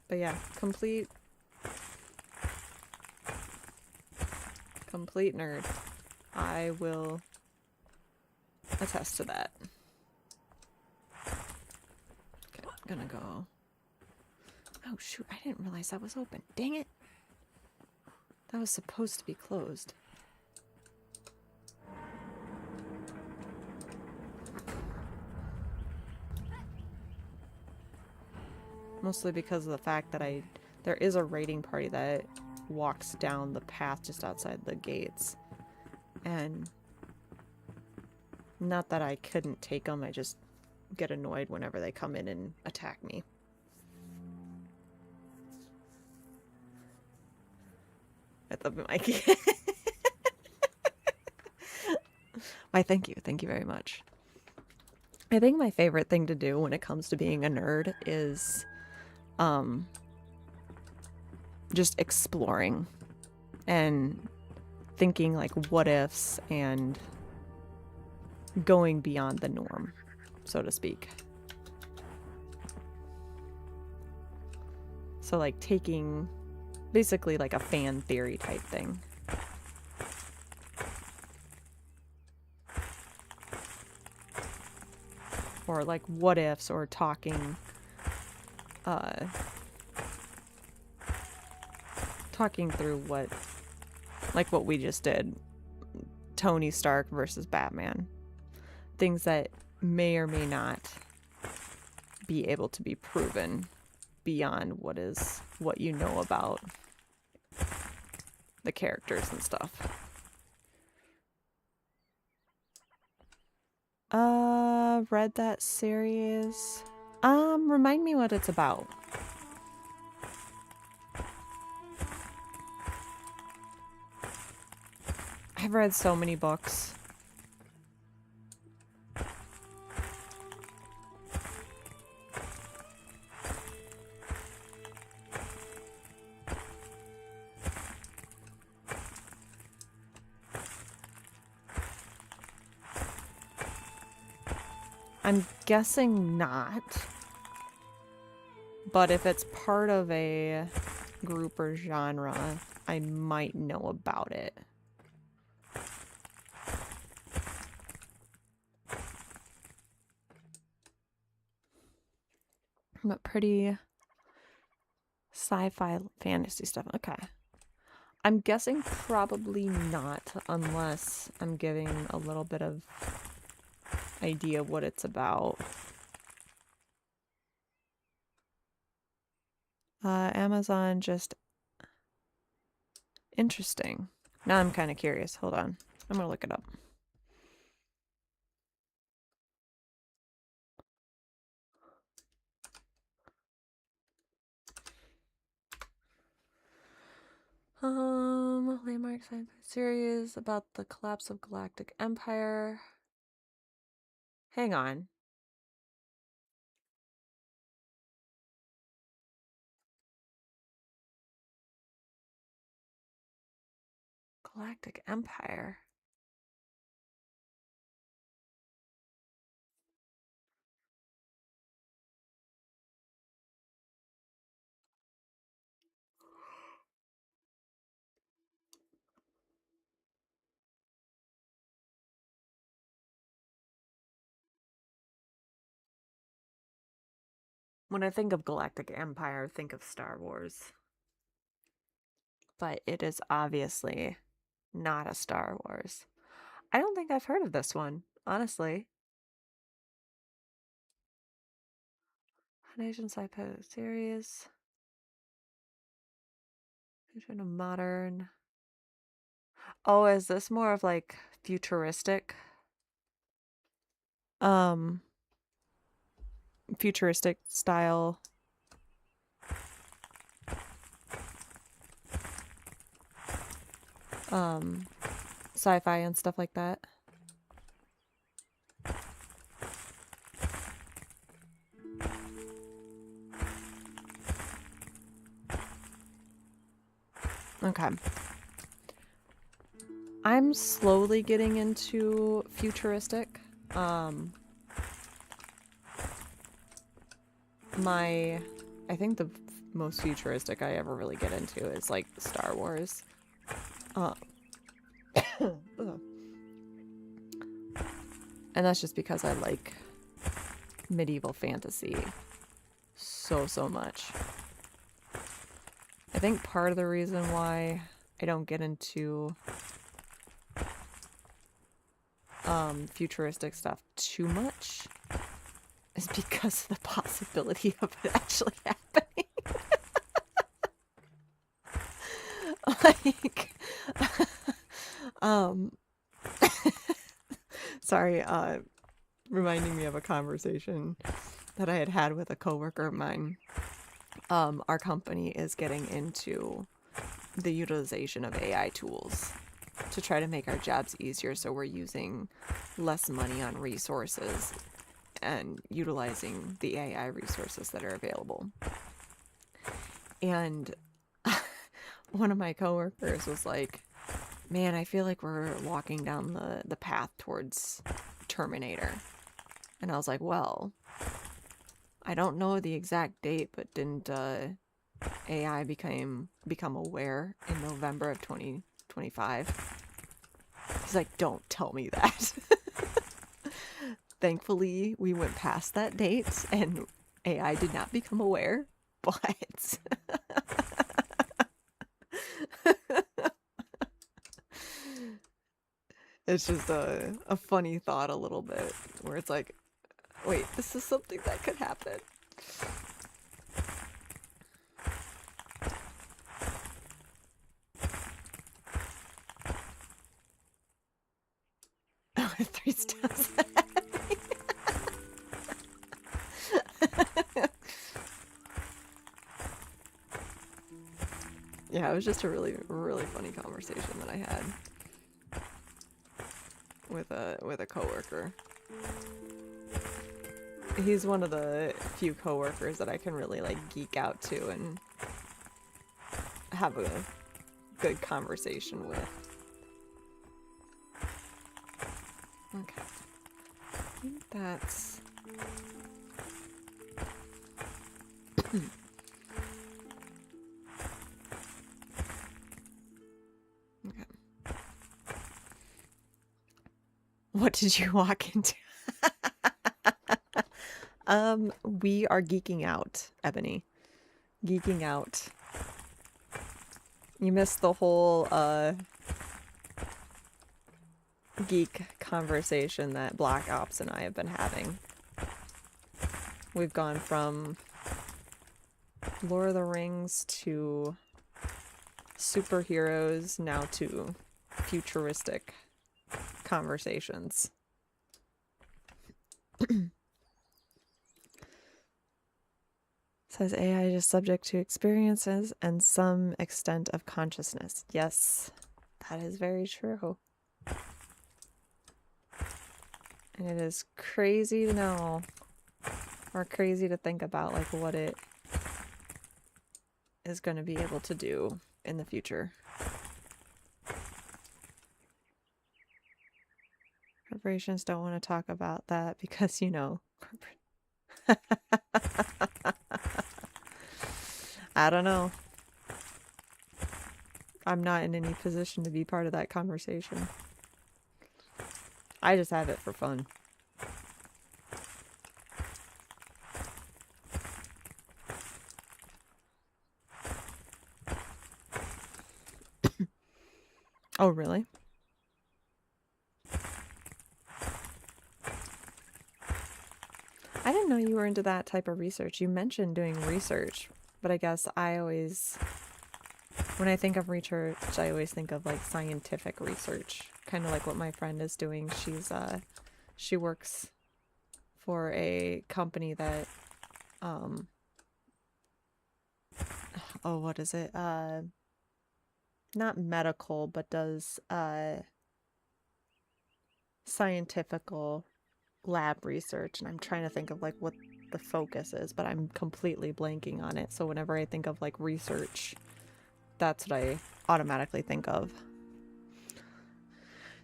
But yeah, complete nerd. I will attest to that. Okay, I'm gonna go. Oh shoot, I didn't realize that was open. Dang it. That was supposed to be closed. Mostly because of the fact that there is a raiding party that walks down the path just outside the gates. And not that I couldn't take them, I just get annoyed whenever they come in and attack me. I thought Mikey. Why, thank you. Thank you very much. I think my favorite thing to do when it comes to being a nerd is just exploring and thinking like what ifs and going beyond the norm, so to speak. So like taking basically like a fan theory type thing. Or like what ifs, or talking through what we just did. Tony Stark versus Batman. Things that may or may not be able to be proven beyond what you know about the characters and stuff. Read that series. Remind me what it's about. I've read so many books. I'm guessing not. But if it's part of a group or genre, I might know about it. But pretty sci-fi fantasy stuff. Okay. I'm guessing probably not, unless I'm giving a little bit of idea what it's about. Amazon just interesting. Now I'm kind of curious. Hold on. I'm gonna look it up. Landmark sci-fi series about the collapse of Galactic Empire. Hang on. Galactic Empire. When I think of Galactic Empire, I think of Star Wars. But it is obviously not a Star Wars. I don't think I've heard of this one, honestly. An Asian sci-fi series. Featuring a modern. Oh, is this more of like futuristic? Futuristic style. Sci-fi and stuff like that. Okay. I'm slowly getting into futuristic. I think the most futuristic I ever really get into is like Star Wars. And that's just because I like medieval fantasy so much. I think part of the reason why I don't get into futuristic stuff too much is because of the possibility of it actually happening. Like, sorry, reminding me of a conversation that I had with a coworker of mine. Our company is getting into the utilization of AI tools to try to make our jobs easier, so we're using less money on resources and utilizing the AI resources that are available. And one of my coworkers was like, man, I feel like we're walking down the path towards Terminator. And I was like, well, I don't know the exact date, but didn't AI become aware in November of 2025? He's like, don't tell me that. Thankfully, we went past that date and AI did not become aware, but it's just a funny thought a little bit, where it's like, wait, this is something that could happen. Oh, 3 steps ahead. Yeah, it was just a really funny conversation that I had with a coworker. He's one of the few coworkers that I can really like geek out to and have a good conversation with. Okay. I think that's okay. What did you walk into? We are geeking out, Ebony. Geeking out. You missed the whole geek conversation that Black Ops and I have been having. We've gone from Lord of the Rings to superheroes, now to futuristic conversations. Says AI is just subject to experiences and some extent of consciousness. Yes, that is very true. And it is crazy to know, or crazy to think about, like, what it is going to be able to do in the future. Corporations don't want to talk about that because, you know, I don't know. I'm not in any position to be part of that conversation. I just have it for fun. Oh, really? I didn't know you were into that type of research. You mentioned doing research, but I guess when I think of research, I always think of like scientific research, kind of like what my friend is doing. She works for a company that, oh, what is it? Not medical, but does, scientifical lab research. And I'm trying to think of like what the focus is, but I'm completely blanking on it. So whenever I think of like research, that's what I automatically think of.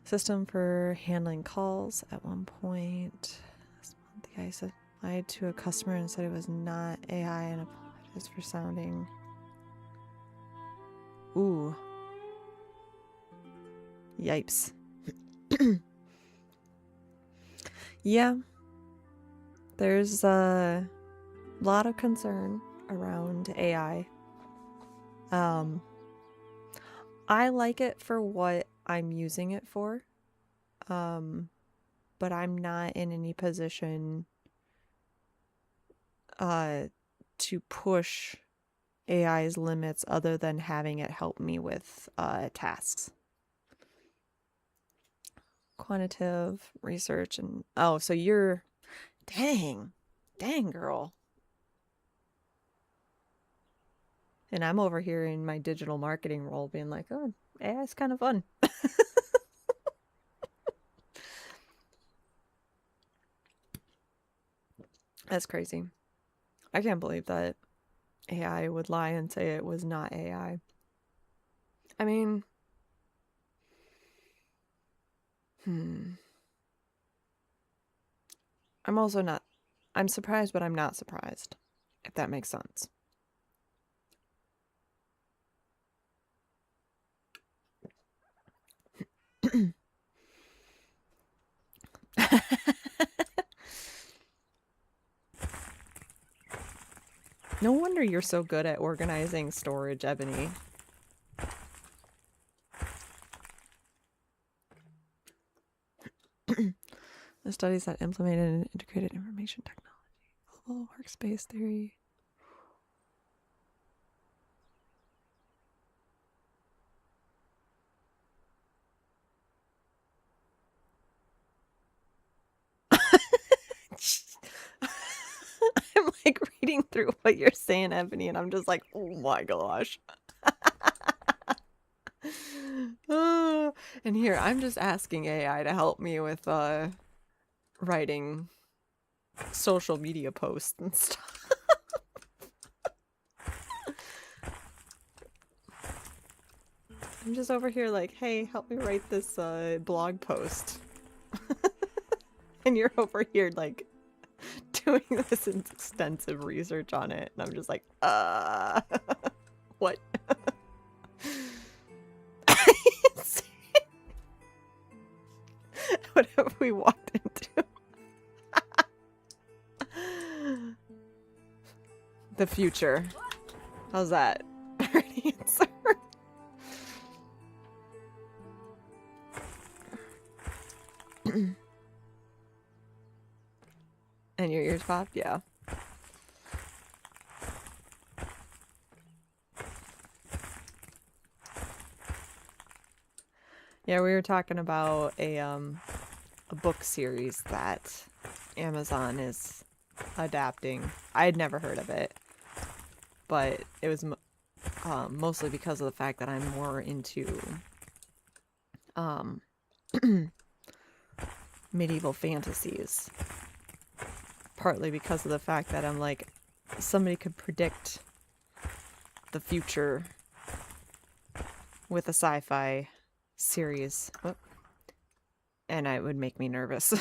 System for handling calls at one point. Last month, the guy supplied to a customer and said it was not AI and apologized for sounding. Ooh. Yipes. Yeah. There's a lot of concern around AI. I like it for what I'm using it for. But I'm not in any position to push AI's limits other than having it help me with tasks. Quantitative research and oh, so you're dang girl. And I'm over here in my digital marketing role being like, oh, AI's kind of fun. That's crazy. I can't believe that AI would lie and say it was not AI. I mean, I'm surprised, but I'm not surprised, if that makes sense. No wonder you're so good at organizing storage, Ebony. The studies that implemented and integrated information technology, global workspace theory. I'm like reading through what you're saying, Ebony, and I'm just like, oh my gosh. And here, I'm just asking AI to help me with writing social media posts and stuff. I'm just over here like, hey, help me write this blog post. And you're over here like doing this extensive research on it. And I'm just like, what? What have we walked into? The future. How's that? Answer. And your ears popped? Yeah. Yeah, we were talking about a book series that Amazon is adapting. I had never heard of it, but it was mostly because of the fact that I'm more into um, medieval fantasies. Partly because of the fact that I'm like, somebody could predict the future with a sci-fi series. Whoop. And it would make me nervous.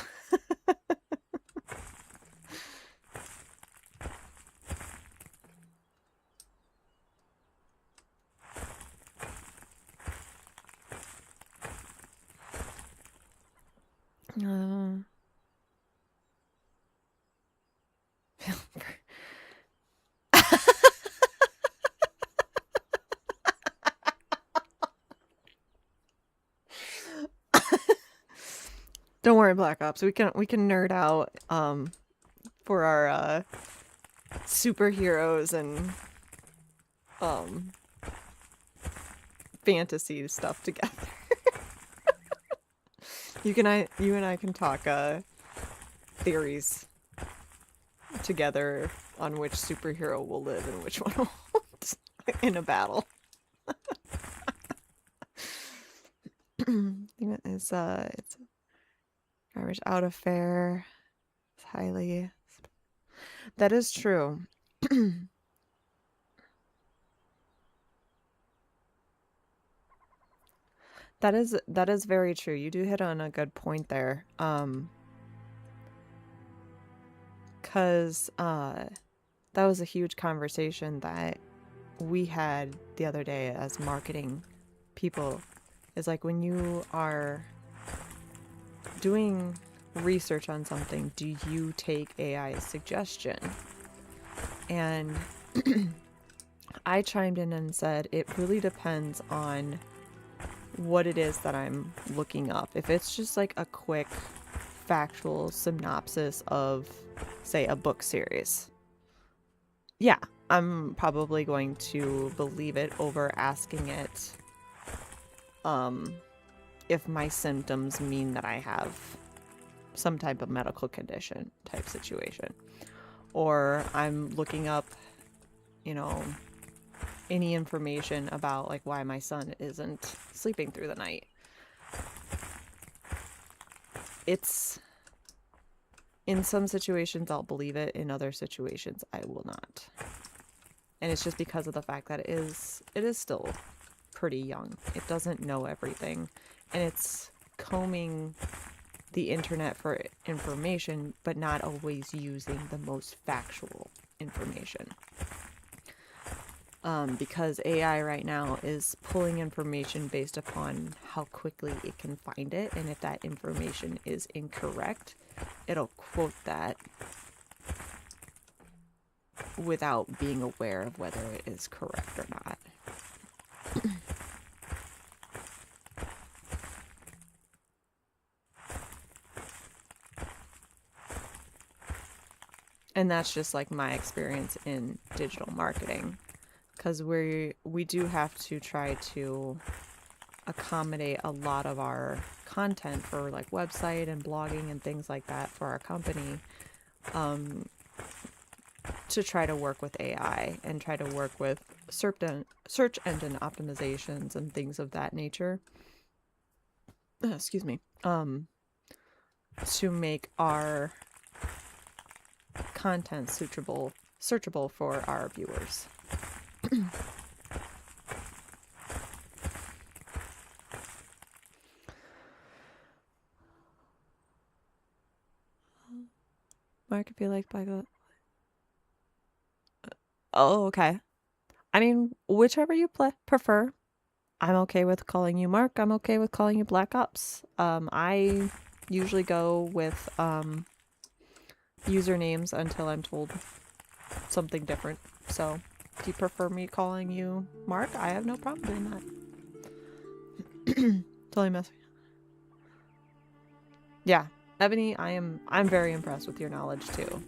Don't worry, Black Ops. We can nerd out for our superheroes and fantasy stuff together. you and I can talk theories together on which superhero will live and which one won't in a battle. It's garbage out of fair. It's highly. That is true. That is very true. You do hit on a good point there. 'Cause that was a huge conversation that we had the other day as marketing people. Is like, when you are doing research on something, do you take AI suggestion? And I chimed in and said it really depends on what it is that I'm looking up. If it's just like a quick factual synopsis of, say, a book series, yeah, I'm probably going to believe it over asking it if my symptoms mean that I have some type of medical condition type situation. Or I'm looking up, you know, any information about like why my son isn't sleeping through the night. It's, in some situations I'll believe it, in other situations I will not. And it's just because of the fact that it is still pretty young. It doesn't know everything, and it's combing the internet for information, but not always using the most factual information. Because AI right now is pulling information based upon how quickly it can find it, and if that information is incorrect, it'll quote that without being aware of whether it is correct or not. And that's just like my experience in digital marketing, because we do have to try to accommodate a lot of our content for like website and blogging and things like that for our company, to try to work with AI and try to work with search engine optimizations and things of that nature. Excuse me. To make our content searchable for our viewers. Mark, if you like Black Ops. Oh, okay. I mean, whichever you prefer. I'm okay with calling you Mark. I'm okay with calling you Black Ops. I usually go with usernames until I'm told something different. So if you prefer me calling you Mark, I have no problem doing that. Totally messing. Yeah, Ebony, I'm very impressed with your knowledge too.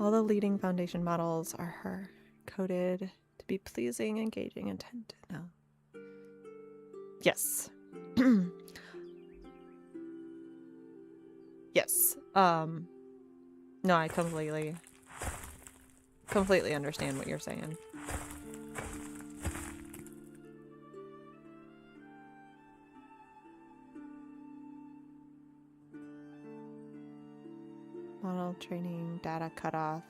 All the leading foundation models are coded to be pleasing, engaging, intent. No. Yes. Yes. No, I completely understand what you're saying. Model training, data cutoff.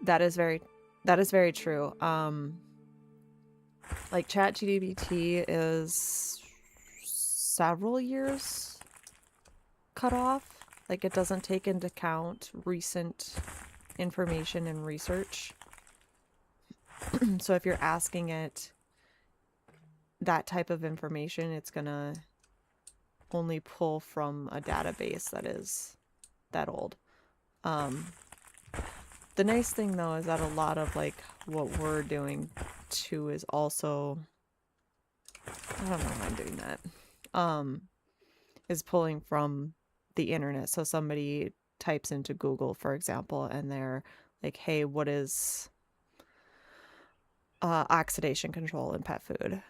That is very true. Like ChatGPT is several years cut off. Like it doesn't take into account recent information and research. So if you're asking it that type of information, it's gonna only pull from a database that is that old. The nice thing though is that a lot of like what we're doing too is also, I don't know why I'm doing that, is pulling from the internet. So somebody types into Google, for example, and they're like, hey, what is oxidation control in pet food?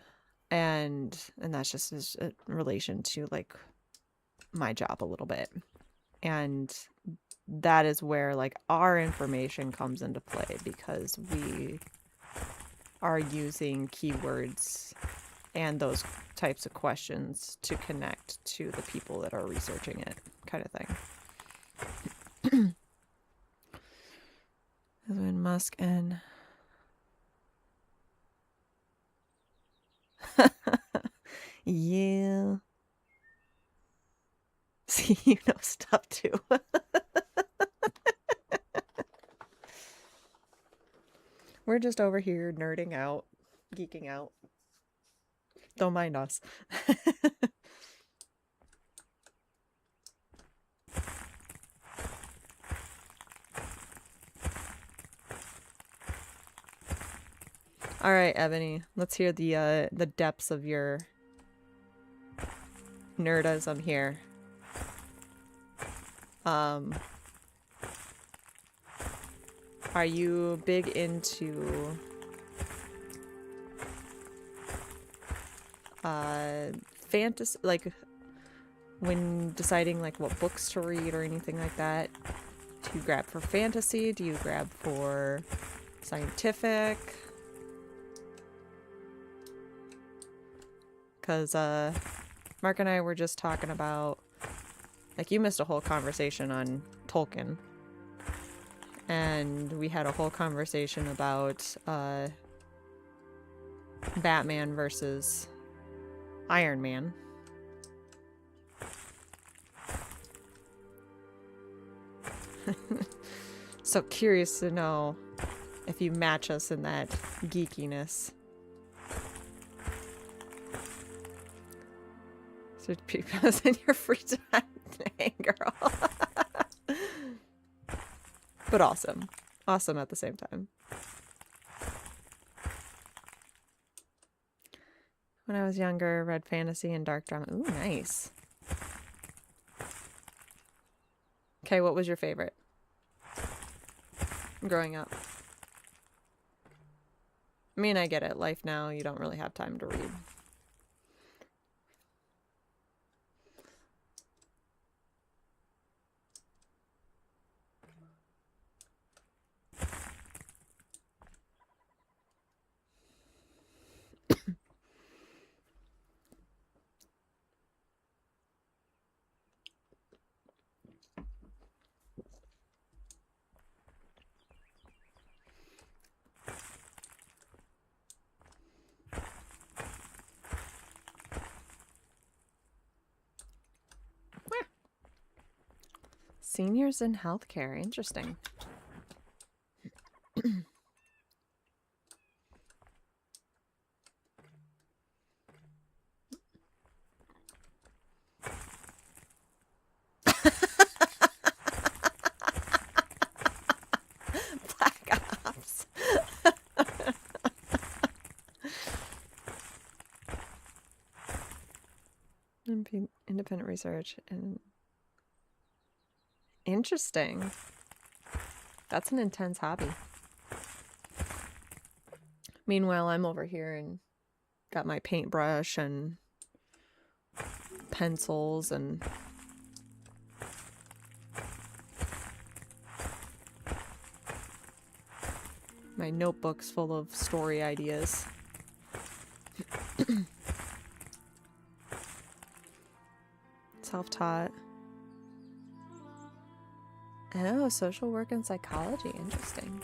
And that's just in relation to like my job a little bit. And that is where like our information comes into play, because we are using keywords and those types of questions to connect to the people that are researching it, kind of thing. Elon Musk and yeah. See, you know stuff too. We're just over here nerding out, geeking out. Don't mind us. All right, Ebony, let's hear the depths of your nerdism here. Are you big into fantasy, like when deciding like what books to read or anything like that? Do you grab for fantasy? Do you grab for scientific? Because Mark and I were just talking about, like, you missed a whole conversation on Tolkien. And we had a whole conversation about Batman versus Iron Man. So curious to know if you match us in that geekiness. So people in your free time, dang girl. But awesome. Awesome at the same time. When I was younger, read fantasy and dark drama. Ooh, nice. Okay, what was your favorite growing up? I mean, I get it. Life now, you don't really have time to read. Seniors in healthcare. Interesting. Black Ops. Independent research and interesting. That's an intense hobby. Meanwhile, I'm over here and got my paintbrush and pencils and my notebooks full of story ideas. Self-taught. Oh, social work and psychology. Interesting.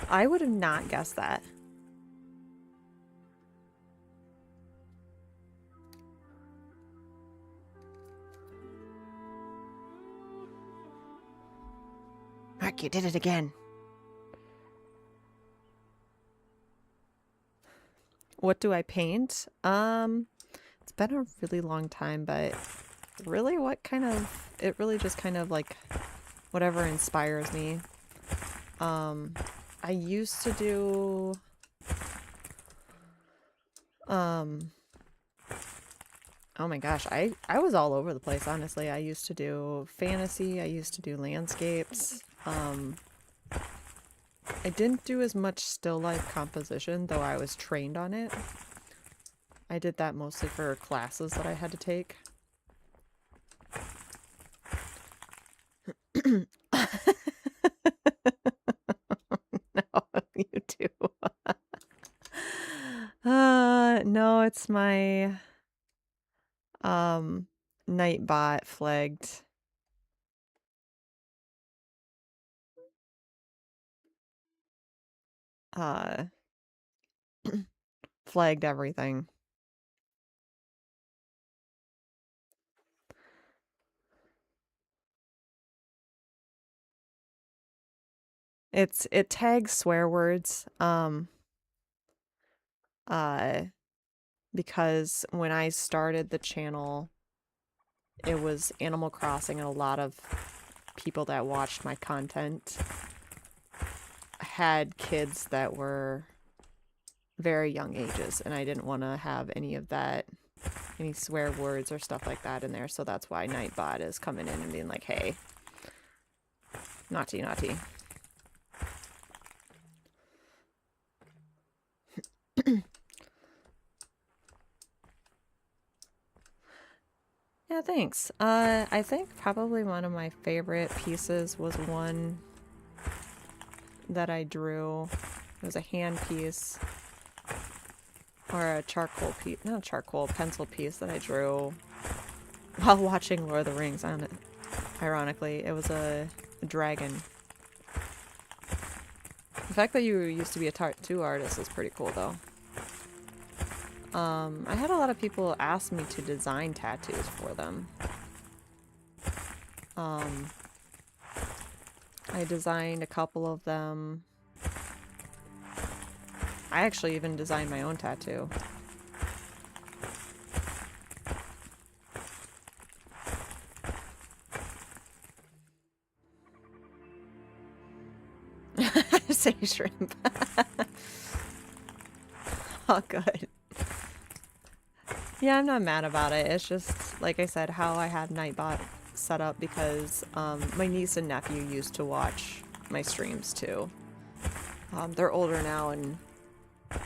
I would have not guessed that. Mark, you did it again. What do I paint? It's been a really long time, but really it really just kind of like whatever inspires me. I used to do oh my gosh, I was all over the place, honestly. I used to do fantasy, I used to do landscapes. I didn't do as much still life composition, though I was trained on it. I did that mostly for classes that I had to take. No, you do. No, it's my Nightbot flagged. Flagged everything. It tags swear words, because when I started the channel, it was Animal Crossing, and a lot of people that watched my content had kids that were very young ages, and I didn't want to have any of that, any swear words or stuff like that in there, so that's why Nightbot is coming in and being like, hey, naughty, naughty. Yeah, thanks. I think probably one of my favorite pieces was one that I drew. It was a hand piece, or a charcoal piece, not charcoal, pencil piece that I drew while watching Lord of the Rings on it. Ironically, it was a dragon. The fact that you used to be a tattoo artist is pretty cool, though. I had a lot of people ask me to design tattoos for them. I designed a couple of them. I actually even designed my own tattoo. Say shrimp. Oh, good. Yeah, I'm not mad about it. It's just, like I said, how I had Nightbot set up because my niece and nephew used to watch my streams too. They're older now and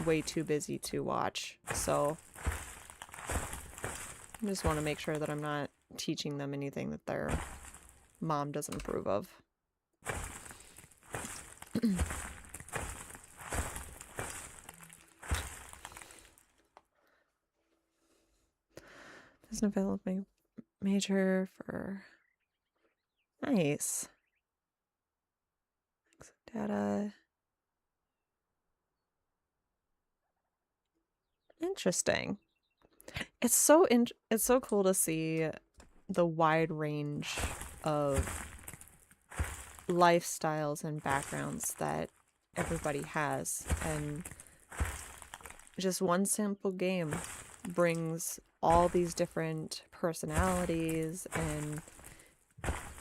way too busy to watch, so I just want to make sure that I'm not teaching them anything that their mom doesn't approve of. Doesn't develop my major for nice data. Interesting. It's so cool to see the wide range of lifestyles and backgrounds that everybody has, and just one simple game brings all these different personalities and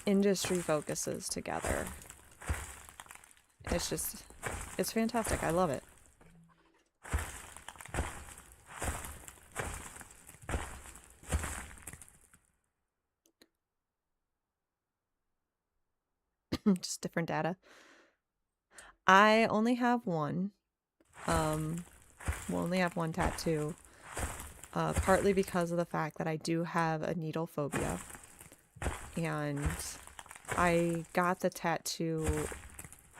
industry focuses together. It's fantastic. I love it. Just different data. I only have one. Will only have one tattoo. Partly because of the fact that I do have a needle phobia. And I got the tattoo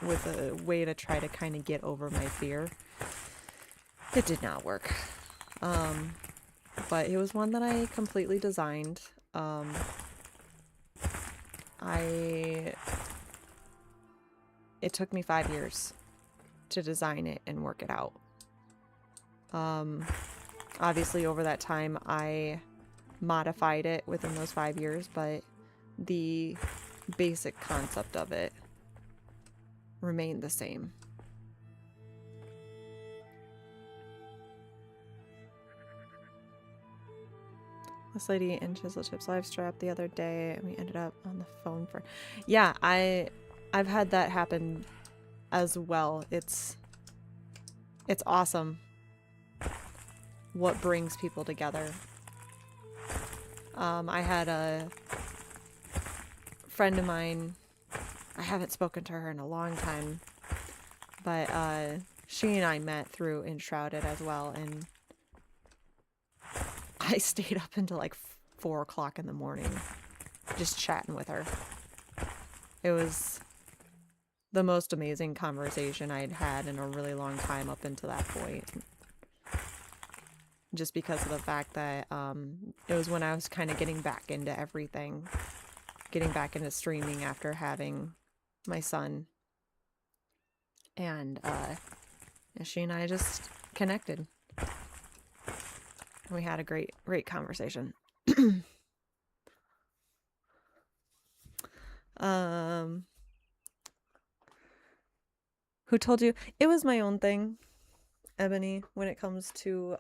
with a way to try to kind of get over my fear. It did not work. But it was one that I completely designed. It took me 5 years to design it and work it out. Obviously over that time I modified it within those 5 years, but the basic concept of it remained the same. This lady in Chisel Chips live strap the other day, and we ended up on the phone for... Yeah, I've had that happen as well. It's awesome what brings people together. I had a friend of mine, I haven't spoken to her in a long time, but she and I met through Enshrouded as well, and I stayed up until like 4 o'clock in the morning just chatting with her. It was the most amazing conversation I'd had in a really long time up until that point. Just because of the fact that it was when I was kind of getting back into everything. Getting back into streaming after having my son. And she and I just connected. We had a great conversation. Who told you? It was my own thing, Ebony, when it comes to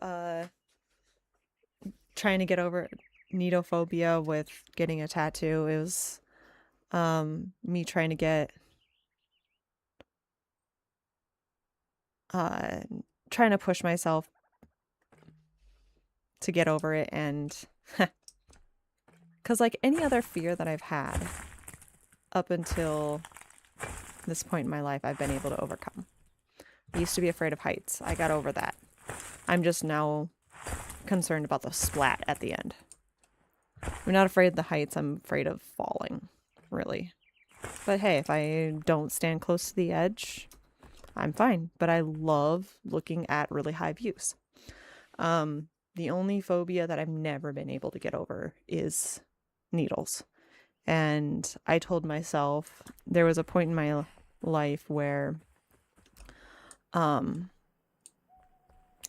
trying to get over needlephobia with getting a tattoo. It was me trying to get trying to push myself to get over it, and because like any other fear that I've had up until this point in my life, I've been able to overcome. I used to be afraid of heights. I got over that. I'm just now concerned about the splat at the end. I'm not afraid of the heights. I'm afraid of falling, really. But hey, if I don't stand close to the edge, I'm fine. But I love looking at really high views. The only phobia that I've never been able to get over is needles. And I told myself, there was a point in my life where I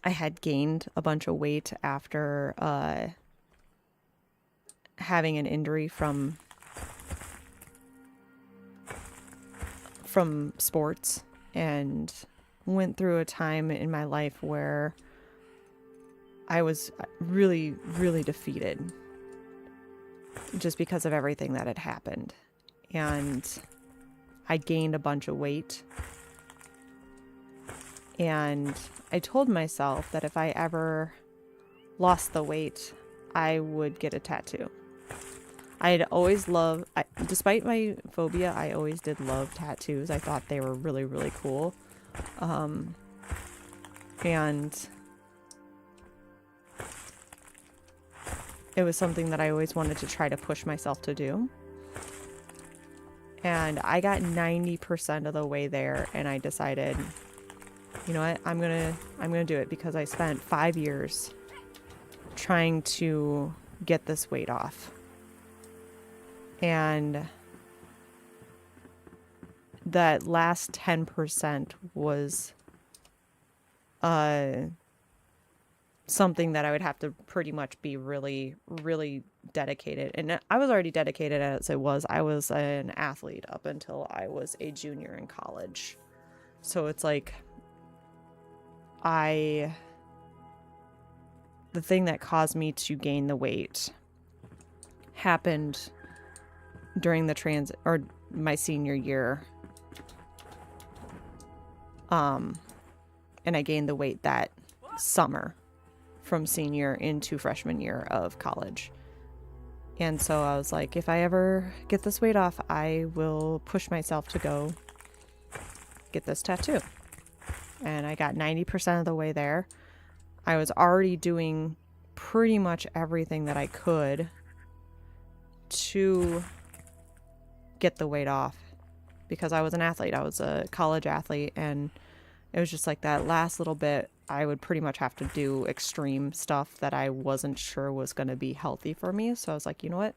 had gained a bunch of weight after having an injury from sports, and went through a time in my life where I was really, really defeated just because of everything that had happened. And I gained a bunch of weight. And I told myself that if I ever lost the weight, I would get a tattoo. I'd always loved, despite my phobia, I always did love tattoos. I thought they were really, really cool. And it was something that I always wanted to try to push myself to do. And I got 90% of the way there, and I decided, you know what, I'm gonna do it, because I spent 5 years trying to get this weight off. And that last 10% was something that I would have to pretty much be really, really dedicated. And I was already dedicated as it was. I was an athlete up until I was a junior in college. So it's like, the thing that caused me to gain the weight happened during the my senior year. And I gained the weight that summer from senior into freshman year of college. And so I was like, if I ever get this weight off, I will push myself to go get this tattoo. And I got 90% of the way there. I was already doing pretty much everything that I could to get the weight off because I was an athlete. I was a college athlete, and it was just like that last little bit, I would pretty much have to do extreme stuff that I wasn't sure was going to be healthy for me. So I was like, you know what?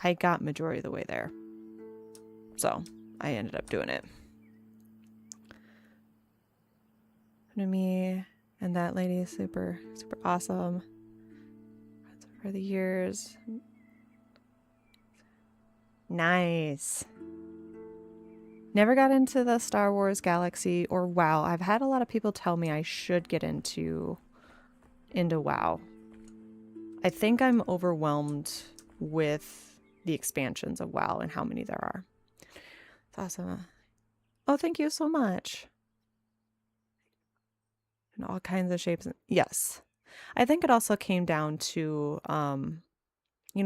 I got majority of the way there. So I ended up doing it. And me and that lady is super, super awesome. Friends over the years. Nice. Never got into the Star Wars galaxy or WoW. I've had a lot of people tell me I should get into WoW. I think I'm overwhelmed with the expansions of WoW and how many there are. It's awesome. Oh, thank you so much. In all kinds of shapes. Yes. I think it also came down to,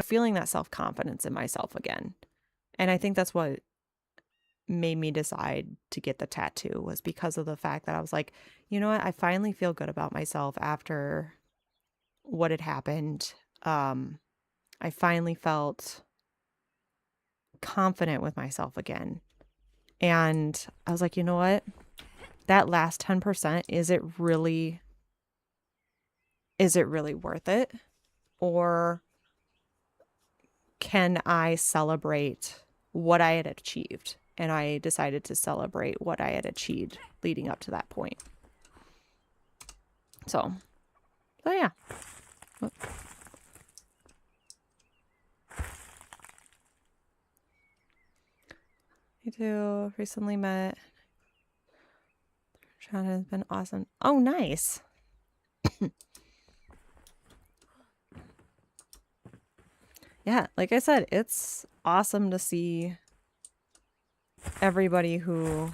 feeling that self-confidence in myself again. And I think that's what made me decide to get the tattoo, was because of the fact that I was like, you know what? I finally feel good about myself after what had happened. I finally felt confident with myself again. And I was like, you know what? That last 10%, is it really worth it? Or can I celebrate what I had achieved? And I decided to celebrate what I had achieved leading up to that point. So yeah. I do recently met. Sean has been awesome. Oh, nice. Yeah, like I said, it's awesome to see everybody who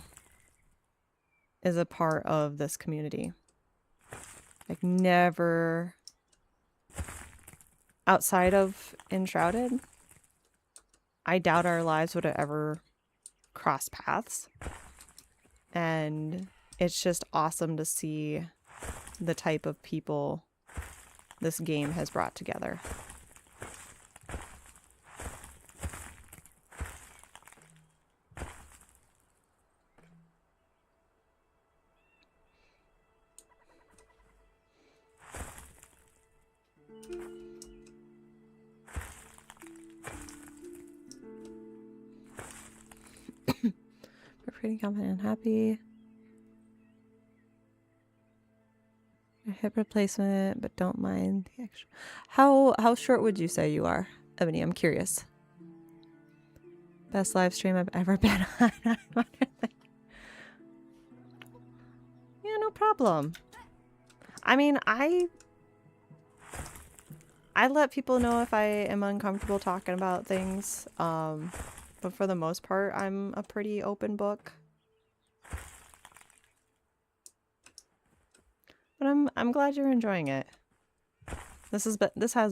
is a part of this community. Like, never outside of Enshrouded, I doubt our lives would have ever crossed paths. And it's just awesome to see the type of people this game has brought together. We're pretty confident and happy. A hip replacement, but don't mind the extra. How short would you say you are, Ebony? I'm curious. Best live stream I've ever been on. Yeah, no problem. I mean, I let people know if I am uncomfortable talking about things. But for the most part, I'm a pretty open book. But I'm glad you're enjoying it. This has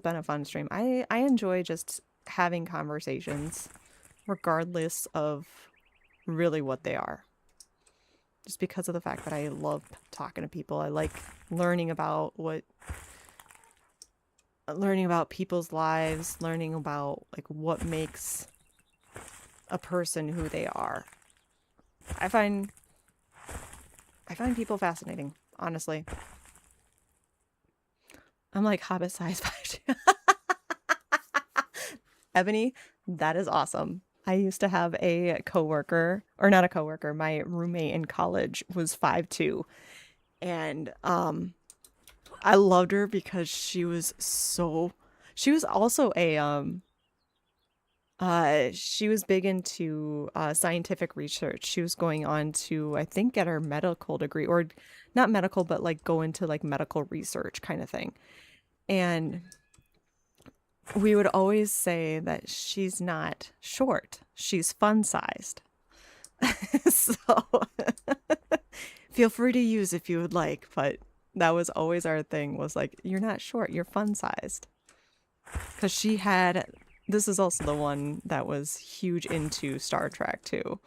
been a fun stream. I enjoy just having conversations, regardless of really what they are. Just because of the fact that I love talking to people. I like learning about people's lives, learning about like what makes a person who they are. I find people fascinating, honestly. I'm like Hobbit size 5'2". Ebony, that is awesome. I used to have a coworker, or not a coworker, my roommate in college was 5'2". And I loved her because she was also she was big into scientific research. She was going on to, I think, get her medical degree, or not medical, but like go into like medical research kind of thing. And we would always say that she's not short, she's fun sized. So feel free to use if you would like, but that was always our thing, was like, you're not short, you're fun sized. because she had, this is also the one that was huge into Star Trek too.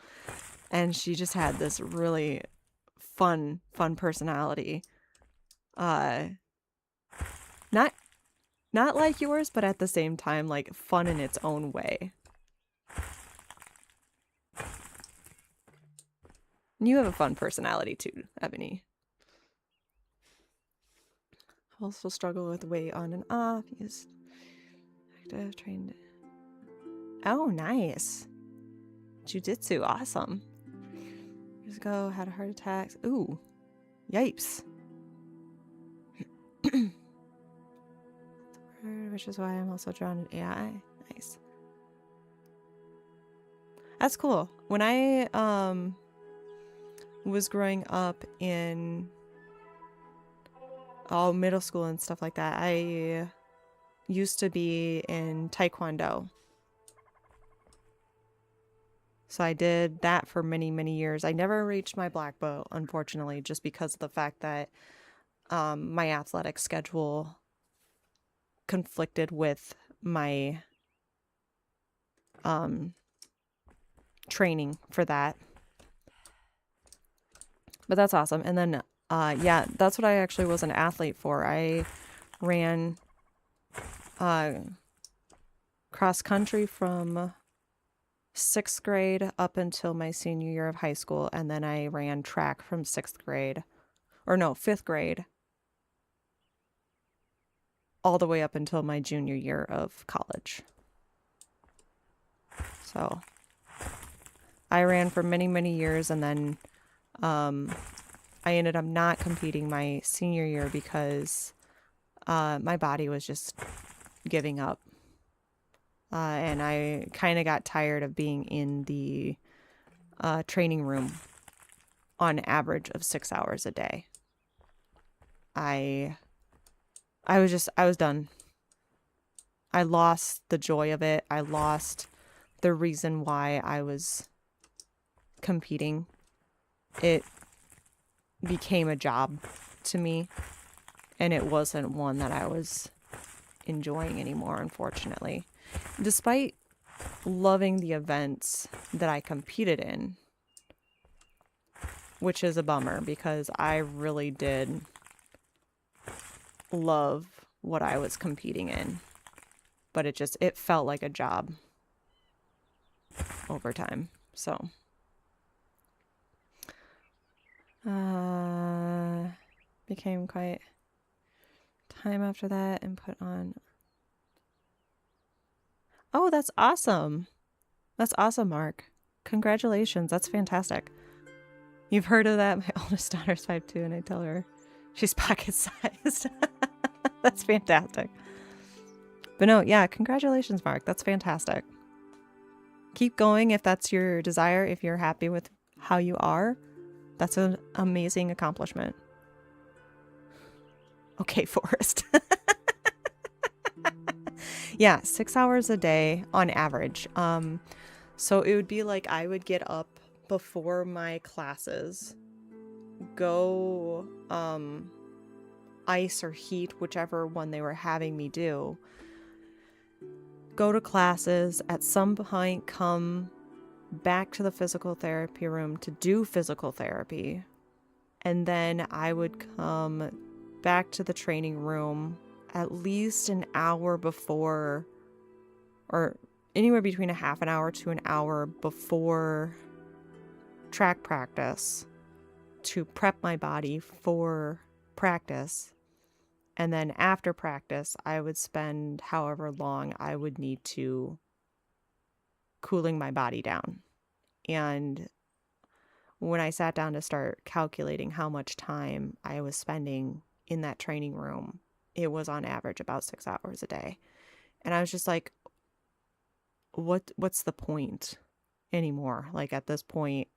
And she just had this really fun personality. Not like yours, but at the same time, like fun in its own way. You have a fun personality too, Ebony. Also struggle with weight on and off. Use active trained. Oh, nice. Jiu-jitsu, awesome. Years ago, had a heart attack. Ooh, yipes. Which is why I'm also drawn to AI. Nice. That's cool. When I was growing up in middle school and stuff like that, I used to be in Taekwondo. So I did that for many, many years. I never reached my black belt, unfortunately, just because of the fact that my athletic schedule conflicted with my training for that. But that's awesome. And then, yeah, that's what I actually was an athlete for. I ran cross country from 6th grade up until my senior year of high school. And then I ran track from 5th grade all the way up until my junior year of college. So I ran for many, many years, and then I ended up not competing my senior year because my body was just giving up. And I kind of got tired of being in the training room on average of 6 hours a day. I was done. I lost the joy of it. I lost the reason why I was competing. It became a job to me, and it wasn't one that I was enjoying anymore, unfortunately. Despite loving the events that I competed in, which is a bummer because I really did love what I was competing in, but it felt like a job over time. So became quite time after that and put on. Oh, that's awesome. That's awesome, Mark. Congratulations. That's fantastic. You've heard of that? My oldest daughter's 5'2", and I tell her she's pocket-sized. That's fantastic. But no, yeah, congratulations, Mark. That's fantastic. Keep going if that's your desire. If you're happy with how you are, that's an amazing accomplishment. Okay, Forrest. Yeah, 6 hours a day on average. So it would be like I would get up before my classes, go ice or heat, whichever one they were having me do, go to classes, at some point come back to the physical therapy room to do physical therapy, and then I would come back to the training room at least an hour before, or anywhere between a half an hour to an hour before track practice, to prep my body for practice. And then after practice, I would spend however long I would need to cooling my body down. And when I sat down to start calculating how much time I was spending in that training room, it was on average about 6 hours a day. And I was just like, what's the point anymore? Like, at this point,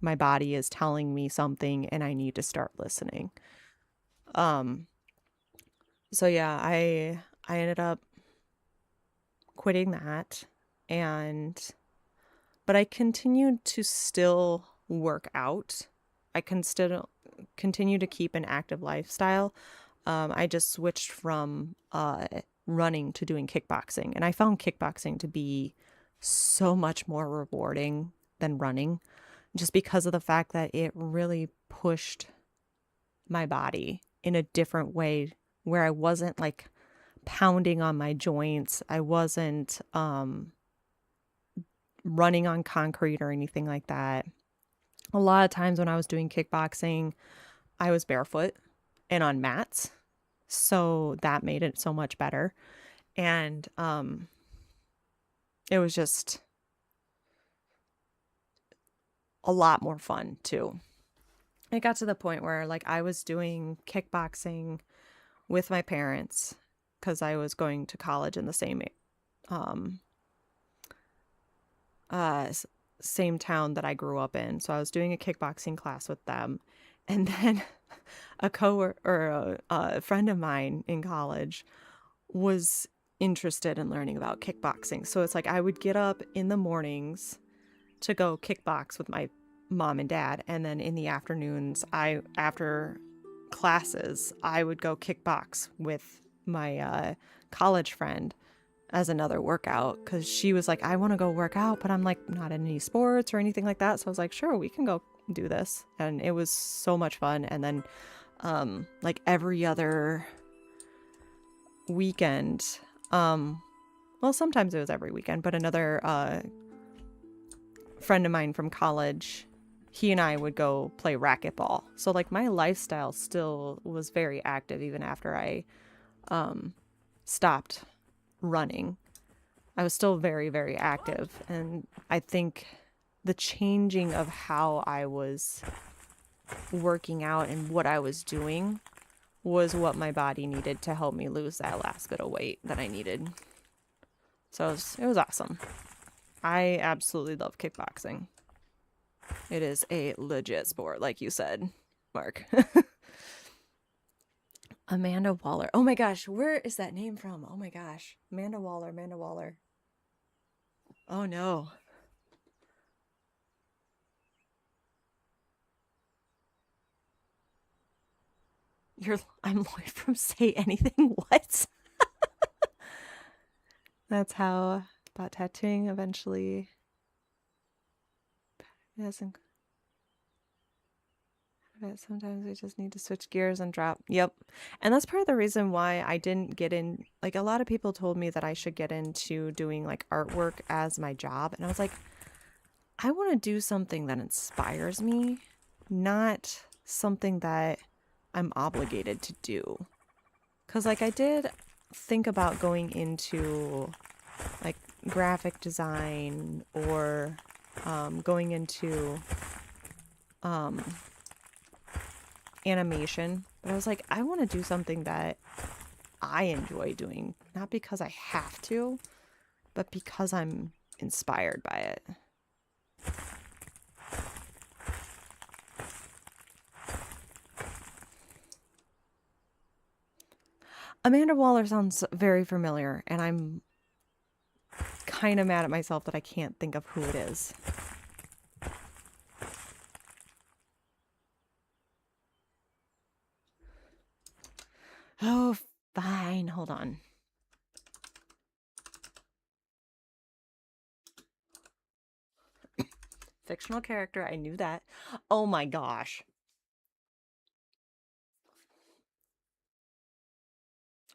my body is telling me something and I need to start listening. So yeah, I ended up quitting that, but I continued to still work out. I can still continue to keep an active lifestyle. I just switched from running to doing kickboxing. And I found kickboxing to be so much more rewarding than running, just because of the fact that it really pushed my body in a different way, where I wasn't like pounding on my joints. I wasn't running on concrete or anything like that. A lot of times when I was doing kickboxing, I was barefoot and on mats. So that made it so much better. And it was just a lot more fun too. It got to the point where like I was doing kickboxing with my parents because I was going to college in the um same town that I grew up in. So I was doing a kickboxing class with them. And then a friend of mine in college was interested in learning about kickboxing. So it's like I would get up in the mornings to go kickbox with my mom and dad, and then in the afternoons, after classes, I would go kickbox with my college friend as another workout, because she was like, I want to go work out, but I'm like not in any sports or anything like that. So I was like, sure, we can go do this. And it was so much fun. And then like every other weekend, well, sometimes it was every weekend, but another friend of mine from college, he and I would go play racquetball. So like my lifestyle still was very active even after I stopped running. I was still very, very active. And I think the changing of how I was working out and what I was doing was what my body needed to help me lose that last bit of weight that I needed. So it was awesome. I absolutely love kickboxing. It is a legit sport, like you said, Mark. Amanda Waller. Oh my gosh, where is that name from? Oh my gosh. Amanda Waller, Amanda Waller. Oh no. I'm Lloyd from Say Anything. What? That's how about tattooing eventually. It doesn't. But sometimes we just need to switch gears and drop. Yep. And that's part of the reason why I didn't get in. Like, a lot of people told me that I should get into doing like artwork as my job. And I was like, I want to do something that inspires me, not something that I'm obligated to do. Because like I did think about going into like graphic design or going into animation, but I was like, I want to do something that I enjoy doing, not because I have to, but because I'm inspired by it. Amanda Waller sounds very familiar, and I'm kind of mad at myself that I can't think of who it is. Oh, fine. Hold on. Fictional character. I knew that. Oh my gosh.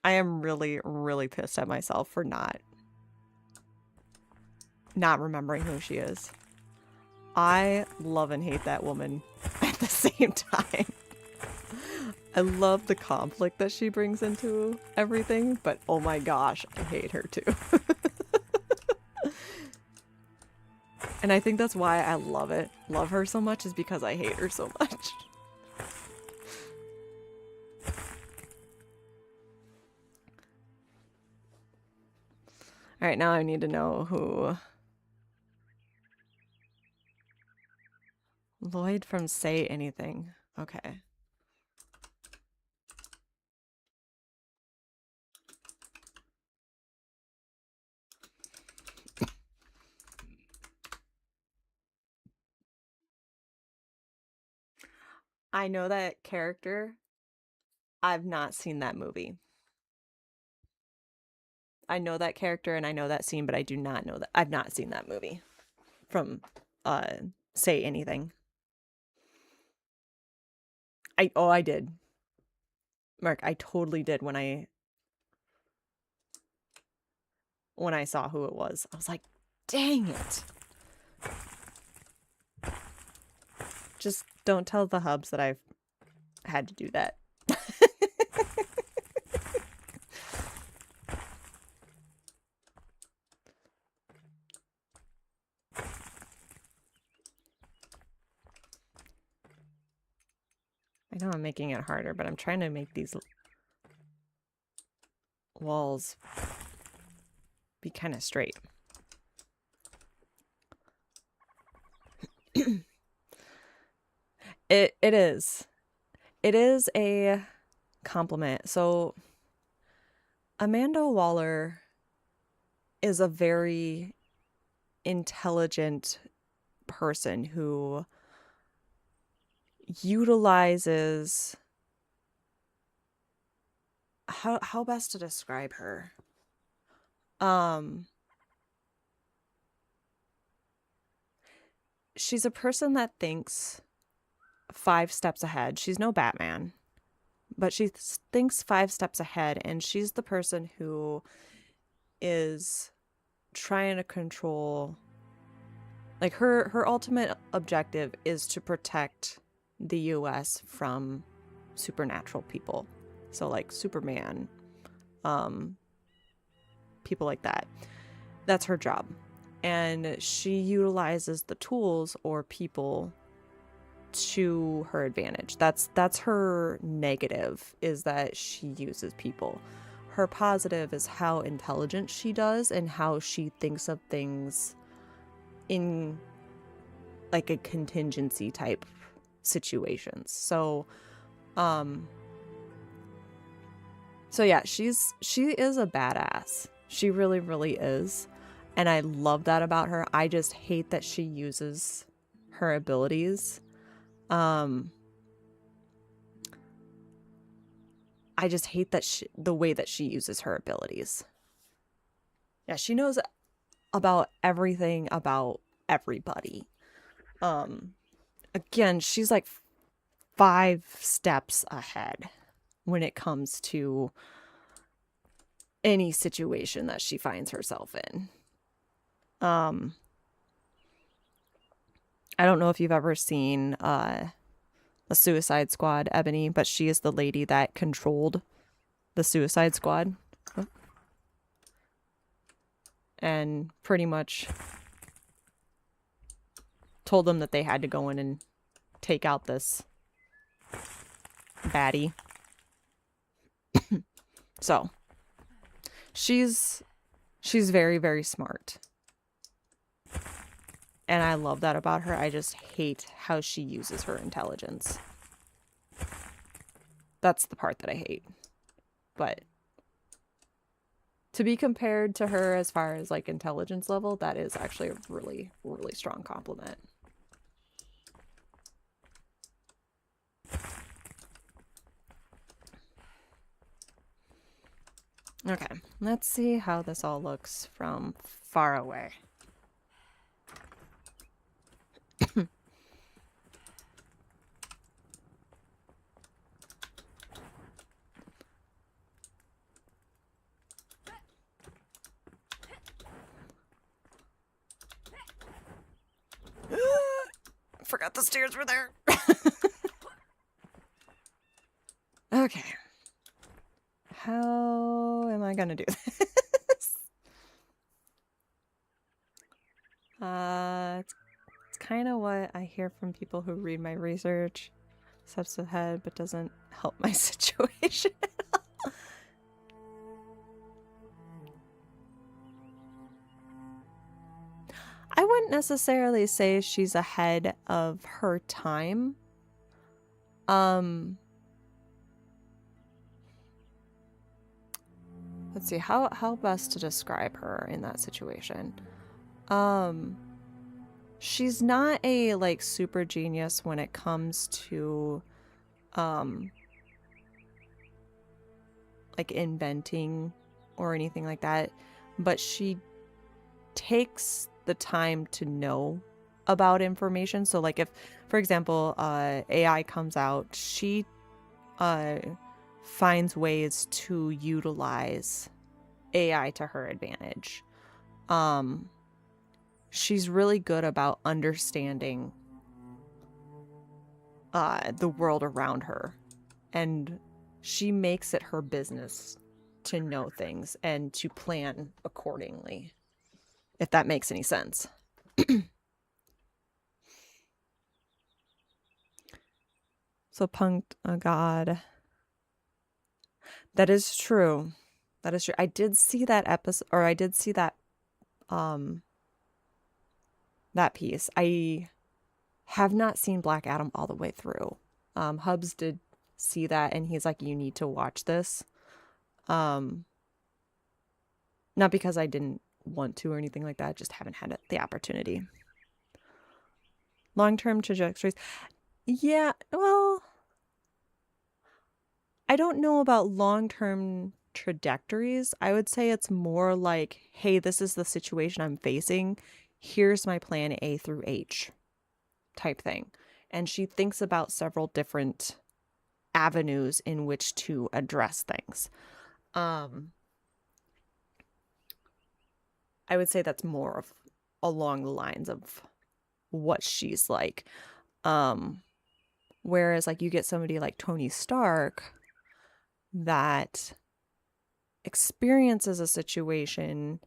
I am really, really pissed at myself for not remembering who she is. I love and hate that woman at the same time. I love the conflict that she brings into everything, but oh my gosh, I hate her too. And I think that's why I love her so much, is because I hate her so much. Alright, now I need to know who... Lloyd from Say Anything. Okay. I know that character. I've not seen that movie. know that character and I know that scene, but I do not know that. I've not seen that movie from Say Anything. I did. Mark, I totally did when I saw who it was. I was like, dang it. Just don't tell the hubs that I've had to do that. I know I'm making it harder, but I'm trying to make these walls be kind of straight. It is. It is a compliment. So Amanda Waller is a very intelligent person who utilizes how best to describe her. She's a person that thinks 5 steps ahead. She's no Batman, but she thinks 5 steps ahead, and she's the person who is trying to control, like, her ultimate objective is to protect the US from supernatural people. So like Superman, people like that. That's her job. And she utilizes the tools or people to her advantage. That's her negative, is that she uses people. Her positive is how intelligent she does and how she thinks of things in like a contingency type situations. So yeah, she is a badass. She really, really is. And I love that about her. I just hate that she uses her abilities. I just hate that the way that she uses her abilities. Yeah, she knows about everything about everybody. Again, she's like 5 steps ahead when it comes to any situation that she finds herself in. I don't know if you've ever seen The Suicide Squad, Ebony, but she is the lady that controlled the Suicide Squad. And pretty much told them that they had to go in and take out this baddie. So she's very, very smart. And I love that about her. I just hate how she uses her intelligence. That's the part that I hate. But to be compared to her as far as like intelligence level, that is actually a really, really strong compliment. Okay, let's see how this all looks from far away. Forgot the stairs were there. Okay. How am I gonna do this? It's kind of what I hear from people who read my research. Steps ahead, but doesn't help my situation. I wouldn't necessarily say she's ahead of her time. Let's see, how best to describe her in that situation. She's not a like super genius when it comes to like inventing or anything like that, but she takes the time to know about information. So like if, for example, AI comes out, she finds ways to utilize AI to her advantage. She's really good about understanding the world around her, and she makes it her business to know things and to plan accordingly, if that makes any sense. So punked a god. That is true. That is true. I did see that episode, or I did see that that piece. I have not seen Black Adam all the way through. Hubs did see that, and he's like, you need to watch this. Not because I didn't want to or anything like that, just haven't had the opportunity. Long-term trajectories. Yeah, well, I don't know about long-term trajectories. I would say it's more like, hey, this is the situation I'm facing. Here's my plan A through H type thing. And she thinks about several different avenues in which to address things. I would say that's more of along the lines of what she's like. Whereas like you get somebody like Tony Stark that experiences a situation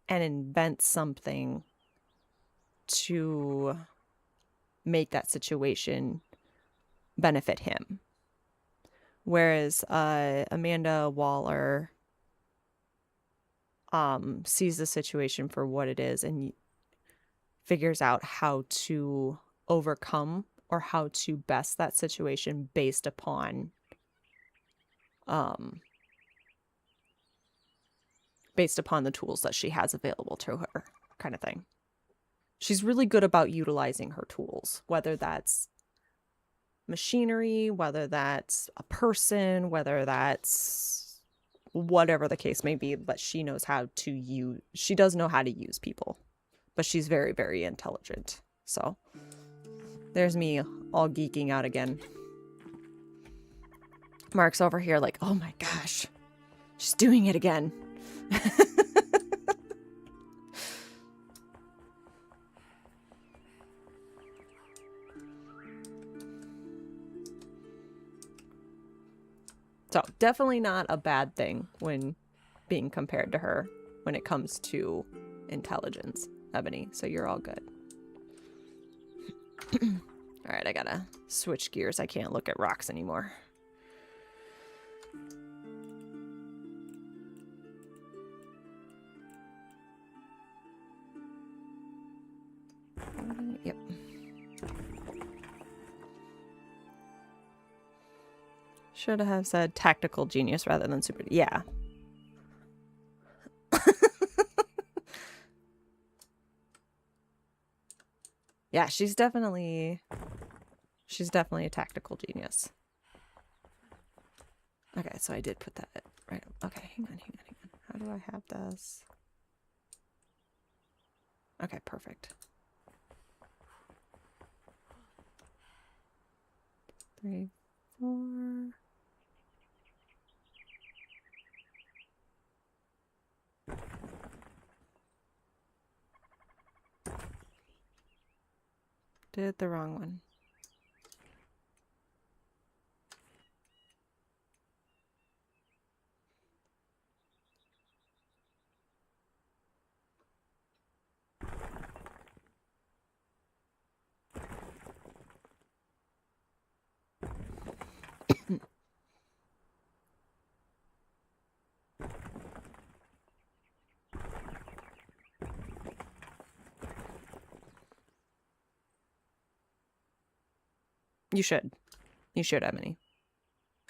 and invents something to make that situation benefit him. Whereas Amanda Waller sees the situation for what it is and figures out how to overcome or how to best that situation based upon the tools that she has available to her, kind of thing. She's really good about utilizing her tools, whether that's machinery, whether that's a person, whether that's whatever the case may be, but she knows how to use, she does know how to use people, but she's very, very intelligent. So there's me all geeking out again. Mark's over here like, oh my gosh, she's doing it again. So definitely not a bad thing when being compared to her when it comes to intelligence, Ebony. So you're all good. All right, I gotta switch gears. I can't look at rocks anymore. Yep. Should have said tactical genius rather than super. Yeah. Yeah, she's definitely a tactical genius. Okay, so I did put that right. Okay, hang on. How do I have this? Okay, perfect. 3, 4. Did the wrong one. You should. You should, Ebony.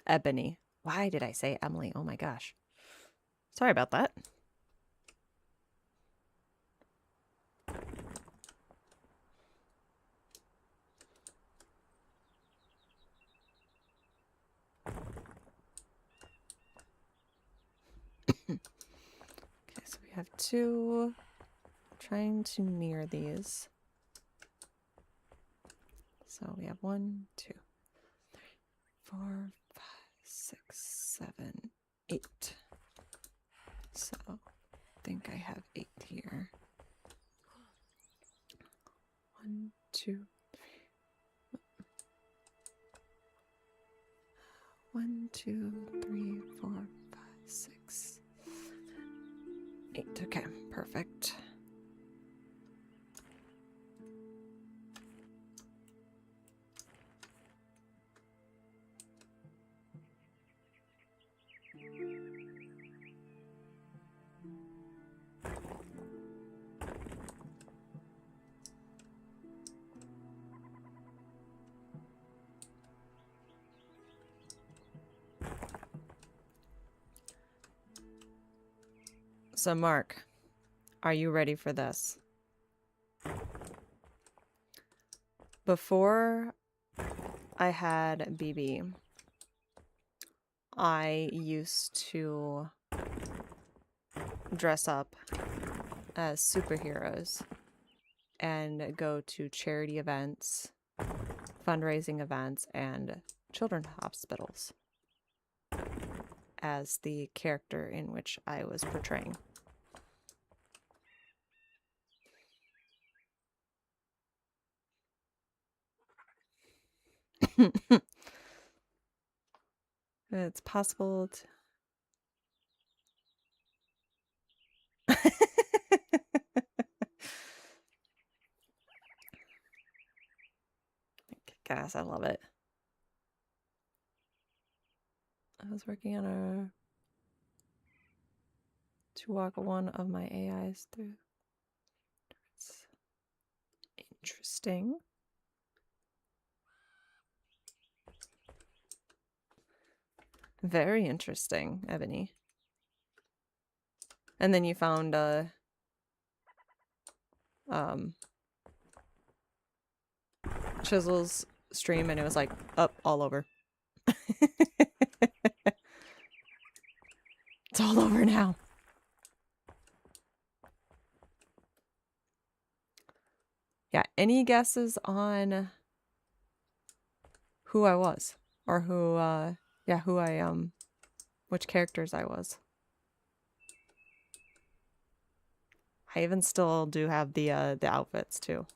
Ebony. Why did I say Emily? Oh my gosh. Sorry about that. have 2. Trying to near these. So we have 1, 2, 3, 4, 5, 6, 7, 8. So I think I have 8 here. 1, 2, 3. 1, 2, 3, 4, 5, 6, 8. Okay, perfect. So, Mark, are you ready for this? Before I had BB, I used to dress up as superheroes and go to charity events, fundraising events, and children's hospitals as the character in which I was portraying. It's possible to... Guys, I love it. I was working on to walk one of my AIs through. It's interesting. Very interesting, Ebony. And then you found Chisel's stream and it was like up all over. It's all over now. Yeah, any guesses on who I was? Or who, yeah, who I, which characters I was? I even still do have the outfits, too.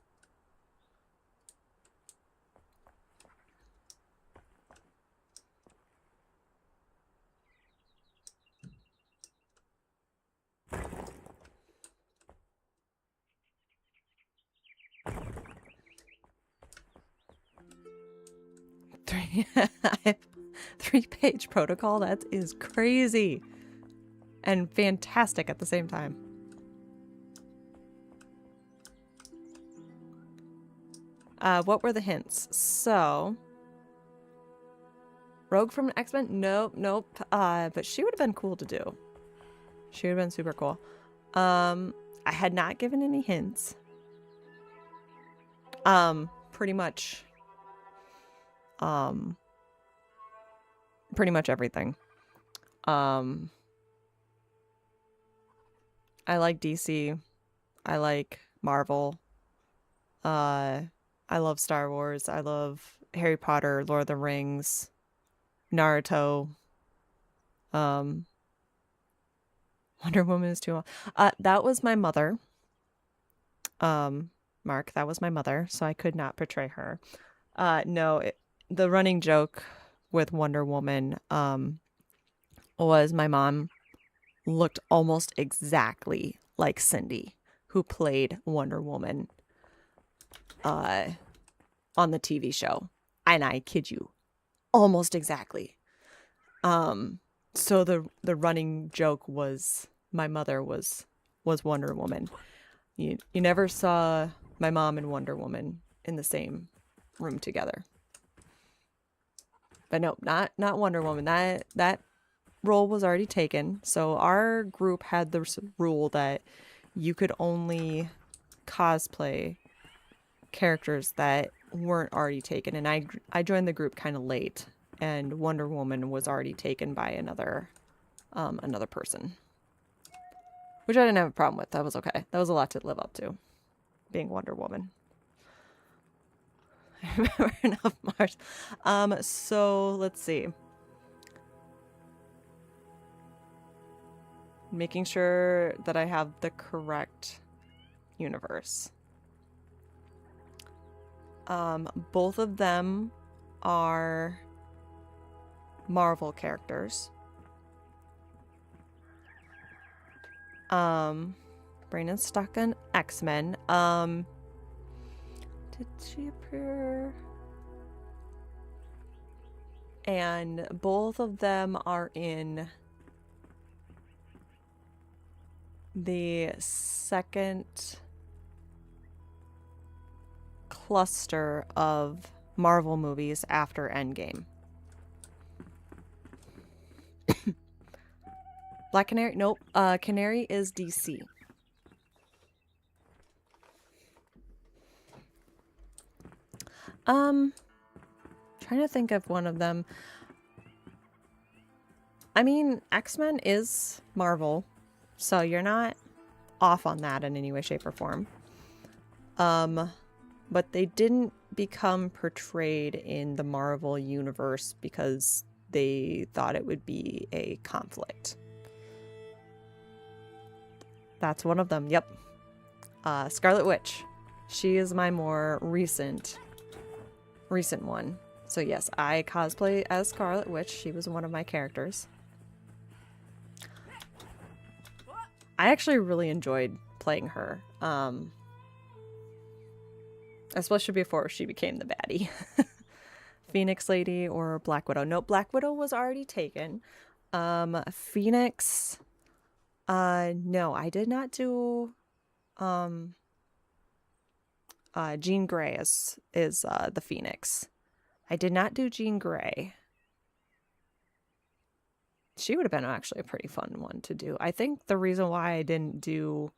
I have 3-page protocol. That is crazy and fantastic at the same time. What were the hints? So, Rogue from X-Men? Nope. But she would have been cool to do. She would have been super cool. I had not given any hints. Pretty much everything. I like DC. I like Marvel. I love Star Wars. I love Harry Potter, Lord of the Rings, Naruto. Wonder Woman is too long. That was my mother. Mark, that was my mother, so I could not portray her. No, the running joke with Wonder Woman was my mom looked almost exactly like Cindy, who played Wonder Woman on the TV show. And I kid you, almost exactly. So the running joke was my mother was Wonder Woman. You never saw my mom and Wonder Woman in the same room together. But no, not Wonder Woman. That role was already taken. So our group had the rule that you could only cosplay characters that weren't already taken. And I joined the group kind of late, and Wonder Woman was already taken by another person. which I didn't have a problem with. That was okay. That was a lot to live up to, being Wonder Woman. I remember enough Mars. So let's see. Making sure that I have the correct universe. Both of them are Marvel characters. Brandon's stuck on X-Men. Did she appear? And both of them are in the second cluster of Marvel movies after Endgame. Black Canary? Nope. Canary is DC. Trying to think of one of them. I mean, X-Men is Marvel, so you're not off on that in any way, shape, or form. But they didn't become portrayed in the Marvel universe because they thought it would be a conflict. That's one of them. Yep. Scarlet Witch. She is my more recent one. So yes, I cosplay as Scarlet Witch. She was one of my characters. I actually really enjoyed playing her. Especially before she became the baddie. Phoenix Lady or Black Widow. Nope, Black Widow was already taken. Phoenix... no, I did not do... Jean Grey is the Phoenix. I did not do Jean Grey. She would have been actually a pretty fun one to do. I think the reason why I didn't do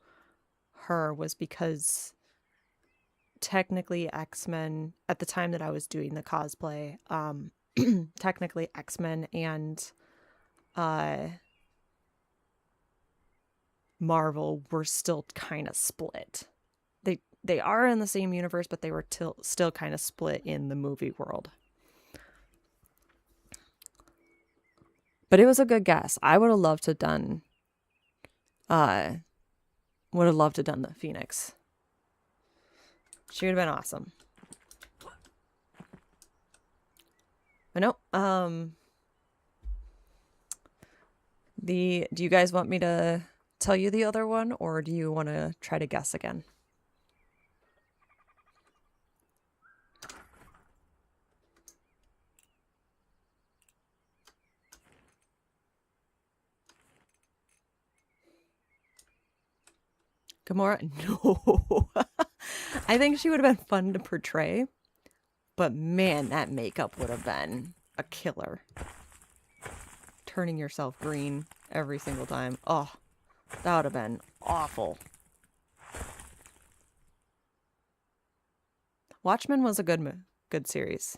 her was because technically X-Men, at the time that I was doing the cosplay, technically X-Men and Marvel were still kind of split. They are in the same universe, but they were still kind of split in the movie world. But it was a good guess. I would have loved to have done the Phoenix. She would have been awesome. But nope. Do you guys want me to tell you the other one, or do you want to try to guess again? Gamora? No. I think she would have been fun to portray. But man, that makeup would have been a killer. Turning yourself green every single time. Oh, that would have been awful. Watchmen was a good series.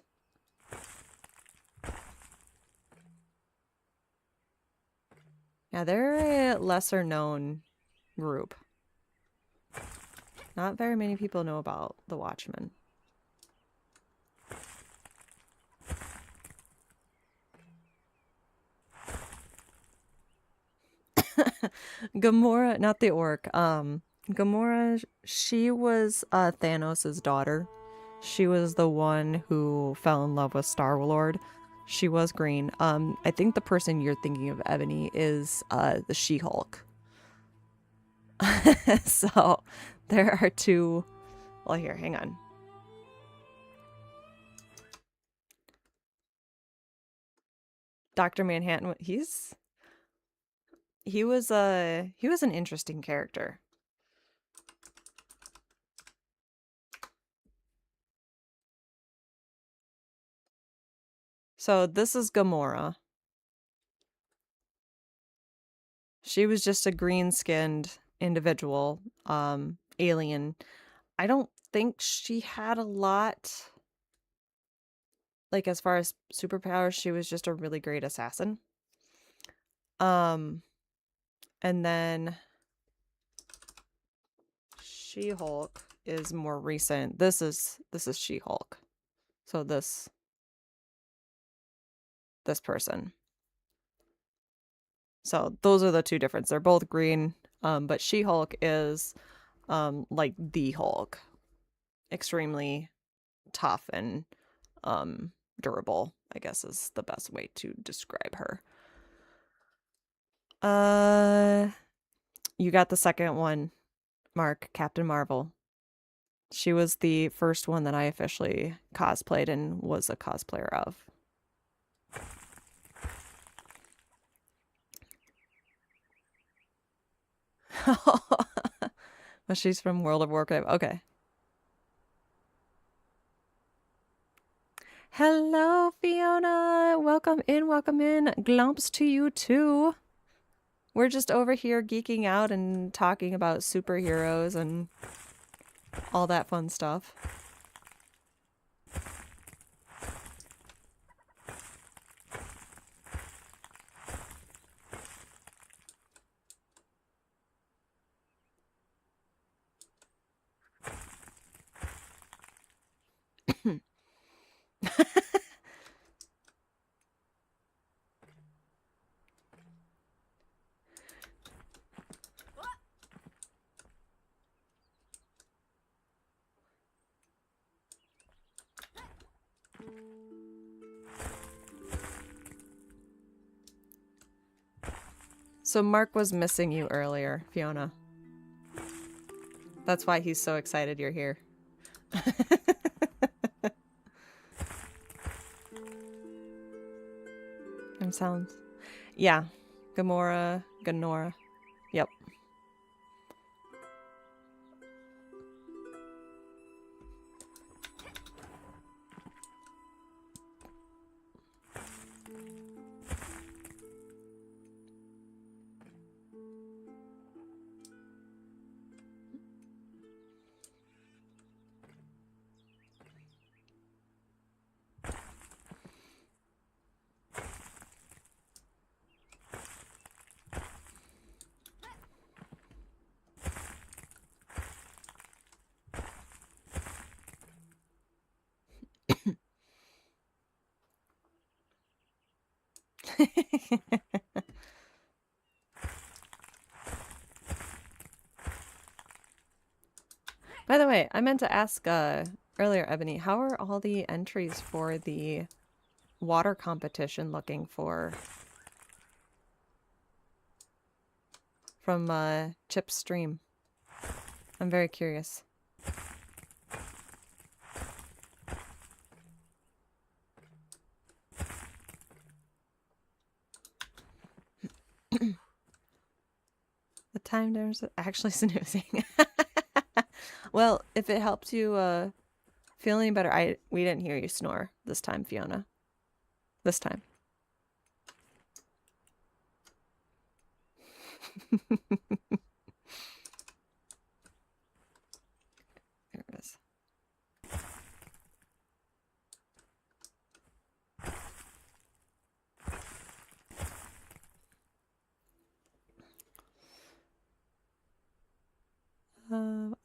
Yeah, they're a lesser known group. Not very many people know about the Watchmen. Gamora, not the orc. Gamora, she was Thanos' daughter. She was the one who fell in love with Star-Lord. She was green. I think the person you're thinking of, Ebony, is the She-Hulk. So there are two. Well, here, hang on. Dr. Manhattan, he was an interesting character. So this is Gamora. She was just a green-skinned individual, alien. I don't think she had a lot, like, as far as superpowers. She was just a really great assassin. And then She-Hulk is more recent. This is She-Hulk. So this person. So those are the two differences. They're both green, but She-Hulk is like the Hulk. Extremely tough and durable, I guess is the best way to describe her. You got the second one, Mark, Captain Marvel. She was the first one that I officially cosplayed and was a cosplayer of. But she's from World of Warcraft. Okay. Hello, Fiona. Welcome in, welcome in. Glumps to you too. We're just over here geeking out and talking about superheroes and all that fun stuff. So Mark was missing you earlier, Fiona. That's why he's so excited you're here. Them sounds. Yeah. Gamora, Ganora. Yep. By the way, I meant to ask earlier, Ebony, how are all the entries for the water competition looking for from Chip's stream? I'm very curious. The time difference is actually snoozing. Well, if it helps you feel any better, we didn't hear you snore this time, Fiona. This time. There it is.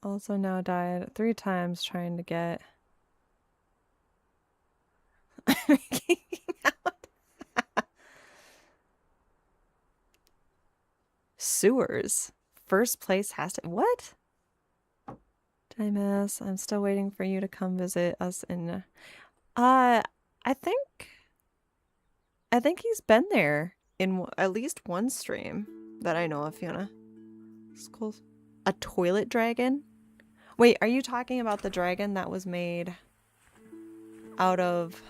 Also now died 3 times trying to get sewers. First place has to. What? Timus, I'm still waiting for you to come visit us in. I think he's been there in at least one stream that I know of, Fiona. Schools. A toilet dragon? Wait, are you talking about the dragon that was made out of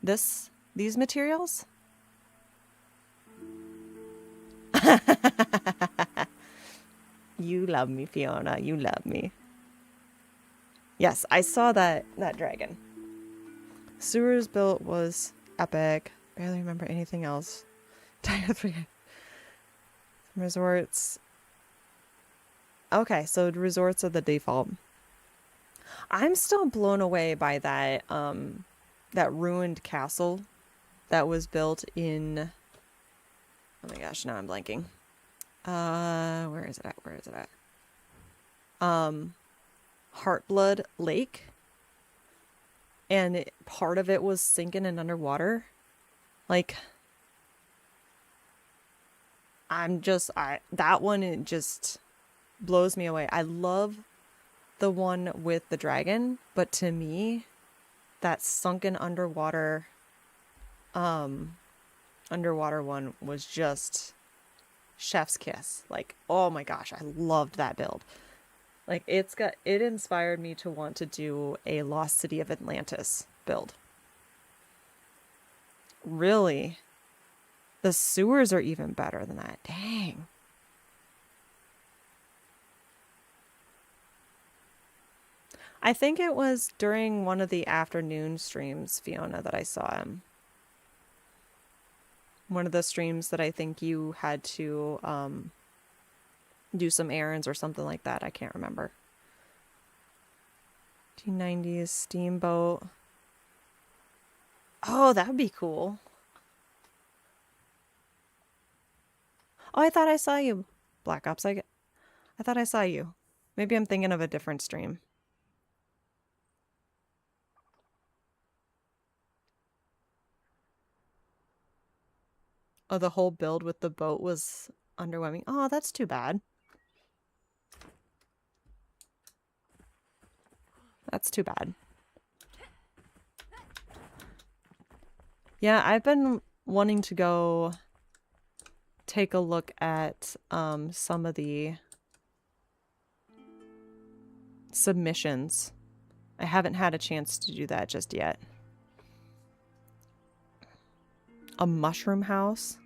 these materials? You love me, Fiona. You love me. Yes, I saw that dragon. Sewers built was epic. Barely remember anything else. Tired 3. Resorts. Okay, so resorts are the default. I'm still blown away by that that ruined castle that was built in. Oh my gosh, now I'm blanking. Where is it at? Where is it at? Heartblood Lake. And part of it was sinking and underwater. Like, that one, it just blows me away. I love the one with the dragon, but to me, that sunken underwater one was just chef's kiss. Like, oh my gosh, I loved that build. Like, it inspired me to want to do a Lost City of Atlantis build. Really? The sewers are even better than that. Dang. I think it was during one of the afternoon streams, Fiona, that I saw him. One of the streams that I think you had to do some errands or something like that. I can't remember. 1990s steamboat. Oh, that would be cool. Oh, I thought I saw you, Black Ops. I thought I saw you. Maybe I'm thinking of a different stream. Oh, the whole build with the boat was underwhelming. Oh, that's too bad. That's too bad. Yeah, I've been wanting to go take a look at some of the submissions. I haven't had a chance to do that just yet. A mushroom house.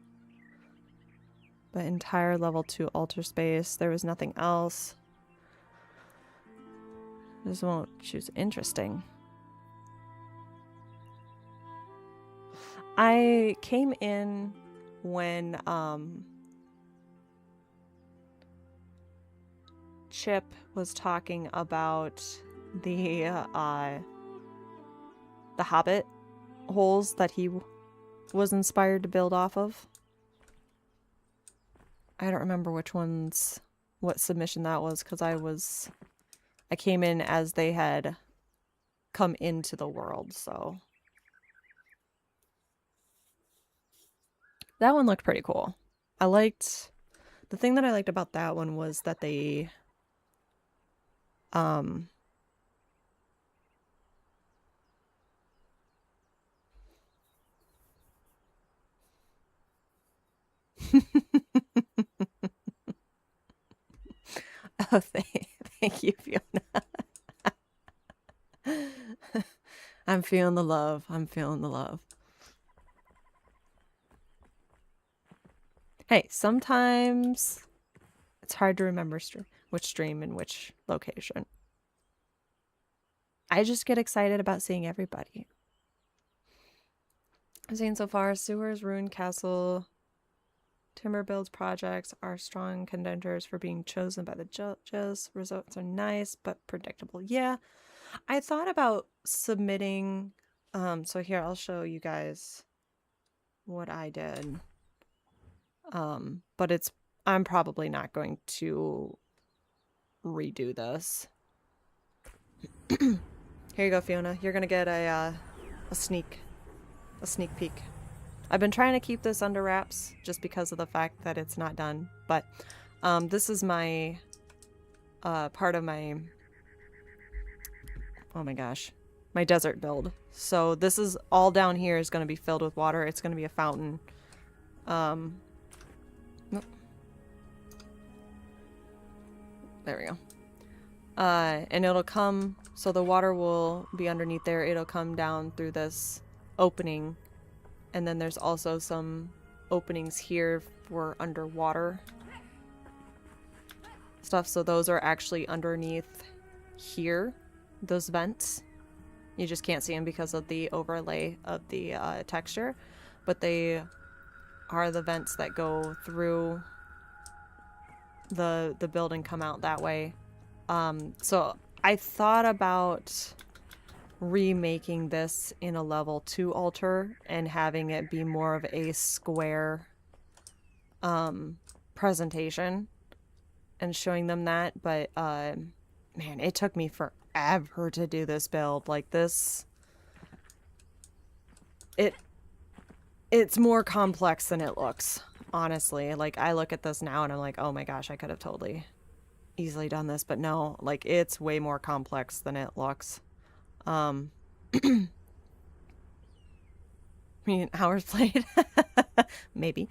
The entire level 2 altar space. There was nothing else. This won't choose interesting. I came in when Chip was talking about the Hobbit holes that he was inspired to build off of. I don't remember what submission that was, because I came in as they had come into the world, so. That one looked pretty cool. The thing that I liked about that one was that they, oh, thank you, Fiona. I'm feeling the love. I'm feeling the love. Hey, sometimes it's hard to remember which stream and which location. I just get excited about seeing everybody. I've seen so far, sewers, ruined castle, timber builds projects are strong contenders for being chosen by the judges. Results are nice, but predictable. Yeah, I thought about submitting, so here, I'll show you guys what I did. But I'm probably not going to redo this. Here you go, Fiona. You're gonna get a sneak peek. I've been trying to keep this under wraps just because of the fact that it's not done, but this is my part of my, oh my gosh, my desert build. So this is all down here is going to be filled with water. It's going to be a fountain. There we go. And it'll come, so the water will be underneath there. It'll come down through this opening. And then there's also some openings here for underwater stuff. So those are actually underneath here, those vents. You just can't see them because of the overlay of the texture. But they are the vents that go through the building, come out that way. So I thought about remaking this in a level 2 altar and having it be more of a square presentation and showing them that, but man, it took me forever to do this build. Like this, it's more complex than it looks, honestly. Like I look at this now and I'm like, oh my gosh, I could have totally easily done this, but no, like it's way more complex than it looks. I mean, hours played, maybe.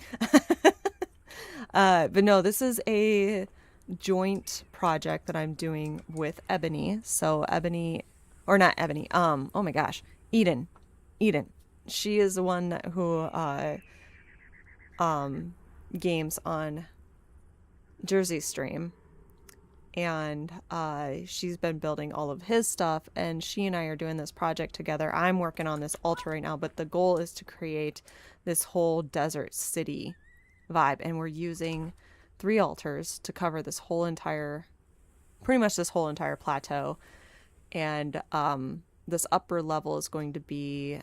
But no, this is a joint project that I'm doing with Ebony. So Ebony, or not Ebony, oh my gosh, Eden. She is the one who games on Jersey Stream, and she's been building all of his stuff, and she and I are doing this project together. I'm working on this altar right now, but the goal is to create this whole desert city vibe, and we're using 3 altars to cover this whole entire, pretty much this whole entire plateau. And this upper level is going to be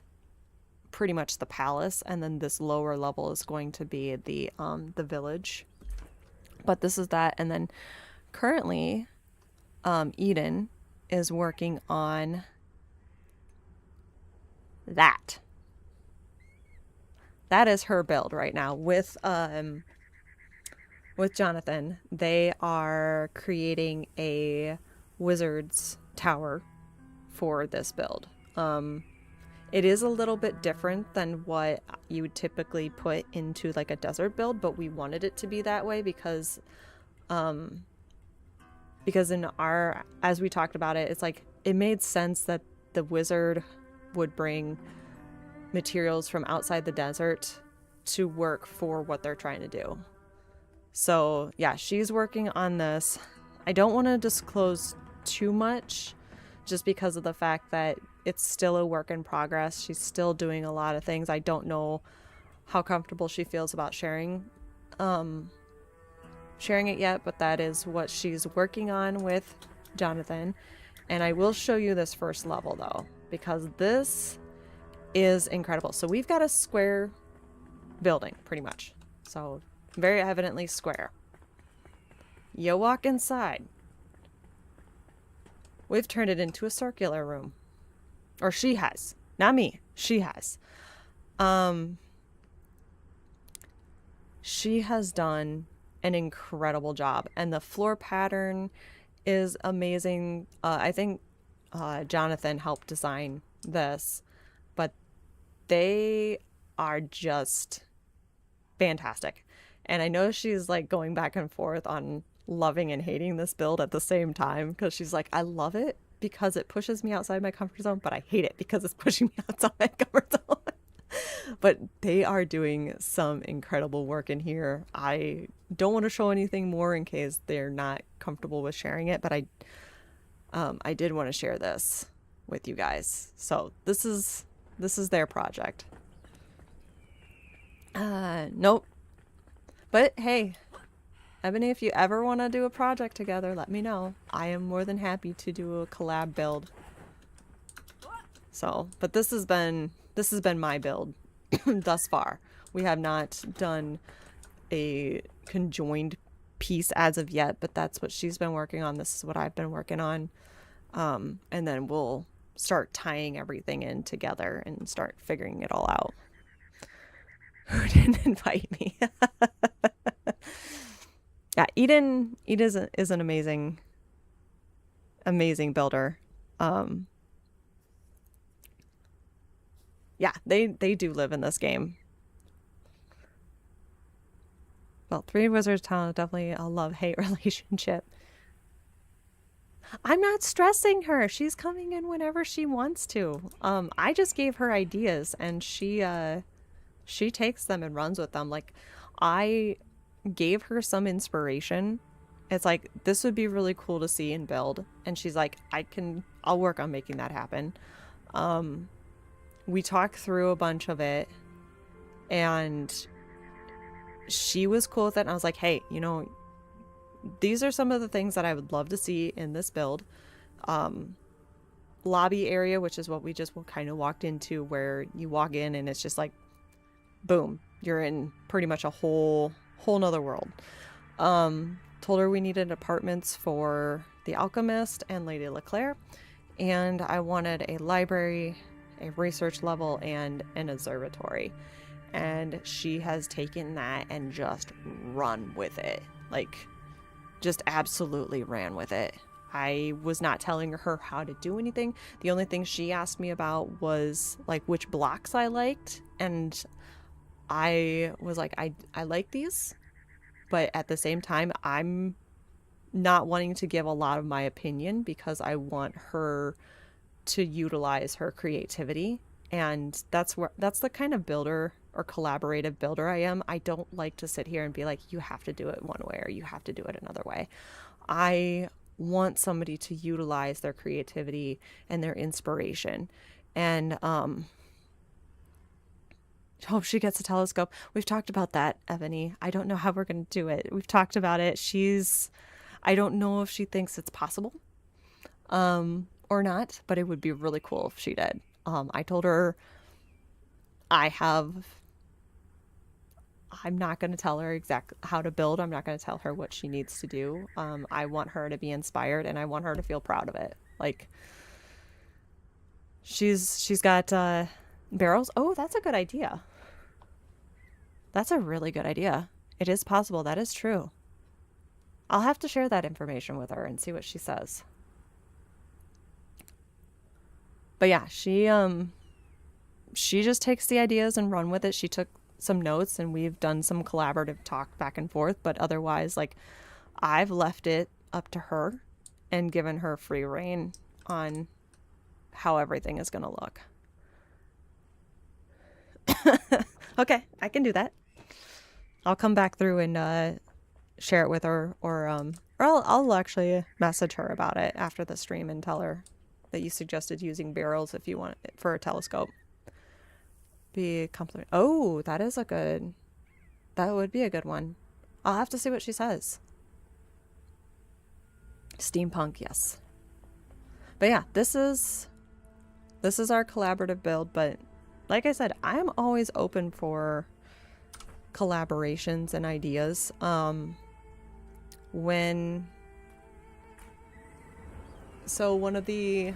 pretty much the palace, and then this lower level is going to be the village. But this is that, and then currently Eden is working on that. That is her build right now with Jonathan. They are creating a wizard's tower for this build. It is a little bit different than what you would typically put into like a desert build, but we wanted it to be that way because in our, as we talked about it, it's like it made sense that the wizard would bring materials from outside the desert to work for what they're trying to do. So yeah, she's working on this. I don't want to disclose too much just because of the fact that it's still a work in progress. She's still doing a lot of things. I don't know how comfortable she feels about sharing it yet, but that is what she's working on with Jonathan. And I will show you this first level though, because this is incredible. So we've got a square building pretty much. So very evidently square. You walk inside. We've turned it into a circular room. Or she has. Not me. She has. She has done an incredible job. And the floor pattern is amazing. I think Jonathan helped design this. But they are just fantastic. And I know she's like going back and forth on loving and hating this build at the same time, because she's like, I love it because it pushes me outside my comfort zone, but I hate it because it's pushing me outside my comfort zone. But they are doing some incredible work in here. I don't want to show anything more in case they're not comfortable with sharing it, but I did want to share this with you guys. So this is their project. Nope. But hey, Ebony, if you ever want to do a project together, let me know. I am more than happy to do a collab build. So, but this has been my build thus far. We have not done a conjoined piece as of yet, but that's what she's been working on. This is what I've been working on. And then we'll start tying everything in together and start figuring it all out. Who didn't invite me? Yeah, Eden is an amazing builder. Yeah, they do live in this game. Well, 3 Wizards Town is definitely a love-hate relationship. I'm not stressing her. She's coming in whenever she wants to. I just gave her ideas, and she takes them and runs with them. Like, I gave her some inspiration. It's like, this would be really cool to see and build. And she's like, I'll work on making that happen. We talked through a bunch of it, and she was cool with it. And I was like, hey, these are some of the things that I would love to see in this build. Lobby area, which is what we just kind of walked into, where you walk in and it's just like, boom, you're in pretty much a whole nother world. Told her we needed apartments for the alchemist and Lady Leclerc, and I wanted a library, a research level, and an observatory. And she has taken that and just run with it. Like, just absolutely ran with it. I was not telling her how to do anything. The only thing she asked me about was like which blocks I liked, and I was like, I like these, but at the same time, I'm not wanting to give a lot of my opinion because I want her to utilize her creativity. And that's the kind of builder or collaborative builder I am. I don't like to sit here and be like, you have to do it one way or you have to do it another way. I want somebody to utilize their creativity and their inspiration. And hope she gets a telescope. We've talked about that, Ebony. I don't know how we're going to do it. We've talked about it. I don't know if she thinks it's possible or not, but it would be really cool if she did. I told her I'm not going to tell her exactly how to build. I'm not going to tell her what she needs to do. I want her to be inspired and I want her to feel proud of it. Like, she's got barrels. Oh, that's a good idea. That's a really good idea. It is possible. That is true. I'll have to share that information with her and see what she says. But yeah, she just takes the ideas and run with it. She took some notes and we've done some collaborative talk back and forth, but otherwise, like, I've left it up to her and given her free reign on how everything is going to look. Okay, I can do that. I'll come back through and share it with her, or I'll actually message her about it after the stream and tell her that you suggested using barrels if you want it for a telescope. Be a compliment. Oh, that would be a good one. I'll have to see what she says. Steampunk, yes. But yeah, this is our collaborative build, but like I said, I'm always open for collaborations and ideas. So one of the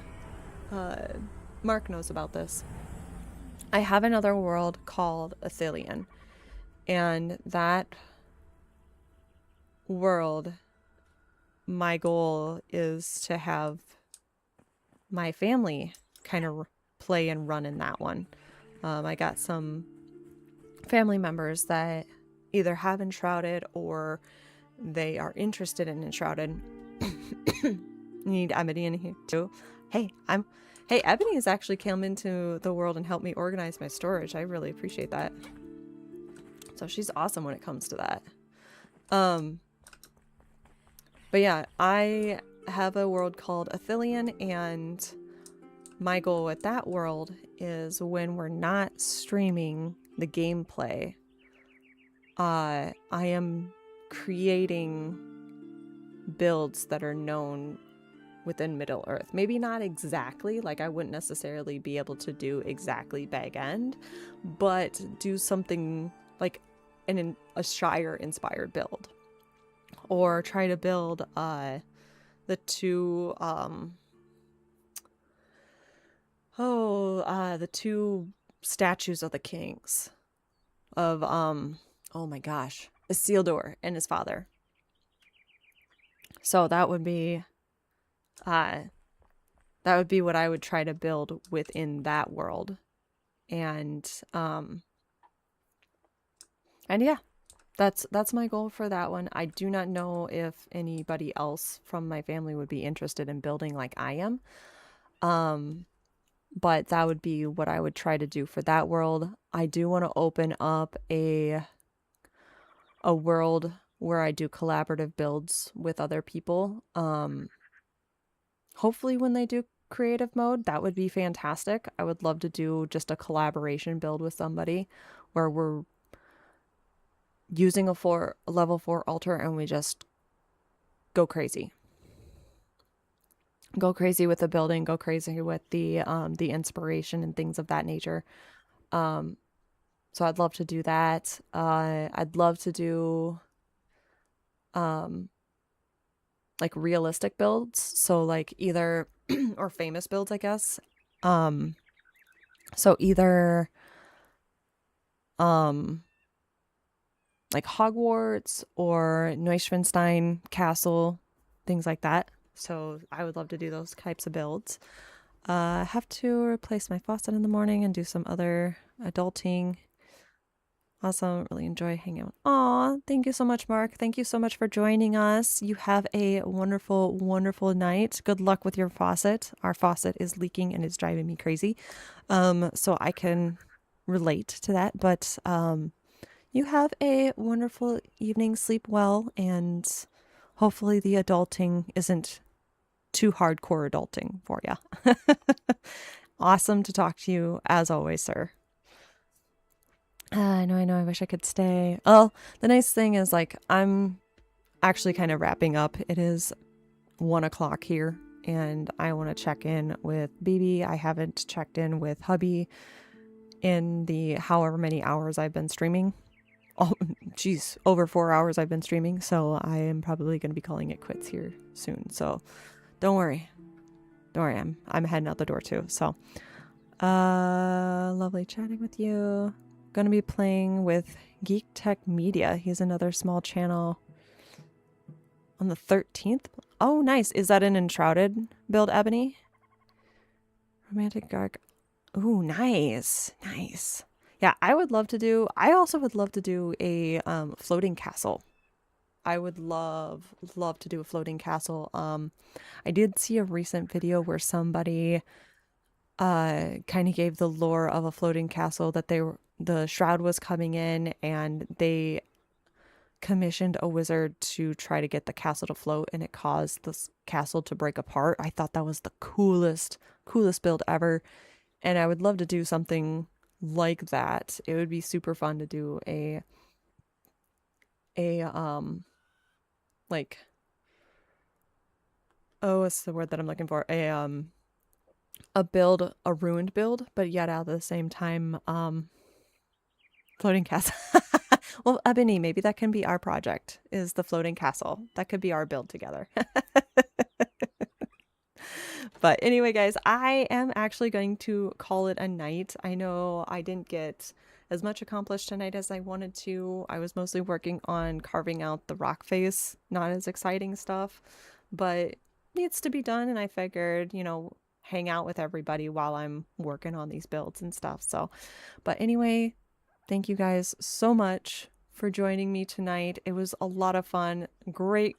Mark knows about this. I have another world called Athelion, and that world, my goal is to have my family kind of play and run in that one. I got some family members that either have Enshrouded or they are interested in Enshrouded. Need Ebony in here too. Hey, Ebony has actually come into the world and helped me organize my storage. I really appreciate that. So she's awesome when it comes to that. But yeah, I have a world called Athelion, and my goal with that world is when we're not streaming the gameplay, I am creating builds that are known within Middle Earth. Maybe not exactly, like I wouldn't necessarily be able to do exactly Bag End, but do something like a Shire inspired build, or try to build the two the two statues of the kings of oh my gosh, Isildur and his father. So that would be what I would try to build within that world. And yeah, that's my goal for that one. I do not know if anybody else from my family would be interested in building like I am. But that would be what I would try to do for that world. I do want to open up a world where I do collaborative builds with other people. Hopefully when they do creative mode, that would be fantastic. I would love to do just a collaboration build with somebody where we're using a level 4 altar and we just go crazy. Go crazy with the building, go crazy with the inspiration and things of that nature. So I'd love to do that. I'd love to do like realistic builds. So like either or famous builds, I guess. So either like Hogwarts or Neuschwanstein Castle, things like that. So I would love to do those types of builds. I have to replace my faucet in the morning and do some other adulting. Awesome. Really enjoy hanging out. Aw, thank you so much, Mark. Thank you so much for joining us. You have a wonderful, wonderful night. Good luck with your faucet. Our faucet is leaking and it's driving me crazy. So I can relate to that. But you have a wonderful evening. Sleep well, and hopefully the adulting isn't too hardcore adulting for you. Awesome to talk to you as always, sir. I know. I wish I could stay. Oh, the nice thing is, like, I'm actually kind of wrapping up. It is 1 o'clock here, and I want to check in with BB. I haven't checked in with hubby in the however many hours I've been streaming. Oh, geez, over 4 hours I've been streaming, so I am probably going to be calling it quits here soon. So don't worry. I'm heading out the door too. So, lovely chatting with you. Gonna be playing with Geek Tech Media. He's another small channel on the 13th. Oh, nice. Is that an Enshrouded build, Ebony? Romantic Dark. Ooh, nice. Yeah, I also would love to do a floating castle. I would love to do a floating castle. I did see a recent video where somebody kind of gave the lore of a floating castle, that the shroud was coming in and they commissioned a wizard to try to get the castle to float, and it caused this castle to break apart. I thought that was the coolest build ever, and I would love to do something like that. It would be super fun to do a like, oh, what's the word that I'm looking for? A ruined build, but yet at the same time, floating castle. Well, Ebony, maybe that can be our project, is the floating castle. That could be our build together. But anyway, guys, I am actually going to call it a night. I know I didn't get as much accomplished tonight as I wanted to. I was mostly working on carving out the rock face, not as exciting stuff, but needs to be done. And I figured, hang out with everybody while I'm working on these builds and stuff. So, but anyway, thank you guys so much for joining me tonight. It was a lot of fun. Great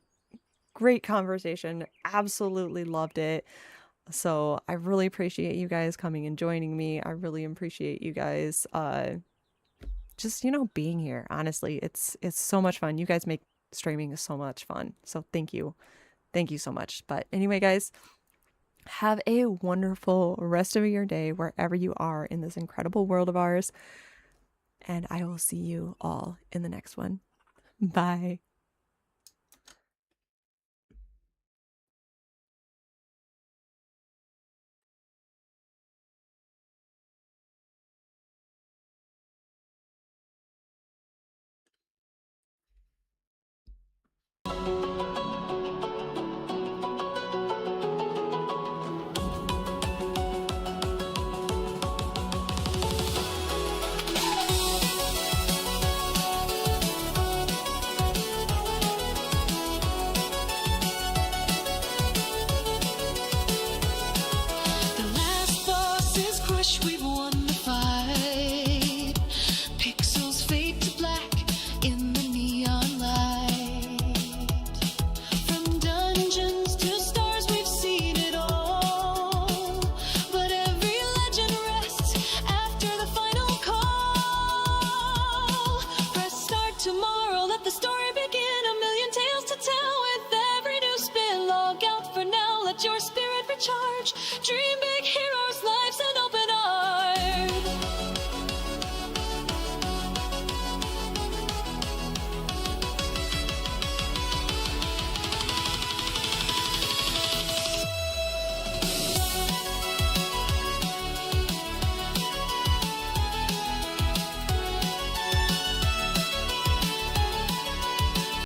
conversation. Absolutely loved it. So I really appreciate you guys coming and joining me. I really appreciate you guys just being here. Honestly, it's so much fun. You guys make streaming so much fun. So thank you so much. But anyway, guys, have a wonderful rest of your day wherever you are in this incredible world of ours. And I will see you all in the next one. Bye. The last boss is crushed, we've won